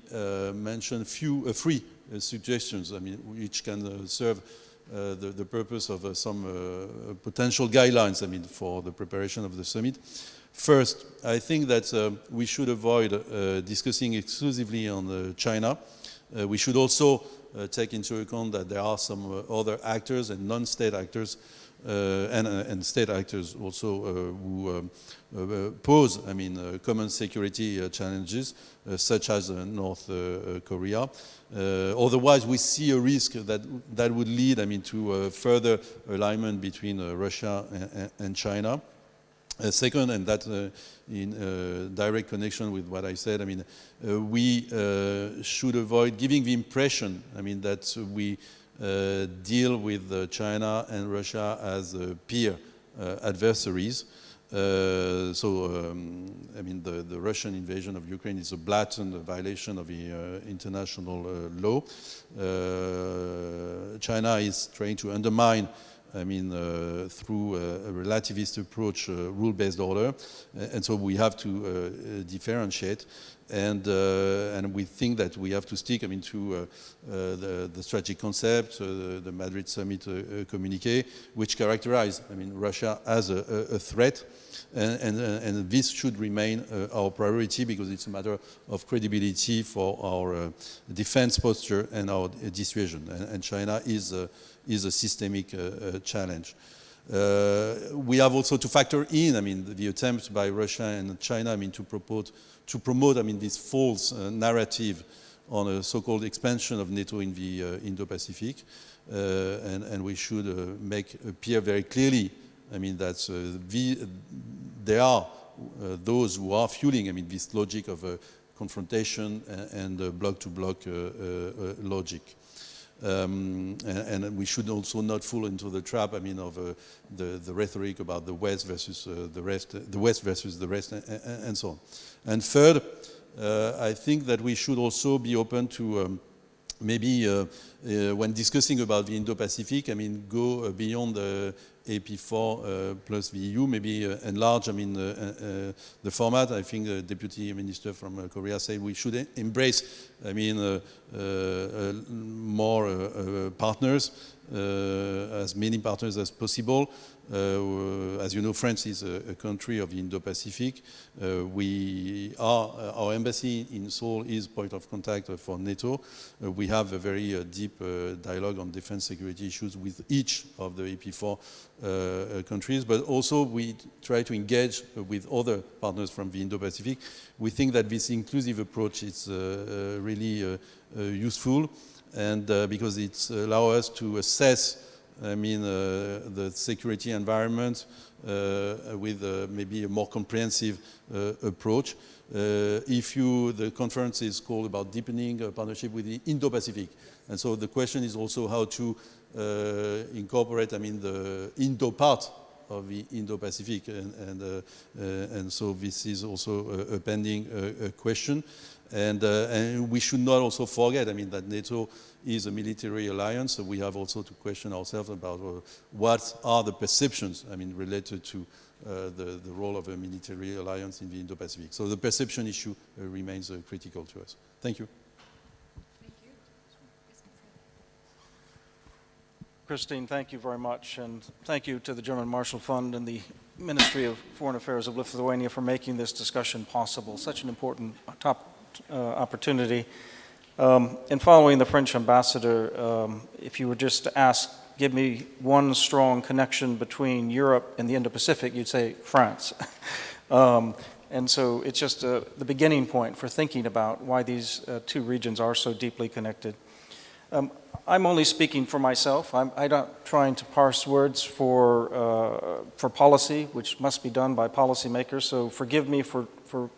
mention three suggestions, I mean, which can serve the purpose of some potential guidelines, I mean, for the preparation of the summit. First, I think that we should avoid discussing exclusively on China. We should also take into account that there are some other actors and non-state actors and state actors also who pose, I mean, common security challenges, such as North Korea. Otherwise, we see a risk that would lead, I mean, to further alignment between Russia and China. Second, and that in direct connection with what I said, I mean, we should avoid giving the impression, I mean, that we deal with China and Russia as peer adversaries. I mean, the Russian invasion of Ukraine is a blatant violation of the international law. China is trying to undermine I mean, through a relativist approach, rule-based order, and so we have to differentiate. And we think that we have to stick, I mean, to the strategic concept, the Madrid Summit communiqué, which characterize, I mean, Russia as a threat, and this should remain our priority because it's a matter of credibility for our defense posture and our dissuasion. And China is a systemic challenge. We have also to factor in, I mean, the attempts by Russia and China, I mean, to promote, I mean, this false narrative on a so-called expansion of NATO in the Indo-Pacific, and we should make appear very clearly, I mean, that there are those who are fueling, I mean, this logic of confrontation and bloc-to-bloc logic. And we should also not fall into the trap, I mean, of the rhetoric about the West versus the rest, the West versus the rest, and so on. And third, I think that we should also be open to maybe when discussing about the Indo-Pacific, I mean, go beyond the AP4 plus the EU, maybe enlarge, I mean, the format. I think the Deputy Minister from Korea said we should embrace, I mean, more partners, as many partners as possible. As you know, France is a country of the Indo-Pacific. Our embassy in Seoul is point of contact for NATO. We have a very deep dialogue on defense security issues with each of the AP4 countries, but also we try to engage with other partners from the Indo-Pacific. We think that this inclusive approach is really useful, and because it allows us to assess, I mean, the security environment with maybe a more comprehensive approach. The conference is called about deepening a partnership with the Indo-Pacific. And so the question is also how to incorporate, I mean, the Indo part of the Indo-Pacific. And so this is also a pending question. And we should not also forget, I mean, that NATO is a military alliance, so we have also to question ourselves about what are the perceptions, I mean, related to the role of a military alliance in the Indo-Pacific. So the perception issue remains critical to us. Thank you. Thank you. Christine, thank you very much, and thank you to the German Marshall Fund and the Ministry of Foreign Affairs of Lithuania for making this discussion possible. Such an important opportunity. And following the French ambassador, if you were just to ask, give me one strong connection between Europe and the Indo-Pacific, you'd say France. And so it's just the beginning point for thinking about why these two regions are so deeply connected. I'm only speaking for myself. I'm not trying to parse words for policy, which must be done by policymakers, so forgive me for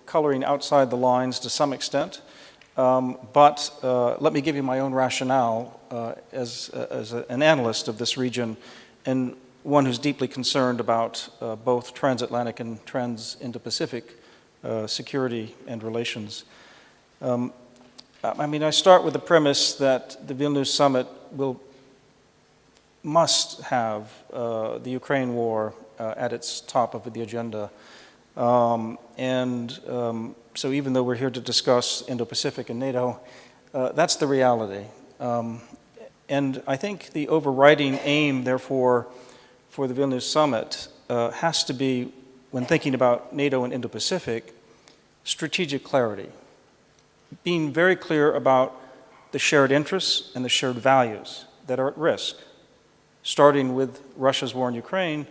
coloring outside the lines to some extent. But let me give you my own rationale as an analyst of this region and one who's deeply concerned about both transatlantic and trans-Indo-Pacific security and relations. I mean, I start with the premise that the Vilnius Summit must have the Ukraine war at its top of the agenda. So even though we're here to discuss Indo-Pacific and NATO, that's the reality. And I think the overriding aim, therefore, for the Vilnius Summit has to be, when thinking about NATO and Indo-Pacific, strategic clarity. Being very clear about the shared interests and the shared values that are at risk, starting with Russia's war in Ukraine,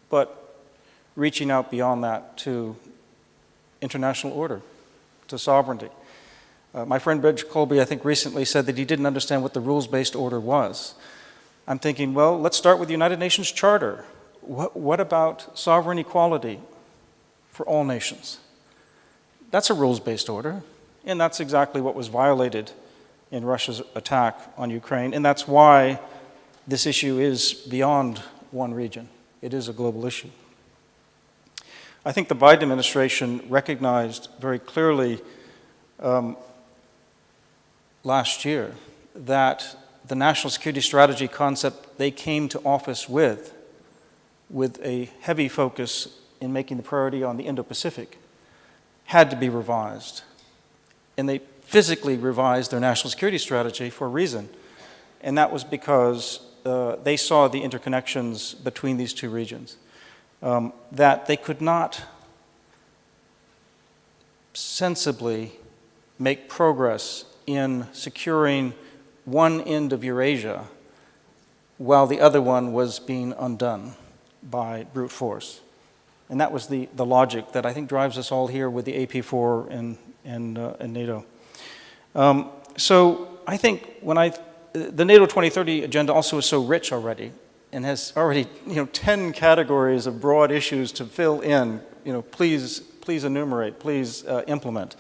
but reaching out beyond that to international order, to sovereignty. My friend Reg Colby, I think, recently said that he didn't understand what the rules-based order was. I'm thinking, well, let's start with the United Nations Charter. What about sovereign equality for all nations? That's a rules-based order, and that's exactly what was violated in Russia's attack on Ukraine, and that's why this issue is beyond one region. It is a global issue. I think the Biden administration recognized very clearly last year that the national security strategy concept they came to office with a heavy focus in making the priority on the Indo-Pacific, had to be revised. And they physically revised their national security strategy for a reason. And that was because they saw the interconnections between these two regions, that they could not sensibly make progress in securing one end of Eurasia while the other one was being undone by brute force. And that was the logic that I think drives us all here with the AP4 and NATO. So I think the NATO 2030 agenda also is so rich already and has already 10 categories of broad issues to fill in. Please enumerate, please implement.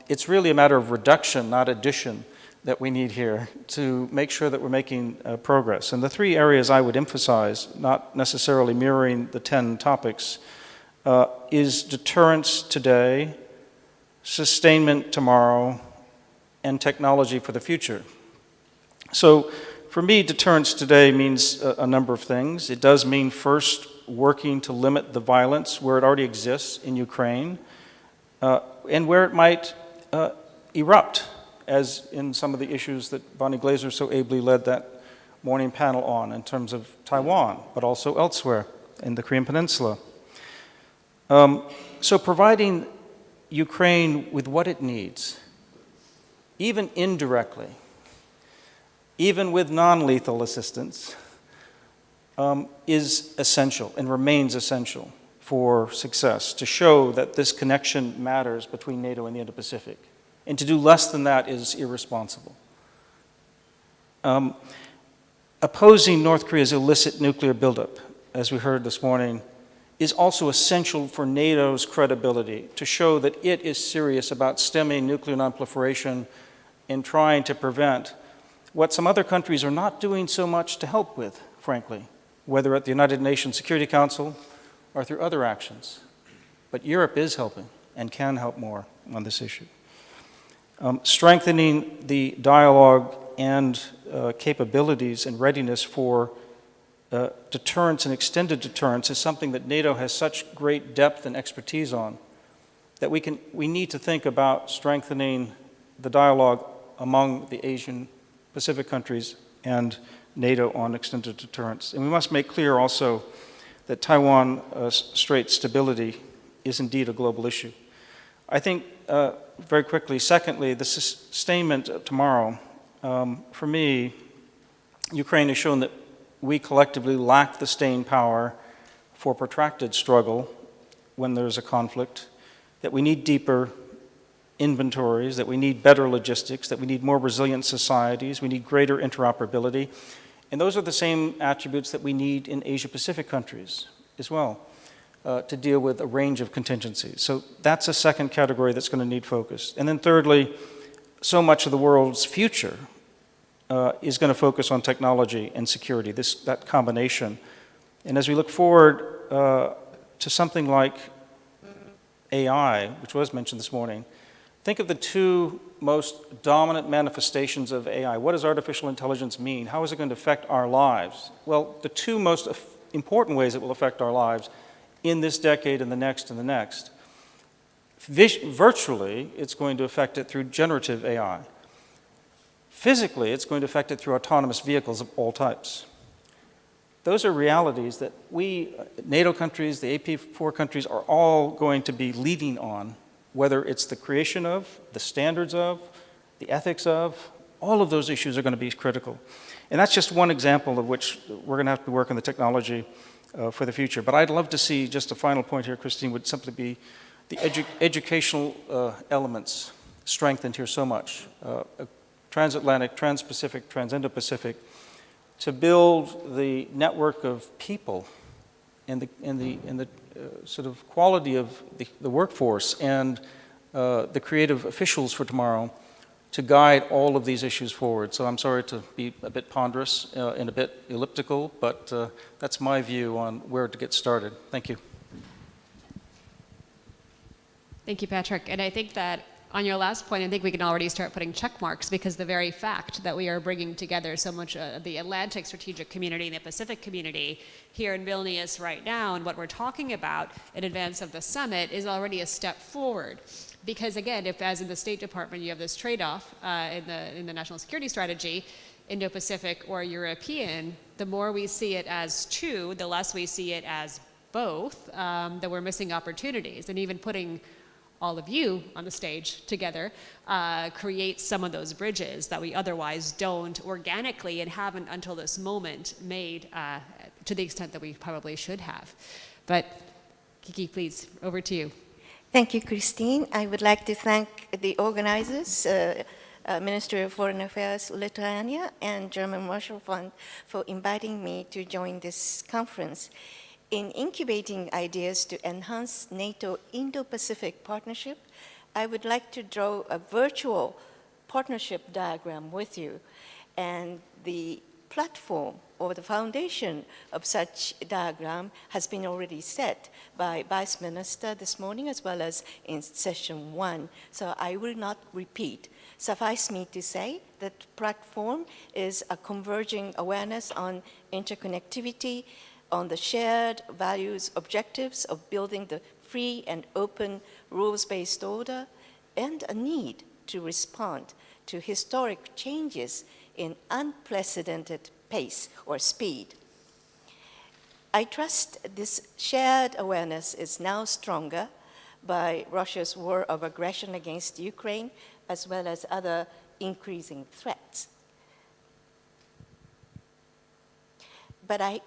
It's really a matter of reduction, not addition, that we need here to make sure that we're making progress. And the three areas I would emphasize, not necessarily mirroring the 10 topics, is deterrence today, sustainment tomorrow, and technology for the future. So for me, deterrence today means a number of things. It does mean first working to limit the violence where it already exists in Ukraine and where it might erupt, as in some of the issues that Bonnie Glaser so ably led that morning panel on in terms of Taiwan, but also elsewhere in the Korean Peninsula. So providing Ukraine with what it needs, even indirectly, even with non-lethal assistance, is essential and remains essential for success, to show that this connection matters between NATO and the Indo-Pacific. And to do less than that is irresponsible. Opposing North Korea's illicit nuclear buildup, as we heard this morning, is also essential for NATO's credibility, to show that it is serious about stemming nuclear nonproliferation and trying to prevent what some other countries are not doing so much to help with, frankly, whether at the United Nations Security Council or through other actions. But Europe is helping and can help more on this issue. Strengthening the dialogue and capabilities and readiness for deterrence and extended deterrence is something that NATO has such great depth and expertise on that we need to think about strengthening the dialogue among the Asian Pacific countries and NATO on extended deterrence. And we must make clear also that Taiwan Strait stability is indeed a global issue. I think, very quickly, secondly, the sustainment tomorrow. For me, Ukraine has shown that we collectively lack the staying power for protracted struggle when there's a conflict, that we need deeper inventories, that we need better logistics, that we need more resilient societies, we need greater interoperability. And those are the same attributes that we need in Asia-Pacific countries as well, to deal with a range of contingencies. So that's a second category that's going to need focus. And then thirdly, so much of the world's future is going to focus on technology and security, that combination. And as we look forward to something like AI, which was mentioned this morning, think of the two most dominant manifestations of AI. What does artificial intelligence mean? How is it going to affect our lives? Well, the two most important ways it will affect our lives in this decade and the next and the next. Virtually, it's going to affect it through generative AI. Physically, it's going to affect it through autonomous vehicles of all types. Those are realities that we, NATO countries, the AP4 countries, are all going to be leading on, whether it's the creation of, the standards of, the ethics of, all of those issues are going to be critical. And that's just one example of which we're going to have to work on the technology for the future. But I'd love to see, just a final point here, Christine, would simply be the educational elements strengthened here so much. Transatlantic, trans-Pacific, trans-Indo-Pacific, to build the network of people and the sort of quality of the workforce and the creative officials for tomorrow to guide all of these issues forward. So I'm sorry to be a bit ponderous and a bit elliptical, but that's my view on where to get started. Thank you. Thank you, Patrick. And I think that on your last point, I think we can already start putting check marks, because the very fact that we are bringing together so much the Atlantic strategic community and the Pacific community here in Vilnius right now, and what we're talking about in advance of the summit, is already a step forward. Because again, if as in the State Department you have this trade-off in the national security strategy, Indo-Pacific or European, the more we see it as two, the less we see it as both, that we're missing opportunities. And even putting all of you on the stage together creates some of those bridges that we otherwise don't organically and haven't until this moment made to the extent that we probably should have. But Kiki, please, over to you. Thank you, Christine. I would like to thank the organizers, Ministry of Foreign Affairs, Lithuania, and German Marshall Fund for inviting me to join this conference. In incubating ideas to enhance NATO Indo-Pacific partnership, I would like to draw a virtual partnership diagram with you. And the platform or the foundation of such diagram has been already set by Vice Minister this morning, as well as in session 1. So I will not repeat. Suffice me to say that platform is a converging awareness on interconnectivity, on the shared values, objectives of building the free and open rules-based order, and a need to respond to historic changes in unprecedented pace or speed. I trust this shared awareness is now stronger by Russia's war of aggression against Ukraine, as well as other increasing threats. But I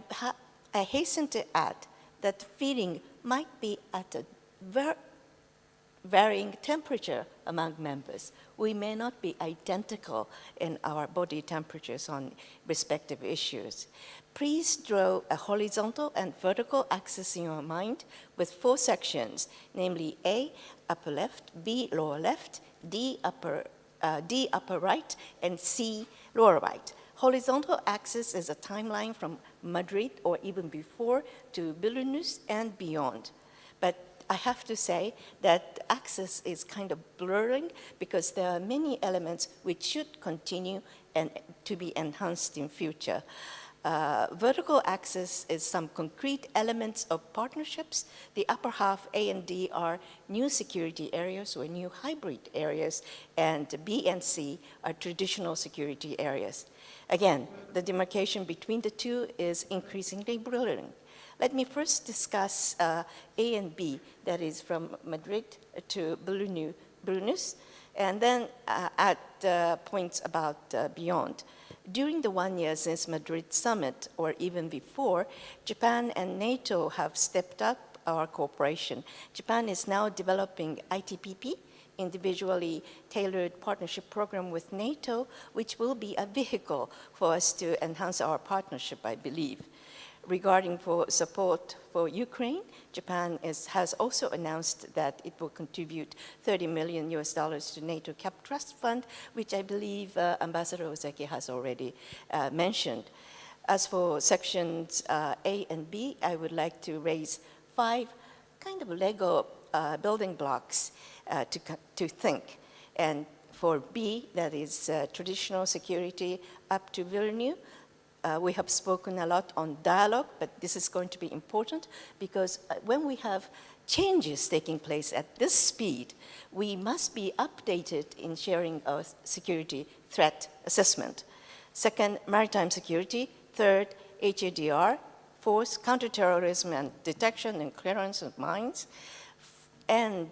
hasten to add that feeling might be at a varying temperature among members. We may not be identical in our body temperatures on respective issues. Please draw a horizontal and vertical axis in your mind with 4 sections, namely A, upper left, B, lower left, D, upper right, and C, lower right. Horizontal axis is a timeline from Madrid or even before to Vilnius and beyond. But I have to say that the axis is kind of blurring because there are many elements which should continue and to be enhanced in future. Vertical axis is some concrete elements of partnerships. The upper half, A and D, are new security areas or new hybrid areas, and B and C are traditional security areas. Again, the demarcation between the two is increasingly blurring. Let me first discuss A and B, that is from Madrid to Vilnius, and then add points about beyond. During the 1 year since Madrid Summit, or even before, Japan and NATO have stepped up our cooperation. Japan is now developing ITPP, individually tailored partnership program with NATO, which will be a vehicle for us to enhance our partnership, I believe. Regarding for support for Ukraine, Japan has also announced that it will contribute $30 million to NATO Cap Trust Fund, which I believe Ambassador Ozeki has already mentioned. As for sections A and B, I would like to raise 5 kind of Lego building blocks to think. And for B, that is traditional security up to Vilnius, we have spoken a lot on dialogue, but this is going to be important because when we have changes taking place at this speed, we must be updated in sharing our security threat assessment. Second, maritime security. Third, HADR. Fourth, counterterrorism and detection and clearance of mines. And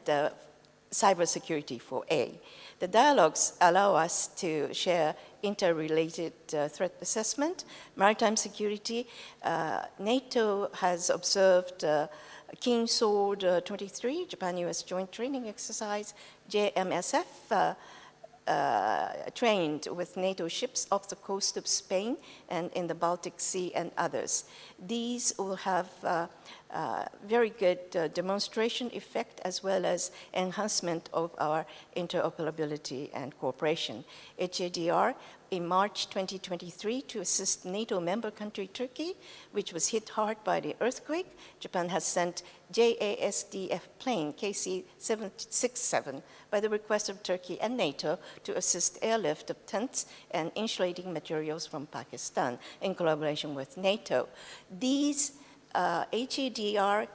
cybersecurity for A. The dialogues allow us to share interrelated threat assessment. Maritime security, NATO has observed King Sword 23, Japan-US Joint Training Exercise, JMSF trained with NATO ships off the coast of Spain and in the Baltic Sea and others. These will have very good demonstration effect as well as enhancement of our interoperability and cooperation. HADR in March 2023 to assist NATO member country Turkey, which was hit hard by the earthquake. Japan has sent JASDF plane KC-767 by the request of Turkey and NATO to assist airlift of tents and insulating materials from Pakistan in collaboration with NATO. These HEDR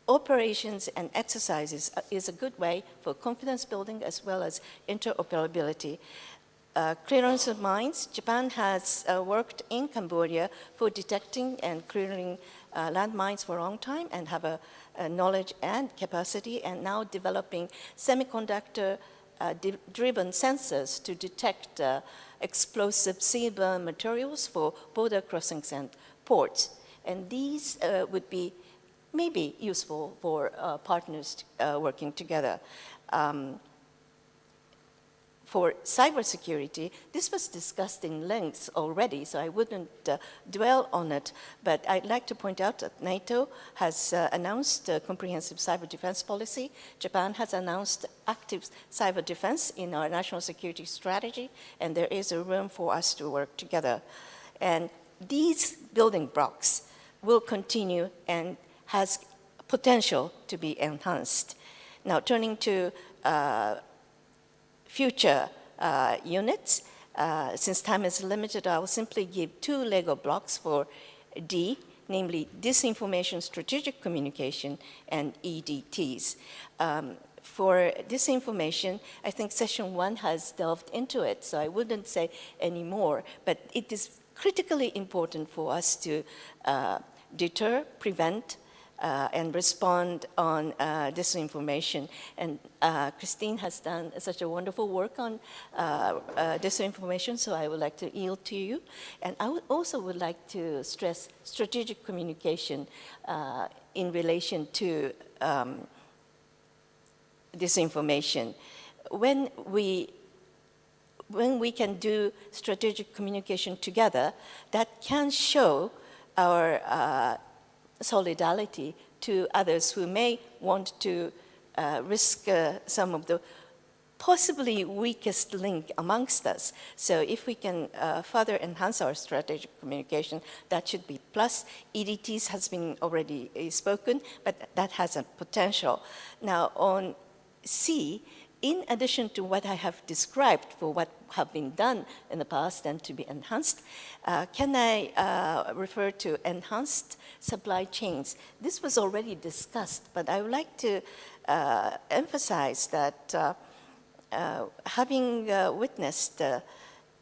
operations and exercises is a good way for confidence building as well as interoperability. Clearance of mines. Japan has worked in Cambodia for detecting and clearing landmines for a long time and have a knowledge and capacity, and now developing semiconductor-driven sensors to detect explosive seaborne materials for border crossings and ports. And these would be maybe useful for partners working together. For cybersecurity, this was discussed in length already, so I wouldn't dwell on it, but I'd like to point out that NATO has announced a comprehensive cyber defense policy. Japan has announced active cyber defense in our national security strategy, and there is a room for us to work together. And these building blocks will continue and has potential to be enhanced. Now, turning to future units, since time is limited, I will simply give 2 Lego blocks for D, namely disinformation, strategic communication, and EDTs. For disinformation, I think session 1 has delved into it, so I wouldn't say any more, but it is critically important for us to deter, prevent, and respond on disinformation. And Christine has done such a wonderful work on disinformation, so I would like to yield to you. And I also would like to stress strategic communication in relation to disinformation. When we can do strategic communication together, that can show our solidarity to others who may want to risk some of the possibly weakest link amongst us. So if we can further enhance our strategic communication, that should be plus. EDTs has been already spoken, but that has a potential. Now on C, in addition to what I have described for what have been done in the past and to be enhanced, can I refer to enhanced supply chains? This was already discussed, but I would like to emphasize that having witnessed the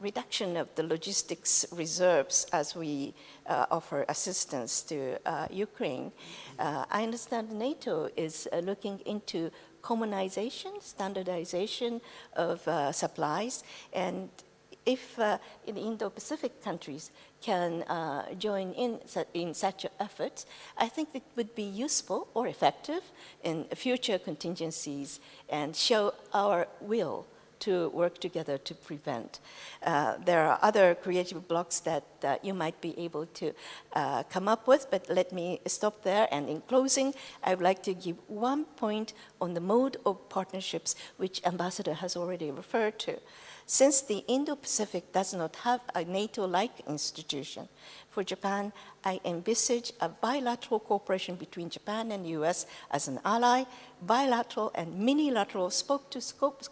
reduction of the logistics reserves as we offer assistance to Ukraine, I understand NATO is looking into commonization, standardization of supplies, and if in Indo-Pacific countries can join in such efforts, I think it would be useful or effective in future contingencies and show our will to work together to prevent. There are other creative blocks that you might be able to come up with, but let me stop there. And in closing, I would like to give 1 point on the mode of partnerships, which Ambassador has already referred to. Since the Indo-Pacific does not have a NATO-like institution, for Japan, I envisage a bilateral cooperation between Japan and the US as an ally, bilateral and minilateral spoke-to-spoke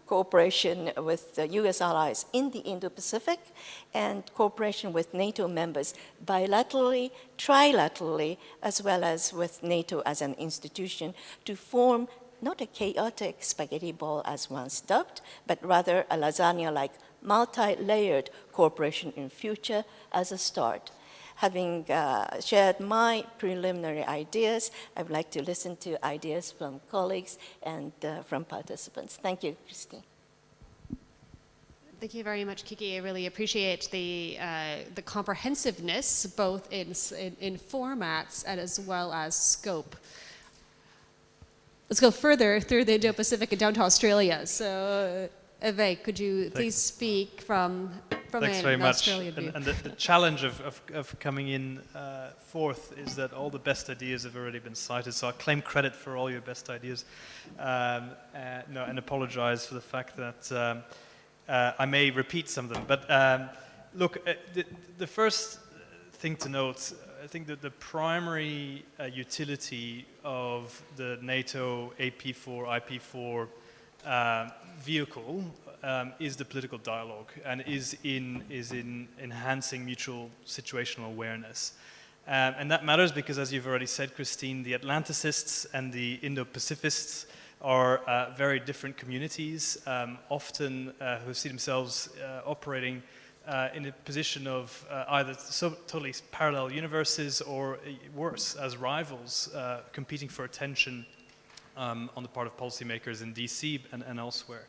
cooperation with the US allies in the Indo-Pacific, and cooperation with NATO members bilaterally, trilaterally, as well as with NATO as an institution to form not a chaotic spaghetti ball as once dubbed, but rather a lasagna-like multi-layered cooperation in future as a start. Having shared my preliminary ideas, I would like to listen to ideas from colleagues and from participants. Thank you, Christine. Thank you very much, Kiki. I really appreciate the comprehensiveness, both in formats and as well as scope. Let's go further through the Indo-Pacific and down to Australia. So Hervé, could you please speak from Thanks very an much. Australian view? And the challenge of coming in fourth is that all the best ideas have already been cited, so I claim credit for all your best ideas. And apologize for the fact that I may repeat some of them. But look, the first thing to note, I think that the primary utility of the NATO AP4, IP4 vehicle is the political dialogue and is in enhancing mutual situational awareness. And that matters because, as you've already said, Christine, the Atlanticists and the Indo-Pacifists are very different communities, often who see themselves operating in a position of either totally parallel universes or worse, as rivals competing for attention on the part of policymakers in DC and elsewhere.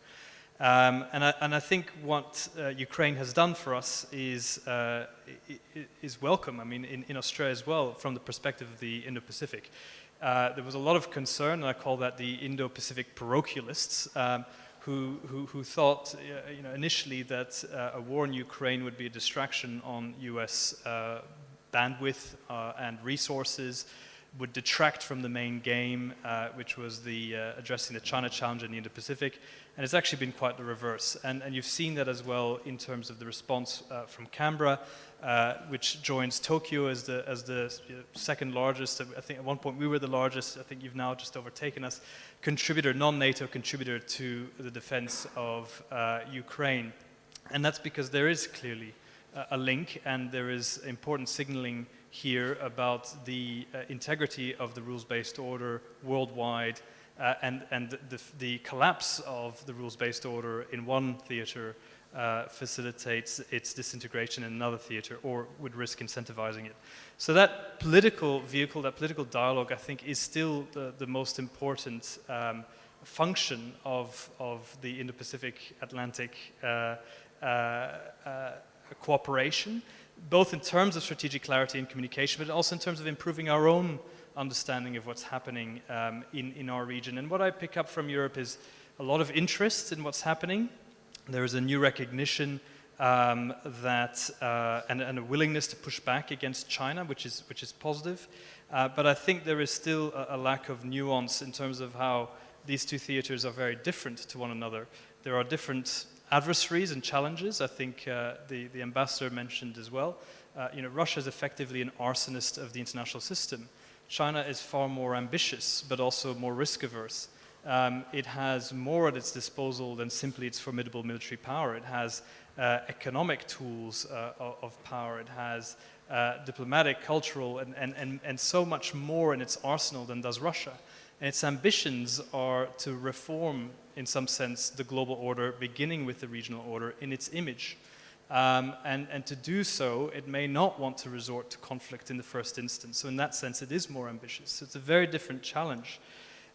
And I think what Ukraine has done for us is welcome. I mean, in Australia as well, from the perspective of the Indo-Pacific. There was a lot of concern, and I call that the Indo-Pacific parochialists, who thought initially that a war in Ukraine would be a distraction on US bandwidth and resources, would detract from the main game, which was the addressing the China challenge in the Indo-Pacific, and it's actually been quite the reverse. And you've seen that as well in terms of the response from Canberra, which joins Tokyo as the second largest. I think at one point we were the largest. I think you've now just overtaken us. Contributor, non-NATO contributor to the defense of Ukraine, and that's because there is clearly a link, and there is important signaling here about the integrity of the rules-based order worldwide, and the collapse of the rules-based order in one theater facilitates its disintegration in another theater, or would risk incentivizing it. So that political vehicle, that political dialogue, I think, is still the most important function of the Indo-Pacific Atlantic cooperation, both in terms of strategic clarity and communication, but also in terms of improving our own understanding of what's happening in our region. And what I pick up from Europe is a lot of interest in what's happening. There is a new recognition that and a willingness to push back against China, which is positive. But I think there is still a lack of nuance in terms of how these two theaters are very different to one another. There are different adversaries and challenges. I think the ambassador mentioned as well. Russia is effectively an arsonist of the international system. China is far more ambitious, but also more risk-averse. It has more at its disposal than simply its formidable military power. It has economic tools of power. It has diplomatic, cultural, and so much more in its arsenal than does Russia. And its ambitions are to reform, in some sense, the global order, beginning with the regional order in its image. And to do so, it may not want to resort to conflict in the first instance. So in that sense, it is more ambitious. So it's a very different challenge.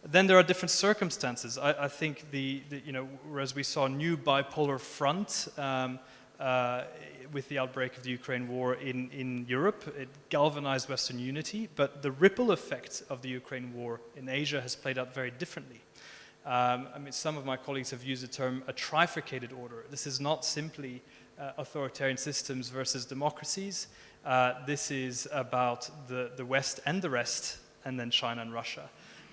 Then there are different circumstances. I think whereas we saw a new bipolar front with the outbreak of the Ukraine war in Europe, it galvanized Western unity, but the ripple effect of the Ukraine war in Asia has played out very differently. Some of my colleagues have used the term a trifurcated order. This is not simply authoritarian systems versus democracies. This is about the West and the rest, and then China and Russia.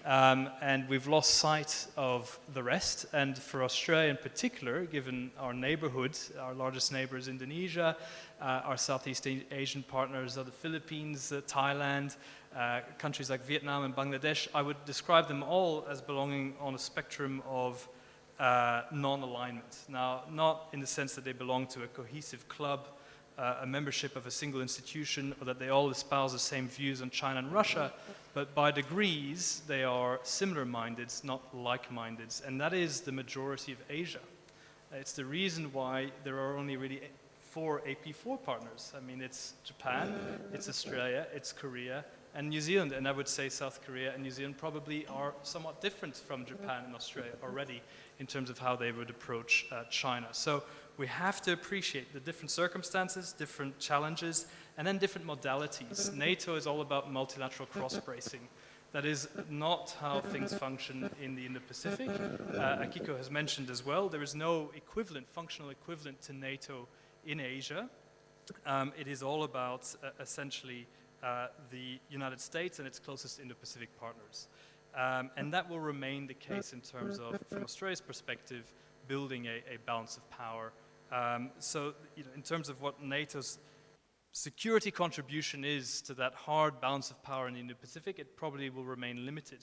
And we've lost sight of the rest. And for Australia in particular, given our neighborhood, our largest neighbor is Indonesia, our Southeast Asian partners are the Philippines, Thailand, countries like Vietnam and Bangladesh, I would describe them all as belonging on a spectrum of non-alignment. Now, not in the sense that they belong to a cohesive club, a membership of a single institution, or that they all espouse the same views on China and Russia, but by degrees they are similar-minded, not like-minded, and that is the majority of Asia. It's the reason why there are only really 4 AP4 partners. It's Japan, it's Australia, it's Korea, and New Zealand, and I would say South Korea and New Zealand probably are somewhat different from Japan and Australia already in terms of how they would approach China. So we have to appreciate the different circumstances, different challenges, and then different modalities. NATO is all about multilateral cross-bracing. That is not how things function in the Indo-Pacific. Akiko has mentioned as well, there is no equivalent, functional equivalent to NATO in Asia. It is all about essentially the United States and its closest Indo-Pacific partners. And that will remain the case in terms of, from Australia's perspective, building a balance of power. So, in terms of what NATO's security contribution is to that hard balance of power in the Indo-Pacific, it probably will remain limited.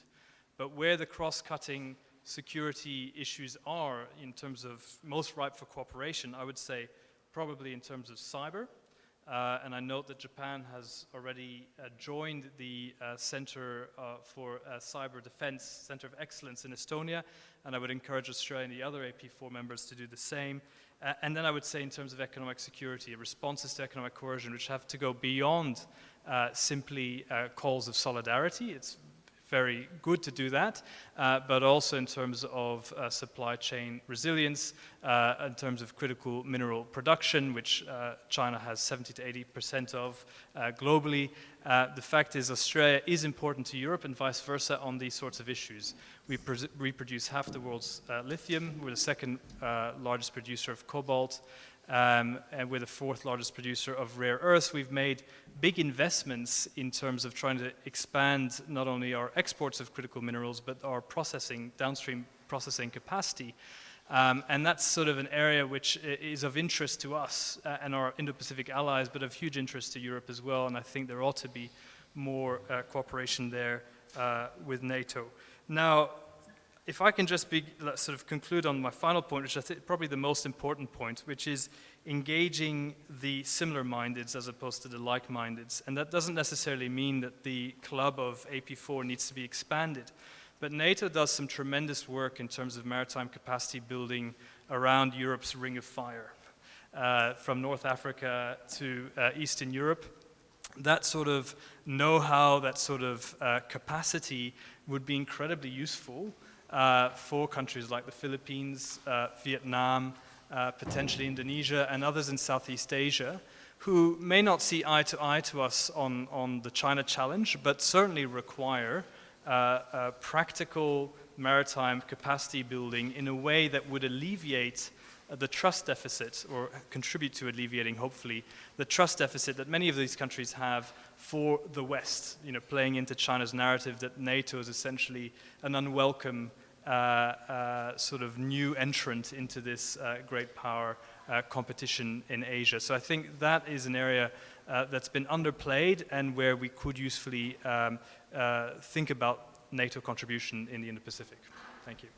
But where the cross-cutting security issues are in terms of most ripe for cooperation, I would say probably in terms of cyber. And I note that Japan has already joined the Center for Cyber Defense, Center of Excellence in Estonia, and I would encourage Australia and the other AP4 members to do the same. And then I would say in terms of economic security, responses to economic coercion, which have to go beyond simply calls of solidarity. It's very good to do that, but also in terms of supply chain resilience, in terms of critical mineral production, which China has 70 to 80% of globally. The fact is Australia is important to Europe and vice versa on these sorts of issues. We produce half the world's lithium. We're the second largest producer of cobalt. And we're the fourth largest producer of rare earths. We've made big investments in terms of trying to expand not only our exports of critical minerals, but our processing, downstream processing capacity. And that's sort of an area which is of interest to us and our Indo-Pacific allies, but of huge interest to Europe as well. And I think there ought to be more cooperation there with NATO. Now, if I can just sort of conclude on my final point, which I think probably the most important point, which is engaging the similar-mindeds as opposed to the like-mindeds. And that doesn't necessarily mean that the club of AP4 needs to be expanded. But NATO does some tremendous work in terms of maritime capacity building around Europe's ring of fire, from North Africa to Eastern Europe. That sort of know-how, that sort of capacity would be incredibly useful for countries like the Philippines, Vietnam, potentially Indonesia, and others in Southeast Asia, who may not see eye to us on the China challenge, but certainly require practical maritime capacity building in a way that would alleviate the trust deficit, or contribute to alleviating, hopefully, the trust deficit that many of these countries have for the West, playing into China's narrative that NATO is essentially an unwelcome sort of new entrant into this great power competition in Asia. So I think that is an area that's been underplayed and where we could usefully think about NATO contribution in the Indo-Pacific. Thank you.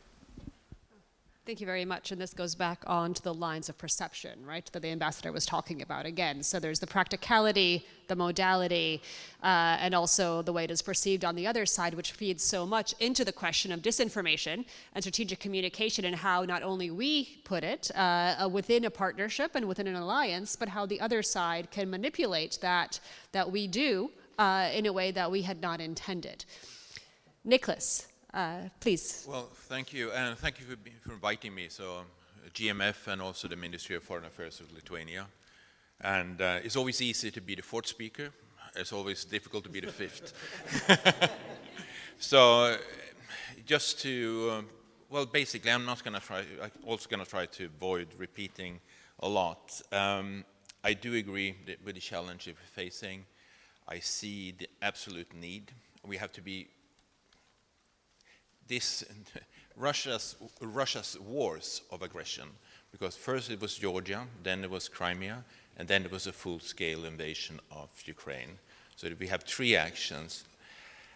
Thank you very much. And this goes back on to the lines of perception, right, that the ambassador was talking about again. So there's the practicality, the modality, and also the way it is perceived on the other side, which feeds so much into the question of disinformation and strategic communication, and how not only we put it within a partnership and within an alliance, but how the other side can manipulate that we do in a way that we had not intended. Nicholas. Please. Well, thank you, and thank you for inviting me. So, GMF and also the Ministry of Foreign Affairs of Lithuania. And it's always easy to be the fourth speaker. It's always difficult to be the fifth. So, just to, well, basically, I'm also going to try to avoid repeating a lot. I do agree with the challenge we're facing. I see the absolute need. We have to be Russia's wars of aggression, because first it was Georgia, then it was Crimea, and then it was a full-scale invasion of Ukraine. So we have three actions.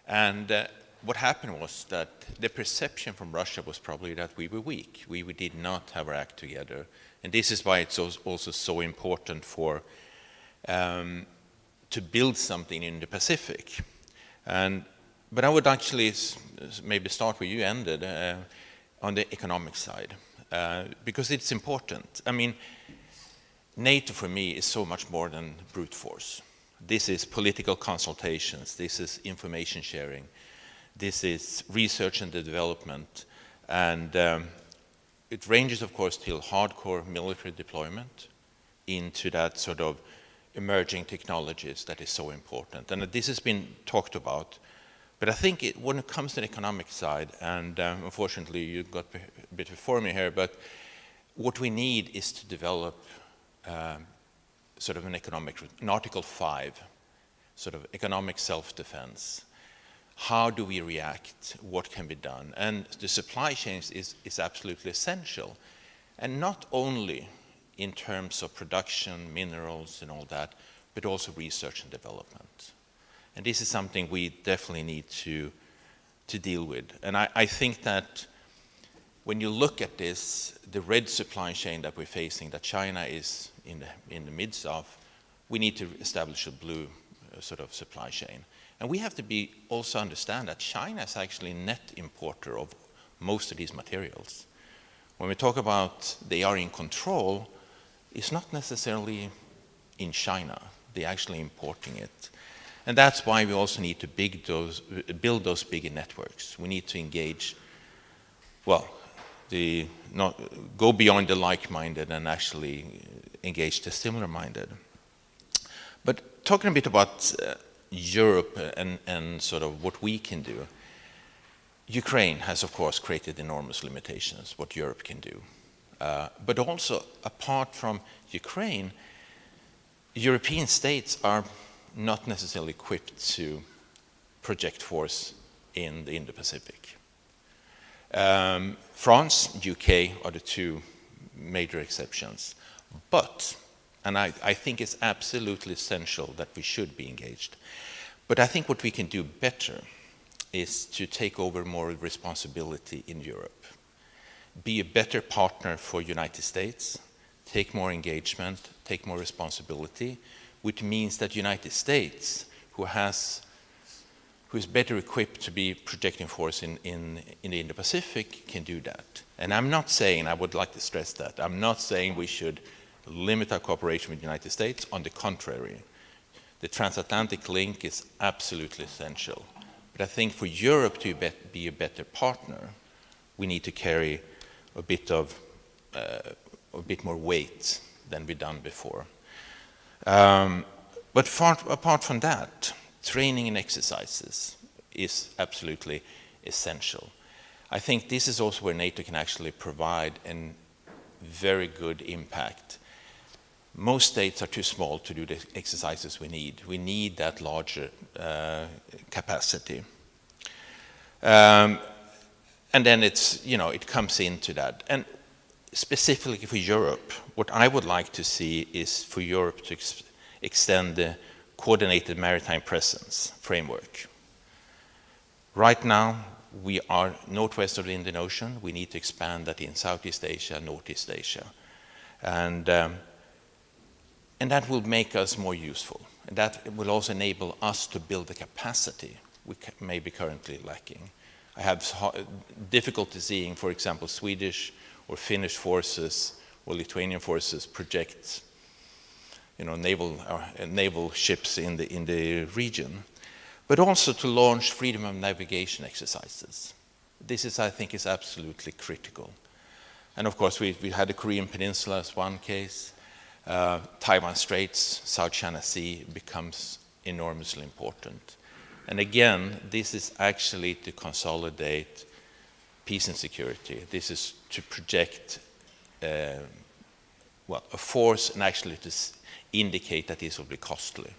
And what happened was that the perception from Russia was probably that we were weak. We did not have our act together. And this is why it's also so important for to build something in the Pacific. But I would actually maybe start where you ended, on the economic side, because it's important. I mean, NATO for me is so much more than brute force. This is political consultations, this is information sharing, this is research and development, and it ranges, of course, till hardcore military deployment into that sort of emerging technologies that is so important. And this has been talked about But I think when it comes to the economic side, and unfortunately you got a bit before me here, but what we need is to develop sort of an Article 5, sort of economic self-defense. How do we react? What can be done? And the supply chains is absolutely essential. And not only in terms of production, minerals and all that, but also research and development. And this is something we definitely need to deal with. And I think that when you look at this, the red supply chain that we're facing, that China is in the midst of, we need to establish a blue sort of supply chain. And we have to also understand that China is actually a net importer of most of these materials. When we talk about they are in control, it's not necessarily in China. They're actually importing it. And that's why we also need to build those bigger networks. We need to engage, well, go beyond the like-minded and actually engage the similar-minded. But talking a bit about Europe and sort of what we can do, Ukraine has, of course, created enormous limitations, what Europe can do. But also, apart from Ukraine, European states are not necessarily equipped to project force in the Indo-Pacific. France, UK are the two major exceptions. But, and I think it's absolutely essential that we should be engaged, but I think what we can do better is to take over more responsibility in Europe. Be a better partner for United States, take more engagement, take more responsibility, which means that United States, who is better equipped to be projecting force in the Indo-Pacific, can do that. And I'm not saying, I would like to stress that, I'm not saying we should limit our cooperation with the United States. On the contrary, the transatlantic link is absolutely essential. But I think for Europe to be a better partner, we need to carry a bit more weight than we've done before. But apart from that, training and exercises is absolutely essential. I think this is also where NATO can actually provide a very good impact. Most states are too small to do the exercises we need. We need that larger capacity. And then it comes into that. And specifically for Europe, what I would like to see is for Europe to extend the coordinated maritime presence framework. Right now, we are northwest of the Indian Ocean. We need to expand that in Southeast Asia, Northeast Asia. And that will make us more useful. And that will also enable us to build the capacity we may be currently lacking. I have difficulty seeing, for example, Swedish or Finnish forces or Lithuanian forces project naval ships in the region, but also to launch freedom of navigation exercises. This I think is absolutely critical. And of course, we had the Korean Peninsula as one case. Taiwan Straits, South China Sea becomes enormously important. And again, this is actually to consolidate peace and security. This is to project a force and actually to indicate that this will be costly.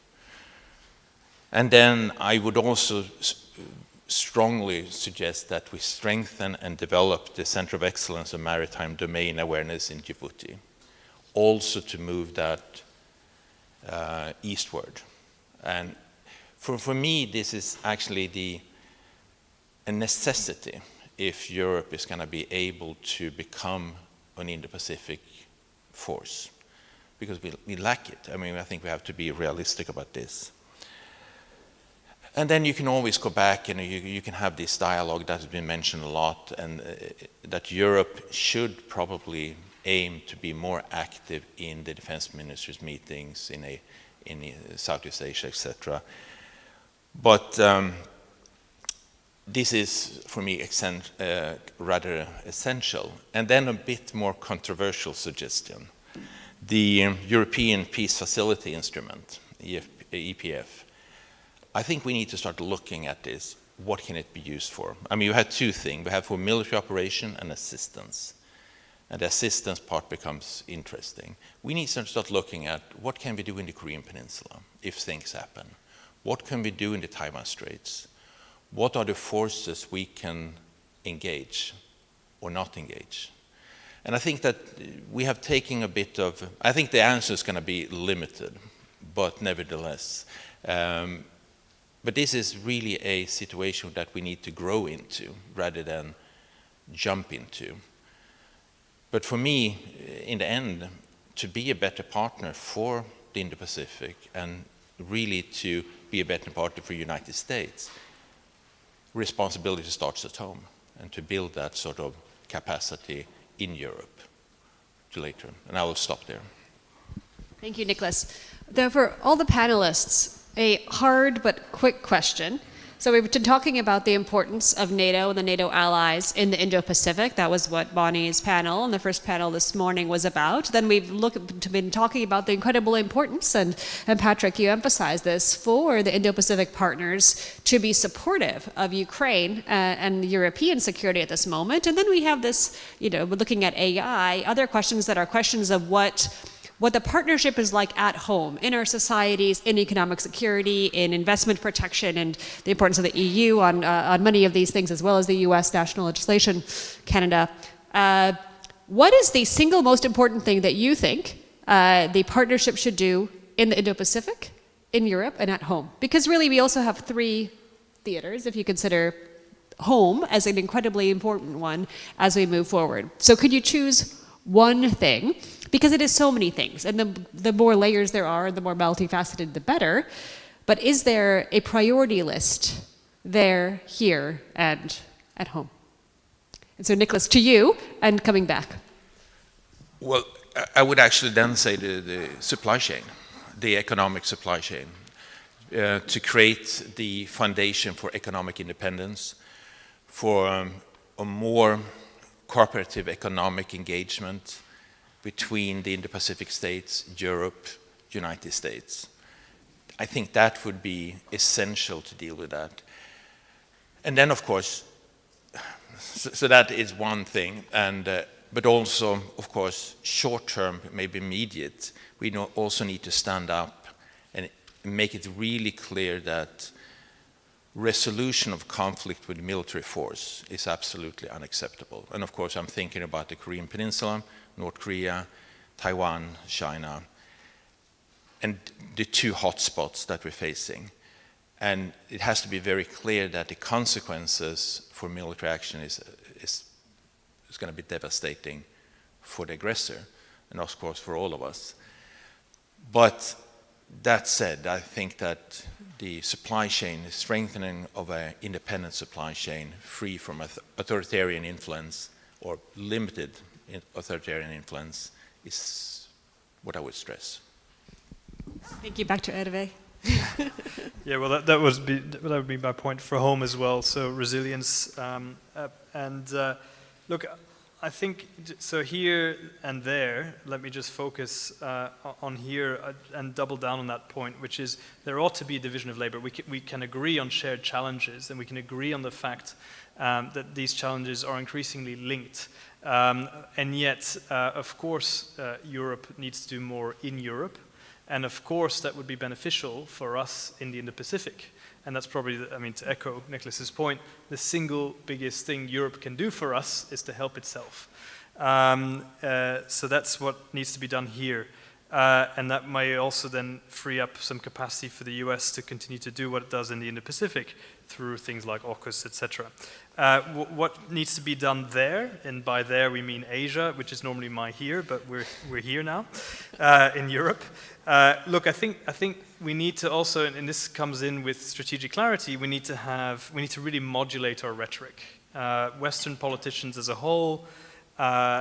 And then I would also strongly suggest that we strengthen and develop the Center of Excellence of Maritime Domain Awareness in Djibouti, also to move that eastward. And for me, this is actually a necessity if Europe is going to be able to become an Indo-Pacific force, because we lack it. I mean, I think we have to be realistic about this. And then you can always go back and you can have this dialogue that has been mentioned a lot, and that Europe should probably aim to be more active in the defense ministers' meetings in Southeast Asia, etc. But this is, for me, rather essential. And then a bit more controversial suggestion. The European Peace Facility Instrument, EPF. I think we need to start looking at this. What can it be used for? I mean, you have two things. We have for military operation and assistance. And the assistance part becomes interesting. We need to start looking at what can we do in the Korean Peninsula if things happen? What can we do in the Taiwan Straits? What are the forces we can engage or not engage? And I think that we have taken a bit of, I think the answer is going to be limited, but nevertheless. But this is really a situation that we need to grow into rather than jump into. But for me, in the end, to be a better partner for the Indo-Pacific and really to be a better partner for the United States, responsibility starts at home and to build that sort of capacity in Europe to later. And I will stop there. Thank you, Nicholas. For all the panelists, a hard but quick question. So we've been talking about the importance of NATO and the NATO allies in the Indo-Pacific. That was what Bonnie's panel and the first panel this morning was about. Then we've been talking about the incredible importance, and Patrick, you emphasized this, for the Indo-Pacific partners to be supportive of Ukraine and European security at this moment. And then we have this, we're looking at AI, other questions that are questions of what the partnership is like at home, in our societies, in economic security, in investment protection, and the importance of the EU on many of these things, as well as the US national legislation, Canada. What is the single most important thing that you think the partnership should do in the Indo-Pacific, in Europe, and at home? Because really we also have 3 theaters, if you consider home as an incredibly important one as we move forward. So could you choose one thing? Because it is so many things, and the more layers there are, the more multifaceted, the better. But is there a priority list there, here, and at home? And so, Nicholas, to you, and coming back. Well, I would actually then say the supply chain, the economic supply chain, to create the foundation for economic independence, for a more cooperative economic engagement between the Indo-Pacific states, Europe, United States. I think that would be essential to deal with that. And then, of course, so that is one thing, and but also, of course, short-term, maybe immediate, we also need to stand up and make it really clear that resolution of conflict with military force is absolutely unacceptable. And of course, I'm thinking about the Korean Peninsula, North Korea, Taiwan, China, and the 2 hotspots that we're facing. And it has to be very clear that the consequences for military action is going to be devastating for the aggressor, and of course for all of us. But that said, I think that the supply chain, the strengthening of an independent supply chain, free from authoritarian influence or limited authoritarian influence, is what I would stress. Thank you. Back to Hervé. Yeah, well, that would be my point for home as well. So resilience, look, I think so here and there. Let me just focus on here and double down on that point, which is there ought to be a division of labor. We can agree on shared challenges, and we can agree on the fact that these challenges are increasingly linked. And yet, of course, Europe needs to do more in Europe. And of course, that would be beneficial for us in the Indo-Pacific. And that's probably, to echo Nicholas's point, the single biggest thing Europe can do for us is to help itself. So that's what needs to be done here. And that may also then free up some capacity for the US to continue to do what it does in the Indo-Pacific through things like AUKUS, etc. What needs to be done there, and by there we mean Asia, which is normally my here, but we're here now, in Europe. Look, I think we need to also, and this comes in with strategic clarity, we need to really modulate our rhetoric. Western politicians as a whole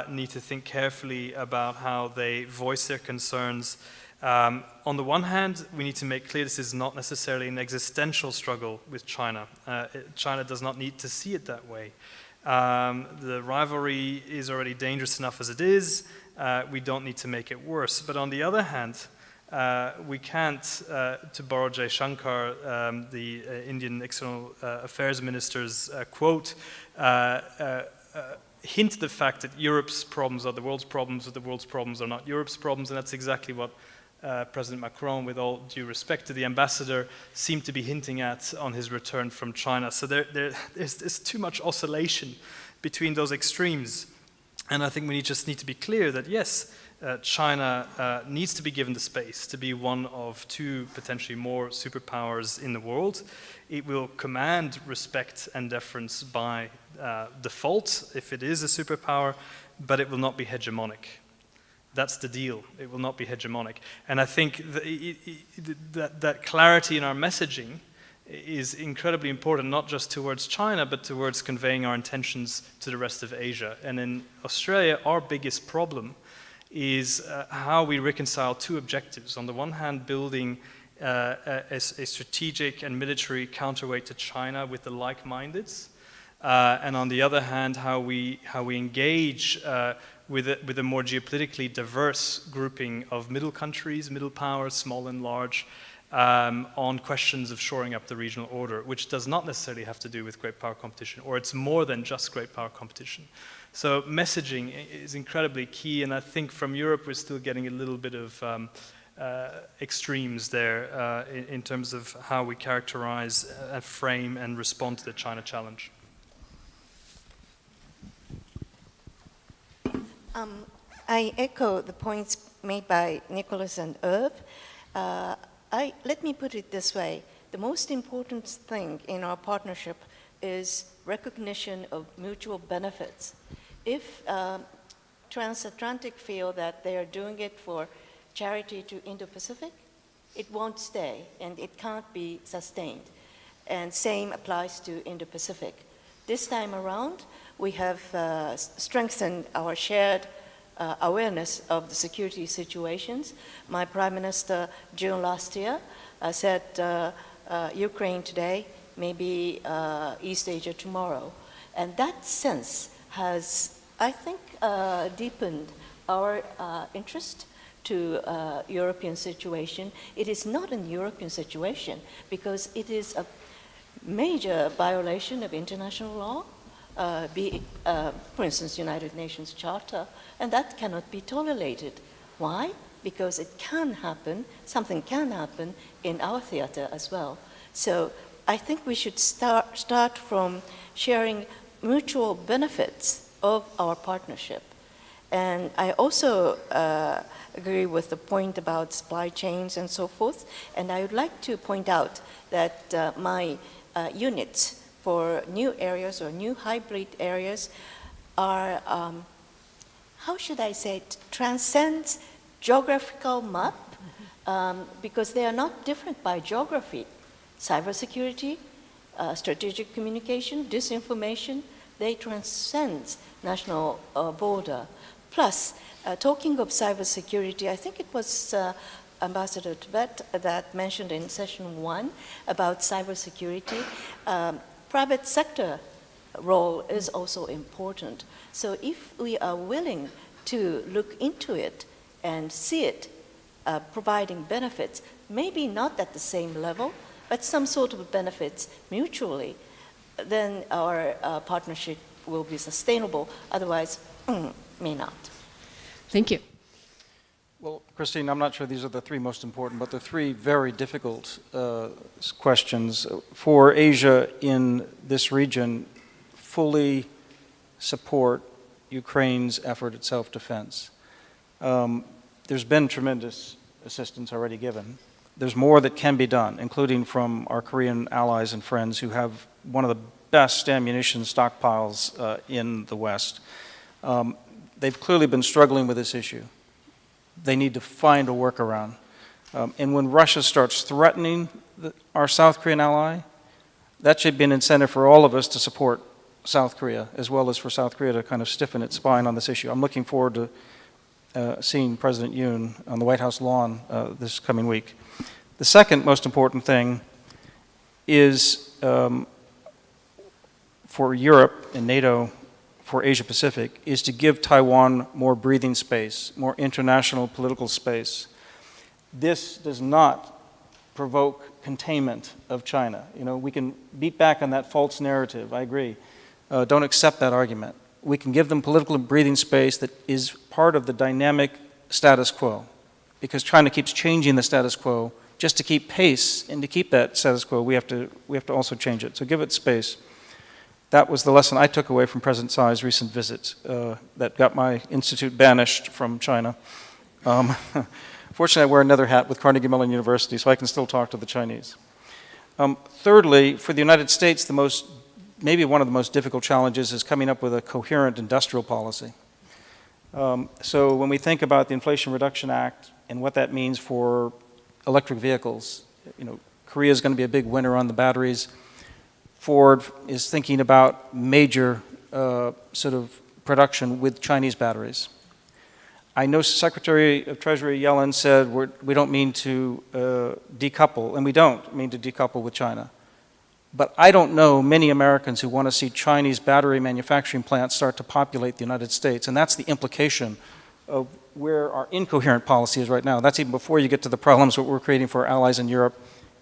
need to think carefully about how they voice their concerns. On the one hand, we need to make clear this is not necessarily an existential struggle with China. China does not need to see it that way. The rivalry is already dangerous enough as it is. We don't need to make it worse. But on the other hand, We can't, to borrow Jay Shankar, the Indian External Affairs Minister's quote, hint the fact that Europe's problems are the world's problems, or the world's problems are not Europe's problems, and that's exactly what President Macron, with all due respect to the ambassador, seemed to be hinting at on his return from China. So there's too much oscillation between those extremes. And I think we just need to be clear that, yes, China needs to be given the space to be one of two potentially more superpowers in the world. It will command respect and deference by default if it is a superpower, but it will not be hegemonic. That's the deal. It will not be hegemonic. And I think that clarity in our messaging is incredibly important, not just towards China, but towards conveying our intentions to the rest of Asia. And in Australia, our biggest problem is how we reconcile two objectives. On the one hand, building a strategic and military counterweight to China with the like-mindeds, and on the other hand, how we engage with a more geopolitically diverse grouping of middle countries, middle powers, small and large, on questions of shoring up the regional order, which does not necessarily have to do with great power competition, or it's more than just great power competition. So messaging is incredibly key, and I think from Europe we're still getting a little bit of extremes there in terms of how we characterize, frame, and respond to the China challenge. I echo the points made by Nicholas and Irv. Let me put it this way. The most important thing in our partnership is recognition of mutual benefits. If transatlantic feel that they are doing it for charity to Indo-Pacific, it won't stay and it can't be sustained. And same applies to Indo-Pacific. This time around, we have strengthened our shared awareness of the security situations. My Prime Minister, June last year, said Ukraine today, maybe East Asia tomorrow. And that sense has, I think, deepened our interest to European situation. It is not an European situation because it is a major violation of international law, for instance, United Nations Charter, and that cannot be tolerated. Why? Because it can happen, something can happen in our theater as well. So I think we should start from sharing mutual benefits of our partnership. And I also agree with the point about supply chains and so forth. And I would like to point out that my units for new areas or new hybrid areas are, how should I say it, transcends geographical map because they are not different by geography. Cybersecurity, strategic communication, disinformation, they transcend national border. Plus, talking of cybersecurity, I think it was Ambassador Tibet that mentioned in session 1 about cybersecurity. Private sector role is also important. So if we are willing to look into it and see it providing benefits, maybe not at the same level, but some sort of benefits mutually, then our partnership will be sustainable. Otherwise, may not. Thank you. Well, Christine, I'm not sure these are the three most important, but the three very difficult questions. For Asia in this region, fully support Ukraine's effort at self-defense. There's been tremendous assistance already given. There's more that can be done, including from our Korean allies and friends who have one of the best ammunition stockpiles in the West. They've clearly been struggling with this issue. They need to find a workaround. And when Russia starts threatening our South Korean ally, that should be an incentive for all of us to support South Korea, as well as for South Korea to kind of stiffen its spine on this issue. I'm looking forward to seeing President Yoon on the White House lawn this coming week. The second most important thing is for Europe and NATO, for Asia Pacific, is to give Taiwan more breathing space, more international political space. this does not provoke containment of China. You know, we can beat back on that false narrative, I agree. Don't accept that argument. We can give them political breathing space that is part of the dynamic status quo, because China keeps changing the status quo. Just to keep pace and to keep that status quo, we have to also change it. So give it space. That was the lesson I took away from President Tsai's recent visit that got my institute banished from China. Fortunately, I wear another hat with Carnegie Mellon University, so I can still talk to the Chinese. Thirdly, for the United States, maybe one of the most difficult challenges is coming up with a coherent industrial policy. So when we think about the Inflation Reduction Act and what that means for electric vehicles, you know, Korea is going to be a big winner on the batteries. Ford is thinking about major sort of production with Chinese batteries. I know Secretary of Treasury Yellen said we don't mean to decouple, and we don't mean to decouple with China. But I don't know many Americans who want to see Chinese battery manufacturing plants start to populate the United States, and that's the implication of where our incoherent policy is right now. That's even before you get to the problems what we're creating for our allies in Europe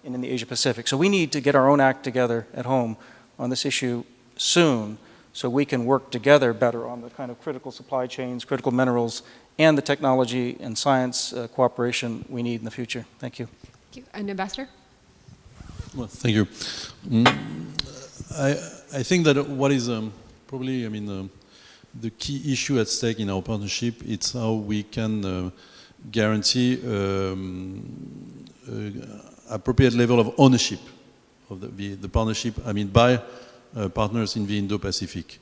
and in the Asia-Pacific. So we need to get our own act together at home on this issue soon so we can work together better on the kind of critical supply chains, critical minerals, and the technology and science cooperation we need in the future. Thank you. Thank you. And Ambassador? Well, thank you. I think that what is probably, the key issue at stake in our partnership, it's how we can guarantee appropriate level of ownership of the partnership, by partners in the Indo-Pacific.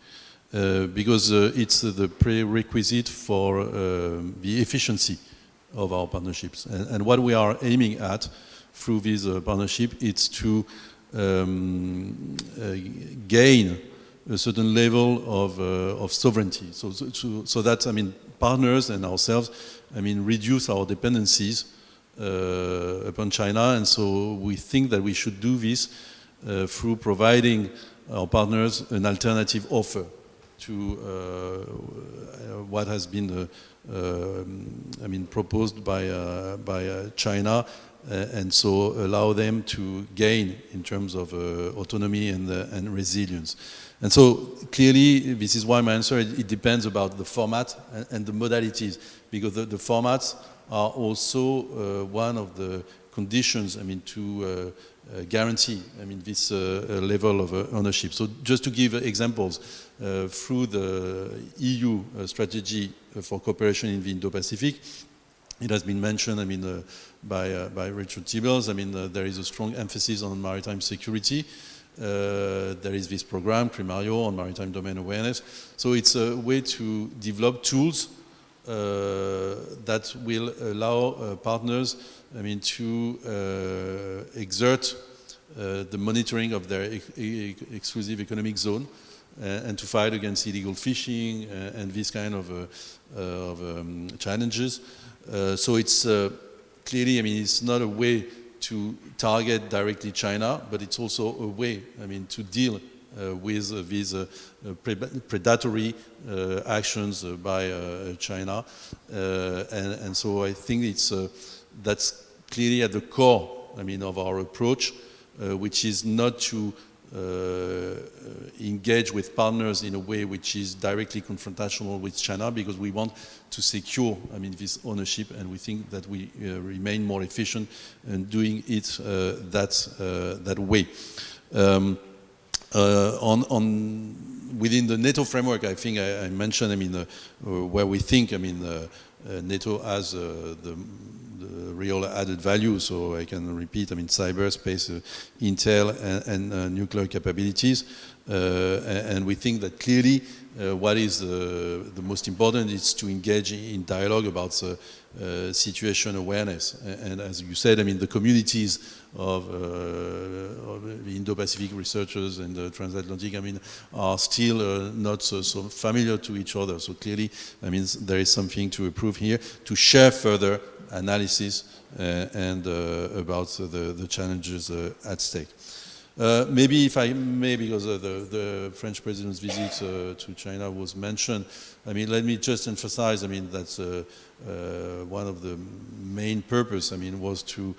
Because it's the prerequisite for the efficiency of our partnerships. And what we are aiming at through this partnership is to gain a certain level of sovereignty. So that, partners and ourselves, reduce our dependencies upon China. And so we think that we should do this through providing our partners an alternative offer to what has been proposed by China, and so allow them to gain in terms of autonomy and resilience. And so clearly, this is why my answer, it depends about the format and the modalities, because the formats are also one of the conditions, to guarantee, this level of ownership. So just to give examples, through the EU strategy for cooperation in the Indo-Pacific, it has been mentioned, by Richard Tibbles. There is a strong emphasis on maritime security. There is this program, Primario, on maritime domain awareness. So it's a way to develop tools that will allow partners, to exert the monitoring of their exclusive economic zone and to fight against illegal fishing and this kind of challenges. So it's clearly, it's not a way to target directly China, but it's also a way, to deal with these predatory actions by China. And so I think that's clearly at the core, of our approach, which is not to engage with partners in a way which is directly confrontational with China, because we want to secure, this ownership, and we think that we remain more efficient in doing it that way. Within the NATO framework, I think I mentioned, where we think, NATO has the real added value, so I can repeat, cyberspace, intel, and nuclear capabilities. And we think that clearly what is the most important is to engage in dialogue about situation awareness. And as you said, the communities of the Indo-Pacific researchers and the transatlantic, are still not so familiar to each other. So clearly, there is something to improve here, to share further analysis and about the challenges at stake. Maybe if I may, because the French president's visit to China was mentioned, I mean, let me just emphasize, I mean, that's one of the main purpose, I mean, was to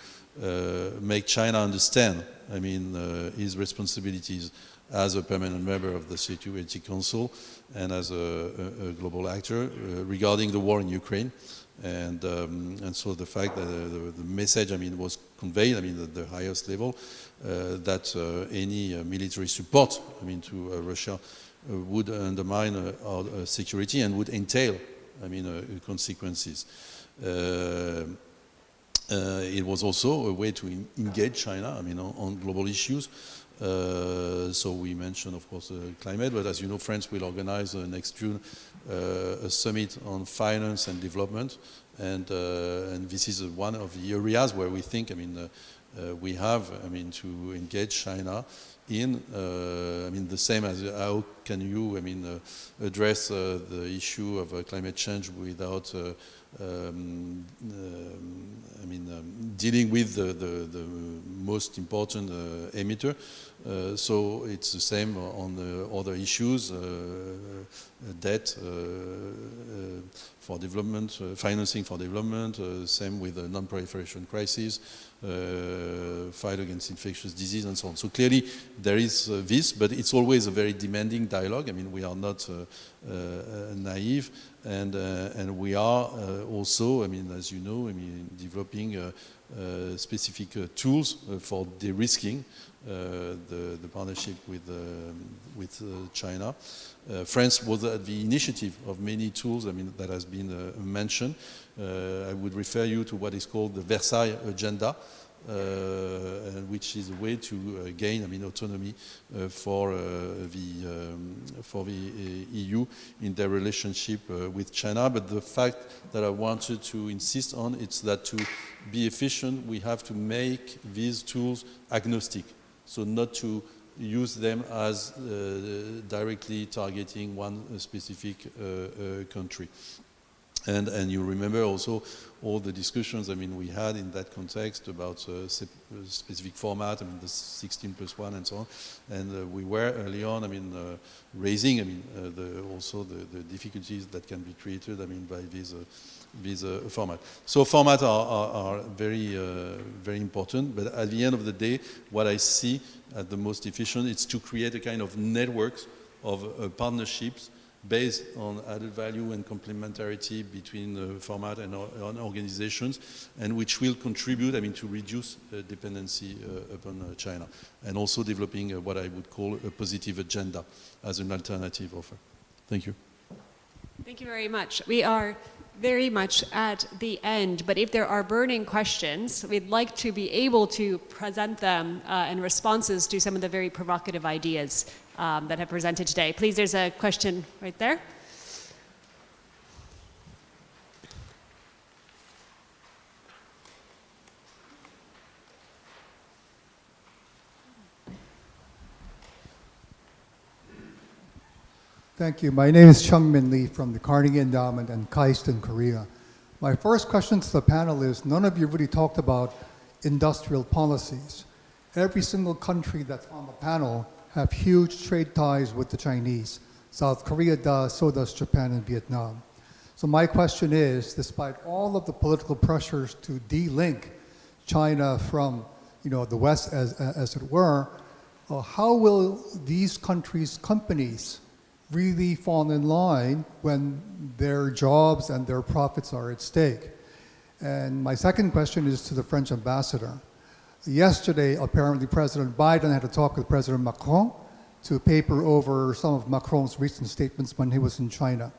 make China understand, I mean, his responsibilities as a permanent member of the Security Council and as a global actor regarding the war in Ukraine. And so the fact that the message, I mean, was conveyed, I mean, at the highest level, that any military support, I mean, to Russia would undermine our security and would entail, I mean, consequences. It was also a way to engage China, I mean, on global issues. So we mentioned, of course, climate, but as you know, France will organize next June a summit on finance and development, and this is one of the areas where we think, I mean, we have, I mean, to engage China in, I mean, the same as how can you, I mean, address the issue of climate change without, I mean, dealing with the most important emitter. So it's the same on other issues, debt for development, financing for development, same with the non-proliferation crisis, fight against infectious disease and so on. So clearly there is this, but it's always a very demanding dialogue. I mean, we are not naive, and we are also, I mean, as you know, I mean, developing specific tools for de-risking the partnership with China. France was at the initiative of many tools, I mean, that has been mentioned. I would refer you to what is called the Versailles Agenda, which is a way to gain, I mean, autonomy for the EU in their relationship with China. But the fact that I wanted to insist on is that to be efficient, we have to make these tools agnostic, so not to use them as directly targeting one specific country. And you remember also all the discussions, I mean, we had in that context about specific format, I mean, the 16+1 and so on. And we were early on, I mean, raising, I mean, also the difficulties that can be created, I mean, by these format. So formats are very, very important, but at the end of the day, what I see as the most efficient is to create a kind of networks of partnerships based on added value and complementarity between format and organizations, and which will contribute, I mean, to reduce dependency upon China, and also developing what I would call a positive agenda as an alternative offer. Thank you. Thank you very much. We are very much at the end, but if there are burning questions, we'd like to be able to present them in responses to some of the very provocative ideas that have presented today. Please, there's a question right there. Thank you. My name is Chung Min Lee from the Carnegie Endowment and KAIST in Korea. My first question to the panel is, none of you really talked about industrial policies. Every single country that's on the panel have huge trade ties with the Chinese. South Korea does, so does Japan and Vietnam. So my question is, despite all of the political pressures to de-link China from, you know, the West, as it were, how will these countries' companies really fall in line when their jobs and their profits are at stake? And my second question is to the French ambassador. Yesterday, apparently, President Biden had a talk with President Macron to paper over some of Macron's recent statements when he was in China.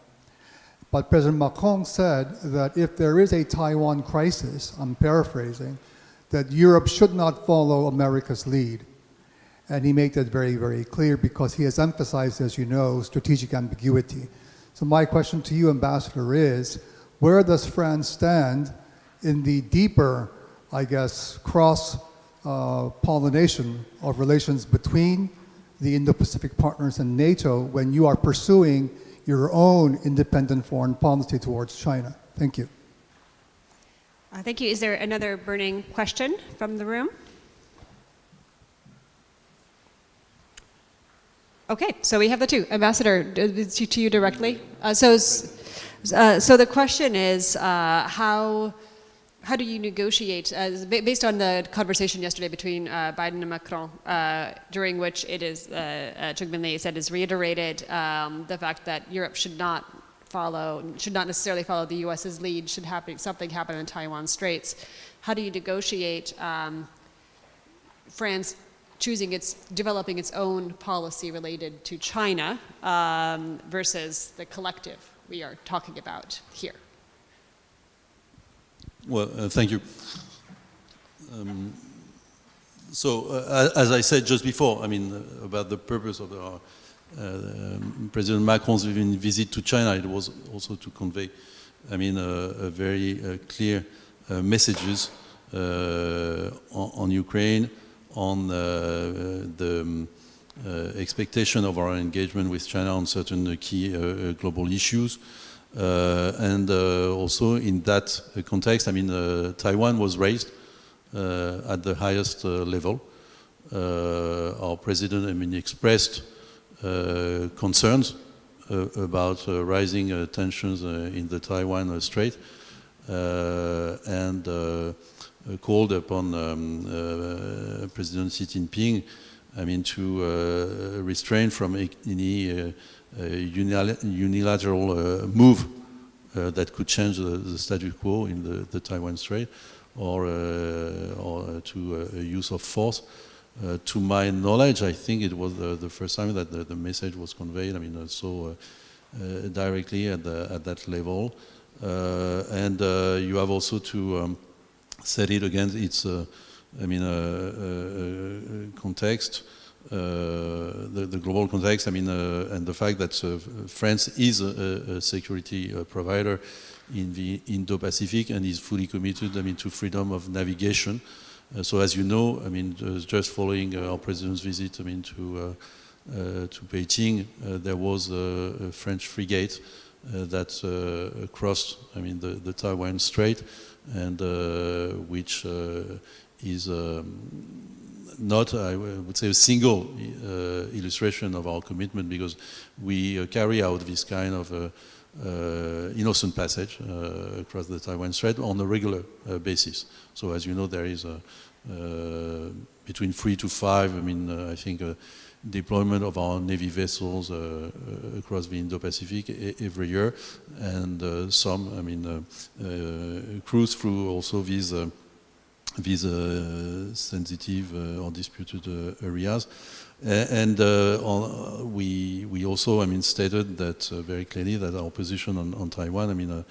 But President Macron said that if there is a Taiwan crisis, I'm paraphrasing, that Europe should not follow America's lead. And he made that very, very clear because he has emphasized, as you know, strategic ambiguity. So my question to you, Ambassador, is where does France stand in the deeper, I guess, cross-pollination of relations between the Indo-Pacific partners and NATO when you are pursuing your own independent foreign policy towards China? Thank you. Thank you. Is there another burning question from the room? Okay, so we have the two. Ambassador, to you directly. So the question is, how do you negotiate, based on the conversation yesterday between Biden and Macron, during which it is, Chungmin Lee said, is reiterated the fact that Europe should not necessarily follow the U.S.'s lead, should something happen in Taiwan Straits. How do you negotiate France developing its own policy related to China versus the collective we are talking about here? Well, thank you. As I said just before, I mean, about the purpose of our President Macron's visit to China, it was also to convey, I mean, a very clear messages on Ukraine, on the expectation of our engagement with China on certain key global issues. And also in that context, I mean, Taiwan was raised at the highest level. Our president, I mean, expressed concerns about rising tensions in the Taiwan Strait and called upon President Xi Jinping, I mean, to refrain from any unilateral move that could change the status quo in the Taiwan Strait or to a use of force. To my knowledge, I think it was the first time that the message was conveyed, I mean, so directly at that level. And you have also to set it against its, I mean, context, the global context, I mean, and the fact that France is a security provider in the Indo-Pacific and is fully committed, I mean, to freedom of navigation. So as you know, I mean, just following our president's visit, I mean, to Beijing, there was a French frigate that crossed, I mean, the Taiwan Strait, and which is not, I would say, a single illustration of our commitment, because we carry out this kind of innocent passage across the Taiwan Strait on a regular basis. So as you know, there is between 3 to 5, I mean, I think deployment of our Navy vessels across the Indo-Pacific every year, and some, I mean, cruise through also these sensitive or disputed areas. And we also, I mean, stated that very clearly that our position on Taiwan, I mean,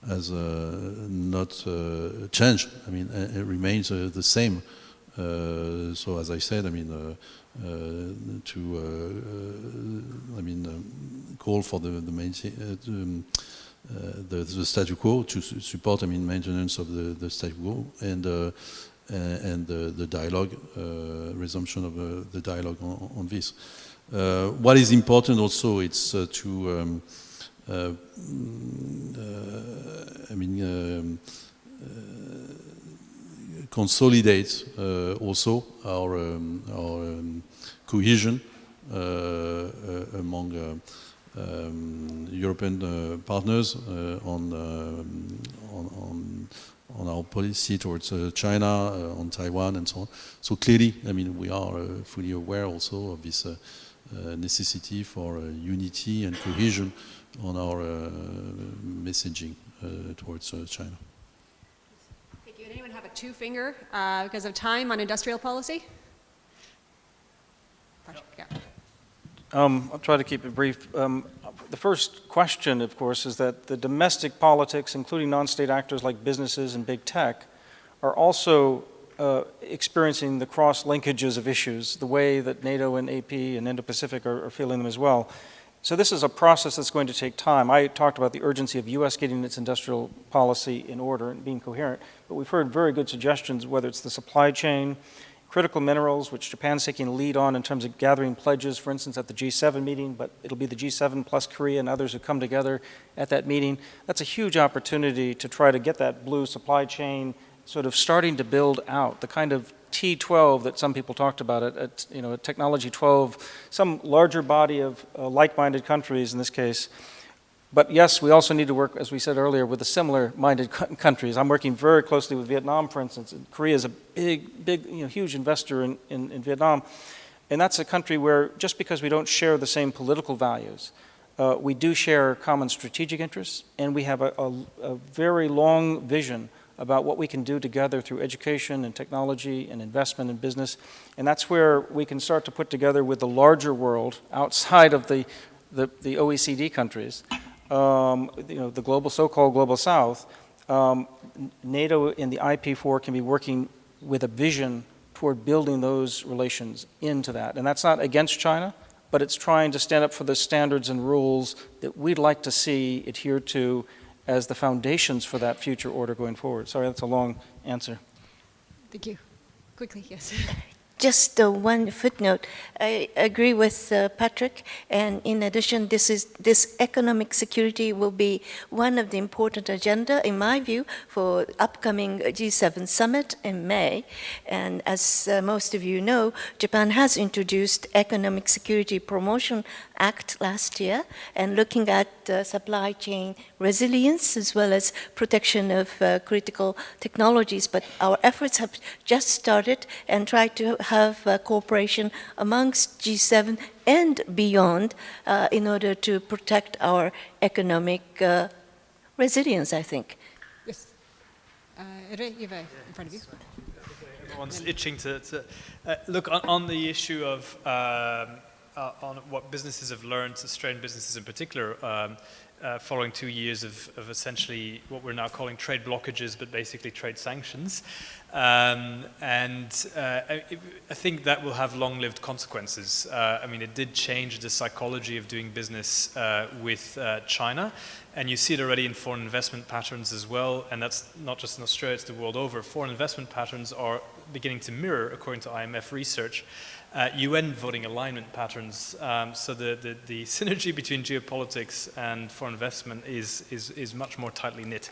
has not changed. I mean, it remains the same. So as I said, I mean, call for the status quo, to support, I mean, maintenance of the status quo, and the dialogue, resumption of the dialogue on this. What is important also, it's to consolidate also our cohesion among European partners on our policy towards China, on Taiwan, and so on. So clearly, I mean, we are fully aware also of this necessity for unity and cohesion on our messaging towards China. Thank you. Anyone have a two-finger because of time on industrial policy? Yeah. I'll try to keep it brief. The first question, of course, is that the domestic politics, including non-state actors like businesses and big tech, are also experiencing the cross-linkages of issues, the way that NATO and AP and Indo-Pacific are feeling them as well. So this is a process that's going to take time. I talked about the urgency of U.S. getting its industrial policy in order and being coherent, but we've heard very good suggestions, whether it's the supply chain, critical minerals, which Japan's taking a lead on in terms of gathering pledges, for instance, at the G7 meeting, but it'll be the G7 plus Korea and others who come together at that meeting. That's a huge opportunity to try to get that blue supply chain sort of starting to build out, the kind of T12 that some people talked about, a technology 12, some larger body of like-minded countries in this case. But yes, we also need to work, as we said earlier, with the similar-minded countries. I'm working very closely with Vietnam, for instance. Korea is a big, huge investor in Vietnam. And that's a country where just because we don't share the same political values, we do share common strategic interests, and we have a very long vision about what we can do together through education and technology and investment and business. And that's where we can start to put together with the larger world outside of the OECD countries, the global, so-called global South. NATO and the IP4 can be working with a vision toward building those relations into that. And that's not against China, but it's trying to stand up for the standards and rules that we'd like to see adhered to as the foundations for that future order going forward. Sorry, that's a long answer. Thank you. Quickly, yes. Just one footnote. I agree with Patrick, and in addition, this economic security will be one of the important agenda, in my view, for upcoming G7 summit in May. And as most of you know, Japan has introduced Economic Security Promotion Act last year, and looking at supply chain resilience as well as protection of critical technologies. But our efforts have just started and try to have cooperation amongst G7 and beyond in order to protect our economic resilience, I think. Yes. Eva, in front of you. Everyone's itching to look on the issue of on what businesses have learned, Australian businesses in particular, following 2 years of essentially what we're now calling trade blockages, but basically trade sanctions. I think that will have long-lived consequences. I mean, it did change the psychology of doing business with China, and you see it already in foreign investment patterns as well, and that's not just in Australia, it's the world over. Foreign investment patterns are beginning to mirror, according to IMF research, UN voting alignment patterns. So the synergy between geopolitics and foreign investment is much more tightly knit.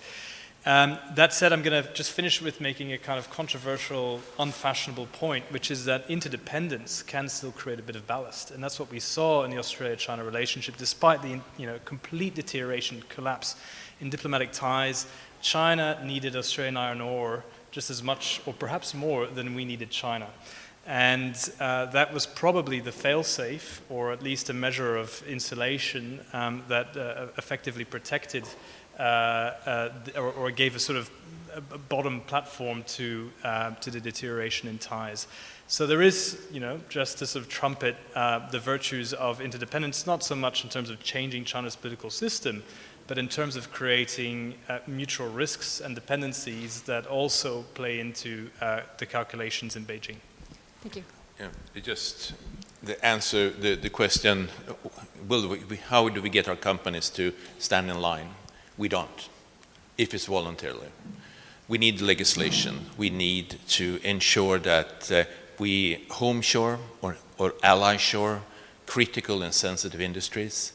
That said, I'm going to just finish with making a kind of controversial, unfashionable point, which is that interdependence can still create a bit of ballast. And that's what we saw in the Australia-China relationship. Despite the complete deterioration, collapse in diplomatic ties, China needed Australian iron ore just as much, or perhaps more, than we needed China. And that was probably the fail-safe, or at least a measure of insulation that effectively protected or gave a sort of a bottom platform to the deterioration in ties. So there is, just to sort of trumpet the virtues of interdependence, not so much in terms of changing China's political system, but in terms of creating mutual risks and dependencies that also play into the calculations in Beijing. Thank you. Yeah, the answer, the question, how do we get our companies to stand in line? We don't, if it's voluntarily. We need legislation. We need to ensure that we homeshore or ally-shore critical and sensitive industries.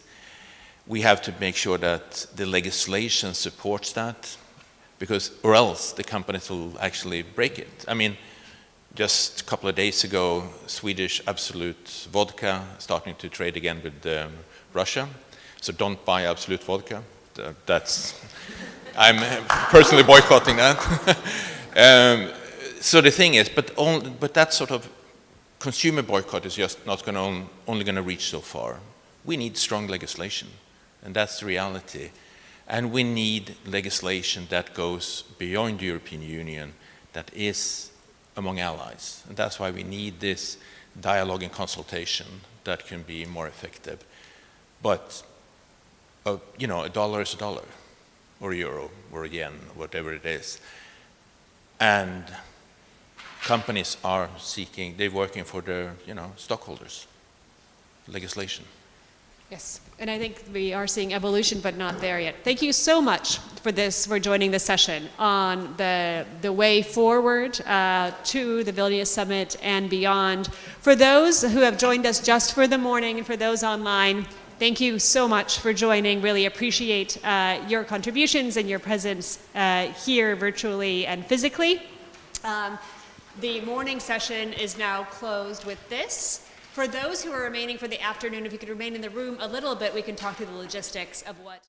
We have to make sure that the legislation supports that, or else the companies will actually break it. I mean, just a couple of days ago, Swedish Absolut Vodka starting to trade again with Russia. So don't buy Absolut Vodka. I'm personally boycotting that. So the thing is, but that sort of consumer boycott is just not only going to reach so far. We need strong legislation, and that's the reality. And we need legislation that goes beyond the European Union, that is among allies. And that's why we need this dialogue and consultation that can be more effective. But, a dollar is a dollar, or a euro, or a yen, whatever it is. And companies are they're working for their, stockholders. Legislation. Yes, and I think we are seeing evolution, but not there yet. Thank you so much for joining this session on the way forward to the Vilnius Summit and beyond. For those who have joined us just for the morning and for those online, thank you so much for joining. Really appreciate your contributions and your presence here virtually and physically. The morning session is now closed with this. For those who are remaining for the afternoon, if you could remain in the room a little bit, we can talk through the logistics of what